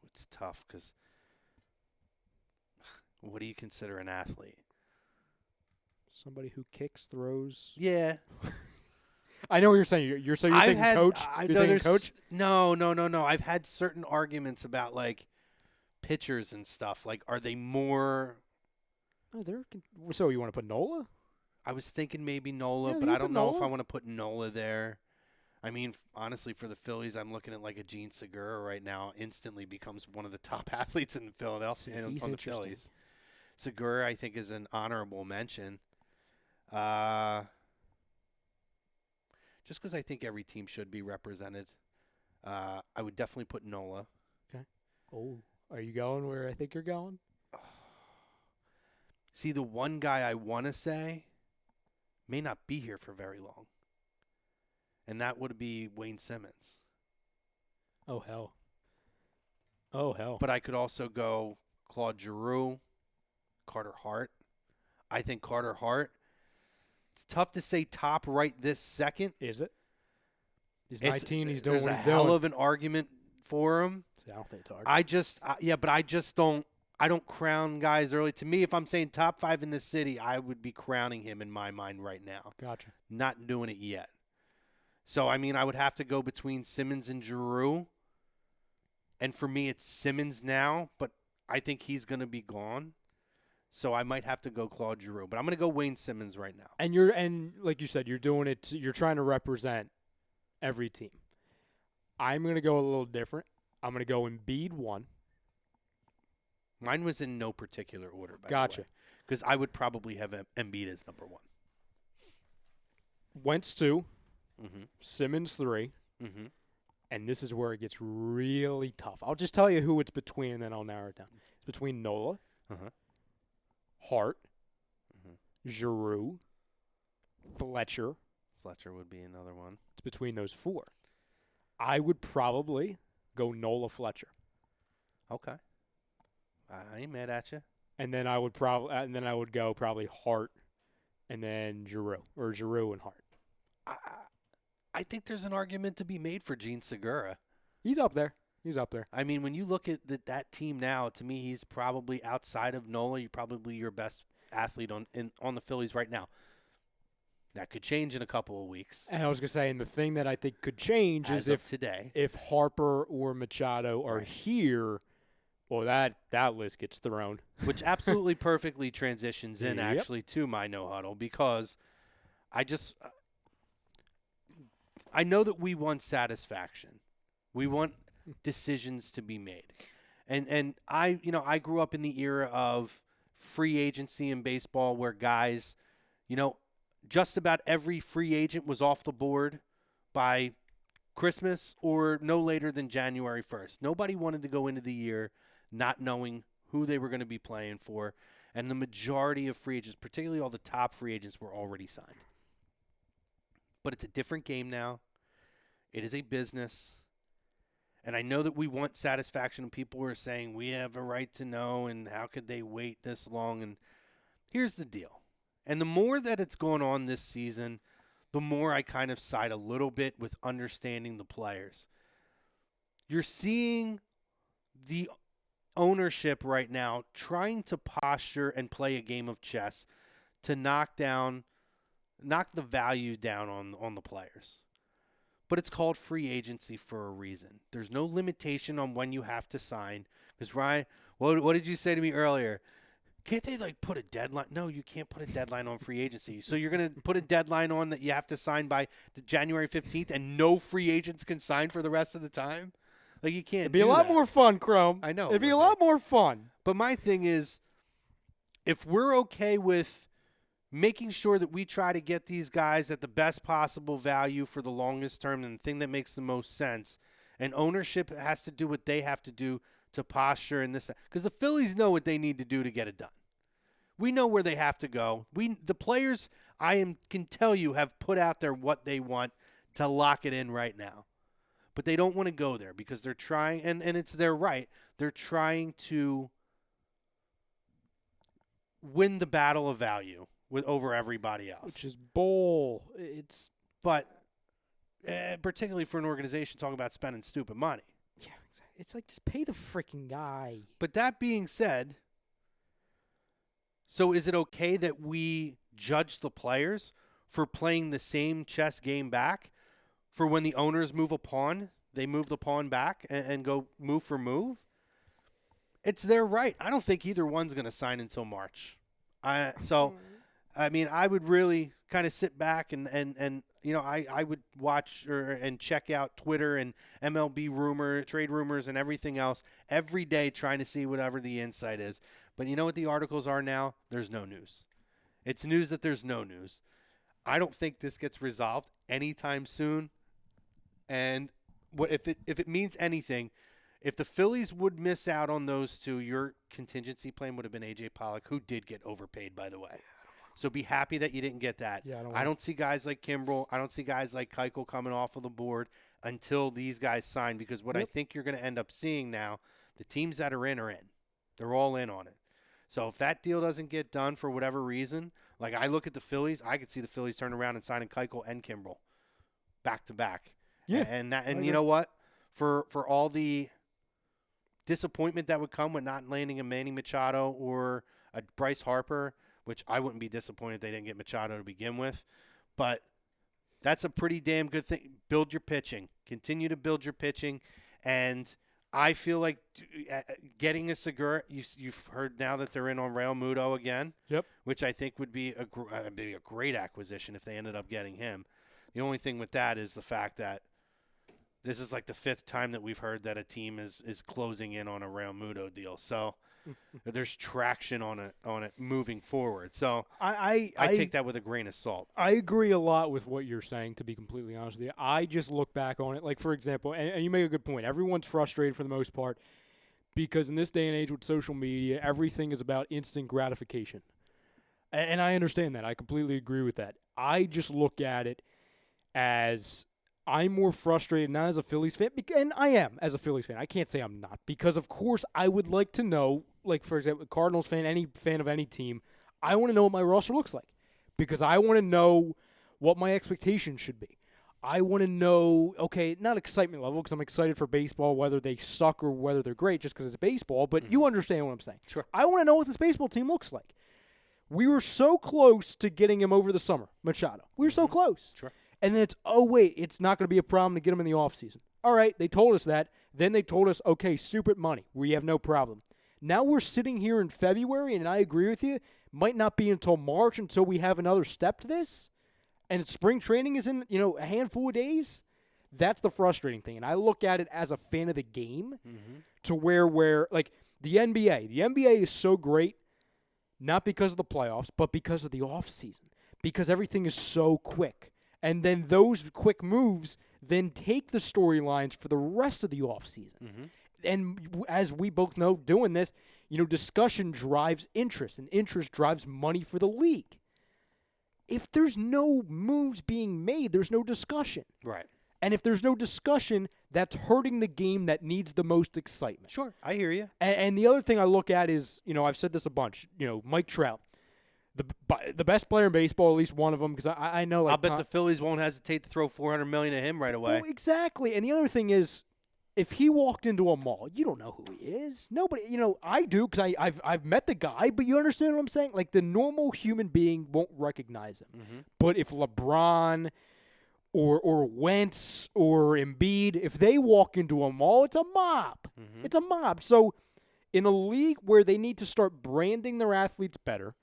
It's tough because what do you consider an athlete? Somebody who kicks, throws. Yeah. I know what you're saying. You're thinking coach? You're thinking coach? No. I've had certain arguments about, pitchers and stuff. Are they more – So you want to put Nola? I was thinking maybe Nola, Yeah, but I don't know if Nola. I want to put Nola there. Honestly, for the Phillies, I'm looking at a Gene Segura right now. Instantly becomes one of the top athletes in Philadelphia He's on the interesting. Phillies. Segura, I think, is an honorable mention. Just because I think every team should be represented, I would definitely put Nola. Okay. Oh, are you going where I think you're going? See, the one guy I want to say may not be here for very long. And that would be Wayne Simmons. Oh, hell. Oh, hell. But I could also go Claude Giroux, Carter Hart. I think Carter Hart, it's tough to say top right this second. Is it? He's 19. He's doing what he's doing. There's a hell of an argument for him. See, I don't think it's hard. But I just don't. I don't crown guys early. To me, if I'm saying top 5 in the city, I would be crowning him in my mind right now. Gotcha. Not doing it yet. So, I would have to go between Simmons and Giroux. And for me, it's Simmons now, but I think he's going to be gone. So I might have to go Claude Giroux. But I'm going to go Wayne Simmons right now. And like you said, you're doing it. You're trying to represent every team. I'm going to go a little different. I'm going to go Embiid 1. Mine was in no particular order, by Gotcha. the way. Because I would probably have Embiid as number 1. Wentz 2. Mm-hmm. Simmons 3. Mm-hmm. And this is where it gets really tough. I'll just tell you who it's between, and then I'll narrow it down. It's between Nola, Hart, Giroux, Fletcher. Fletcher would be another one. It's between those 4. I would probably go Nola Fletcher. Okay. I ain't mad at you. And then I would go probably Hart and then Giroux, or Giroux and Hart. I think there's an argument to be made for Gene Segura. He's up there. When you look at that team now, to me, he's probably outside of Nola. You're probably your best athlete on the Phillies right now. That could change in a couple of weeks. And I was going to say, and the thing that I think could change is if Harper or Machado are here, well, that list gets thrown. Which absolutely perfectly transitions in, actually, to my no huddle, because I know that we want satisfaction. We want decisions to be made. And I grew up in the era of free agency in baseball where guys, just about every free agent was off the board by Christmas or no later than January 1st. Nobody wanted to go into the year not knowing who they were going to be playing for, and the majority of free agents, particularly all the top free agents, were already signed. But it's a different game now. It is a business. And I know that we want satisfaction, and people are saying we have a right to know, and how could they wait this long? And here's the deal. And the more that it's going on this season, the more I kind of side a little bit with understanding the players. You're seeing the ownership right now trying to posture and play a game of chess to knock the value down on the players. But it's called free agency for a reason. There's no limitation on when you have to sign. Because, Ryan, what did you say to me earlier? Can't they, put a deadline? No, you can't put a deadline on free agency. So you're going to put a deadline on that you have to sign by the January 15th, and no free agents can sign for the rest of the time? You can't. It'd be a lot more fun, Chrome. I know. It'd be a lot more fun. But my thing is, if we're okay with making sure that we try to get these guys at the best possible value for the longest term and the thing that makes the most sense, and ownership has to do what they have to do to posture and this, because the Phillies know what they need to do to get it done. We know where they have to go. The players, can tell you, have put out there what they want to lock it in right now. But they don't want to go there because they're trying, and it's their right. They're trying to win the battle of value over everybody else. Which is bull. But particularly for an organization talking about spending stupid money. Yeah, exactly. It's just pay the freaking guy. But that being said, so is it okay that we judge the players for playing the same chess game back? For when the owners move a pawn, they move the pawn back and go move for move? It's their right. I don't think either one's going to sign until March. I would really kind of sit back and I would watch and check out Twitter and MLB trade rumors and everything else every day, trying to see whatever the insight is. But you know what the articles are now? There's no news. It's news that there's no news. I don't think this gets resolved anytime soon. And if it means anything, if the Phillies would miss out on those two, your contingency plan would have been A.J. Pollock, who did get overpaid, by the way. So be happy that you didn't get that. Yeah, I don't see guys like Kimbrel. I don't see guys like Keuchel coming off of the board until these guys sign, because what I think you're going to end up seeing now, the teams that are in. They're all in on it. So if that deal doesn't get done for whatever reason, I look at the Phillies, I could see the Phillies turn around and signing Keuchel and Kimbrel back to back. Yeah. And you know what? For all the disappointment that would come with not landing a Manny Machado or a Bryce Harper, which I wouldn't be disappointed if they didn't get Machado to begin with, but that's a pretty damn good thing. Build your pitching. Continue to build your pitching, and I feel like getting a Segura, you've heard now that they're in on Real Muto again, which I think would be a great acquisition if they ended up getting him. The only thing with that is the fact that this is the fifth time that we've heard that a team is closing in on a Real Muto deal. So there's traction on it moving forward. So I take that with a grain of salt. I agree a lot with what you're saying, to be completely honest with you. I just look back on it, for example, and you make a good point. Everyone's frustrated for the most part because in this day and age with social media, everything is about instant gratification. And I understand that. I completely agree with that. I just look at it as I'm more frustrated not as a Phillies fan, and I am as a Phillies fan. I can't say I'm not, because of course I would like to know, for example, Cardinals fan, any fan of any team, I want to know what my roster looks like, because I want to know what my expectations should be. I want to know, okay, not excitement level, because I'm excited for baseball, whether they suck or whether they're great, just because it's baseball, but you understand what I'm saying. Sure. I want to know what this baseball team looks like. We were so close to getting him over the summer, Machado. We were so close. Sure. And then it's, oh, wait, it's not going to be a problem to get him in the offseason. All right, they told us that. Then they told us, okay, stupid money. We have no problem. Now we're sitting here in February, and I agree with you, might not be until March until we have another step to this. And spring training is in, a handful of days. That's the frustrating thing. And I look at it as a fan of the game to where like, the NBA is so great, not because of the playoffs, but because of the offseason. Because everything is so quick. And then those quick moves then take the storylines for the rest of the offseason. And as we both know, doing this, discussion drives interest, and interest drives money for the league. If there's no moves being made, there's no discussion. Right. And if there's no discussion, that's hurting the game that needs the most excitement. Sure, I hear you. And the other thing I look at is, I've said this a bunch, Mike Trout, the best player in baseball, at least one of them, because I know. Like, I'll bet the Phillies won't hesitate to throw $400 million at him right away. Well, exactly. And the other thing is, if he walked into a mall, you don't know who he is. Nobody, I do because I've met the guy, but you understand what I'm saying? Like, the normal human being won't recognize him. But if LeBron or Wentz or Embiid, if they walk into a mall, it's a mob. It's a mob. So in a league where they need to start branding their athletes better,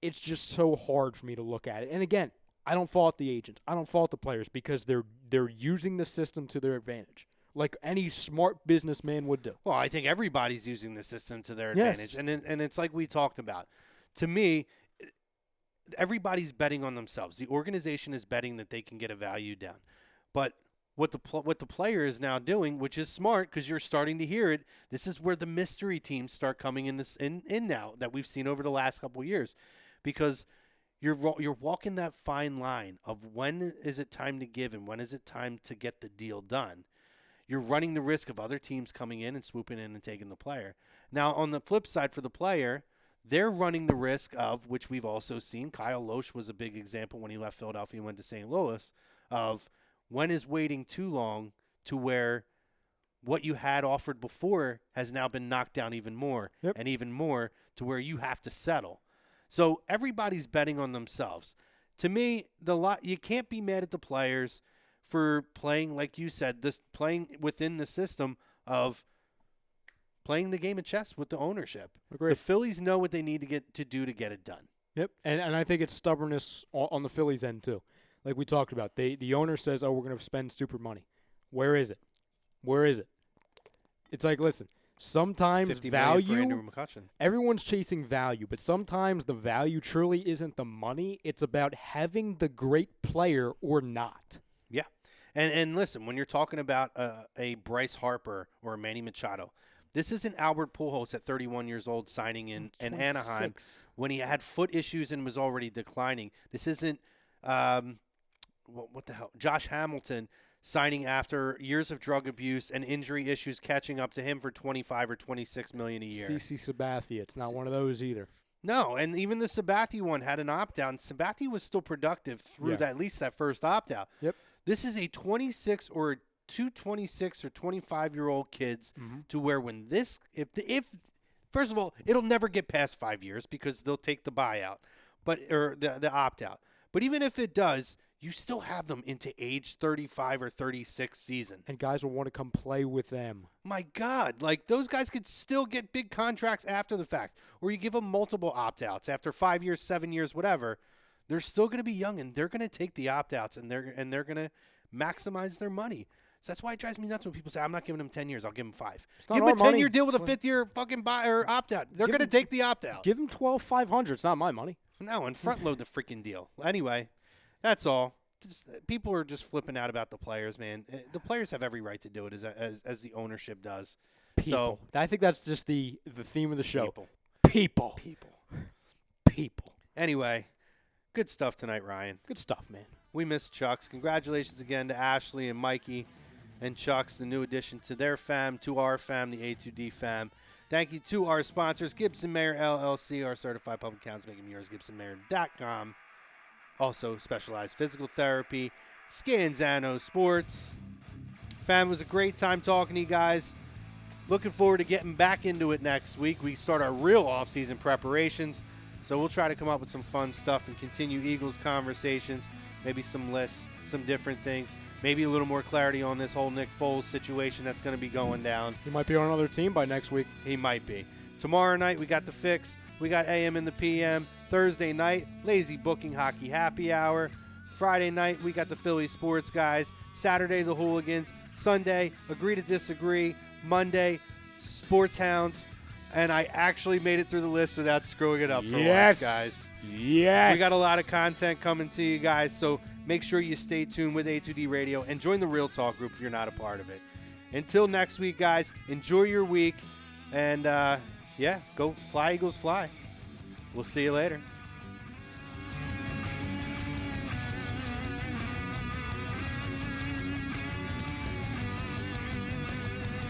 it's just so hard for me to look at it. And again, I don't fault the agents. I don't fault the players because they're using the system to their advantage, like any smart businessman would do. Well, I think everybody's using the system to their advantage. Yes. And it's like we talked about. To me, everybody's betting on themselves. The organization is betting that they can get a value down. But what the player is now doing, which is smart because you're starting to hear it, this is where the mystery teams start coming in now that we've seen over the last couple of years. Because you're walking that fine line of when is it time to give and when is it time to get the deal done. You're running the risk of other teams coming in and swooping in and taking the player. Now, on the flip side for the player, they're running the risk of, which we've also seen, Kyle Loesch was a big example when he left Philadelphia and went to St. Louis, of when is waiting too long to where what you had offered before has now been knocked down even more and even more to where you have to settle. So everybody's betting on themselves. To me, you can't be mad at the players for playing, like you said, playing within the system of playing the game of chess with the ownership. Agreed. The Phillies know what they need to do to get it done. Yep, and I think it's stubbornness on the Phillies' end too. Like we talked about, the owner says, "Oh, we're going to spend stupid money." Where is it? Where is it? It's like, listen, sometimes value. Everyone's chasing value, but sometimes the value truly isn't the money. It's about having the great player or not. Yeah, and listen, when you're talking about a Bryce Harper or a Manny Machado, this isn't Albert Pujols at 31 years old signing in Anaheim when he had foot issues and was already declining. This isn't what the hell, Josh Hamilton signing after years of drug abuse and injury issues catching up to him for $25 or $26 million a year. CC Sabathia, it's not one of those either. No, and even the Sabathia one had an opt-out. And Sabathia was still productive through at least that first opt-out. Yep. This is a 26 or two 26 or 25-year-old kids to where when this – if first of all, it'll never get past 5 years because they'll take the buyout or the opt-out. But even if it does – you still have them into age 35 or 36 season. And guys will want to come play with them. My God. Like, those guys could still get big contracts after the fact. Or you give them multiple opt-outs after 5 years, 7 years, whatever. They're still going to be young, and they're going to take the opt-outs, and they're going to maximize their money. So that's why it drives me nuts when people say, I'm not giving them 10 years, I'll give them 5. Give them a 10-year deal with a 5th-year fucking buy or opt-out. They're going to take the opt-out. Give them $12,500. It's not my money. No, and front-load the freaking deal. Anyway. That's all. People are just flipping out about the players, man. The players have every right to do it as the ownership does. People. So, I think that's just the theme of the show. People. Anyway, good stuff tonight, Ryan. Good stuff, man. We missed Chucks. Congratulations again to Ashley and Mikey and Chucks, the new addition to their fam, to our fam, the A2D fam. Thank you to our sponsors, Gibson Mayer LLC, our certified public accounts, make them yours, GibsonMayer.com. Also, specialized physical therapy, Scanzano Sports. Fam, it was a great time talking to you guys. Looking forward to getting back into it next week. We start our real off-season preparations. So we'll try to come up with some fun stuff and continue Eagles conversations, maybe some lists, some different things, maybe a little more clarity on this whole Nick Foles situation that's going to be going down. He might be on another team by next week. He might be. Tomorrow night, we got The Fix. We got AM in the PM. Thursday night, Lazy Booking Hockey Happy Hour. Friday night, we got the Philly Sports Guys. Saturday, the Hooligans. Sunday, Agree to Disagree. Monday, Sports Hounds. And I actually made it through the list without screwing it up for once, guys. Yes. We got a lot of content coming to you guys, so make sure you stay tuned with A2D Radio and join the Real Talk group if you're not a part of it. Until next week, guys, enjoy your week. And, go Fly Eagles Fly. We'll see you later.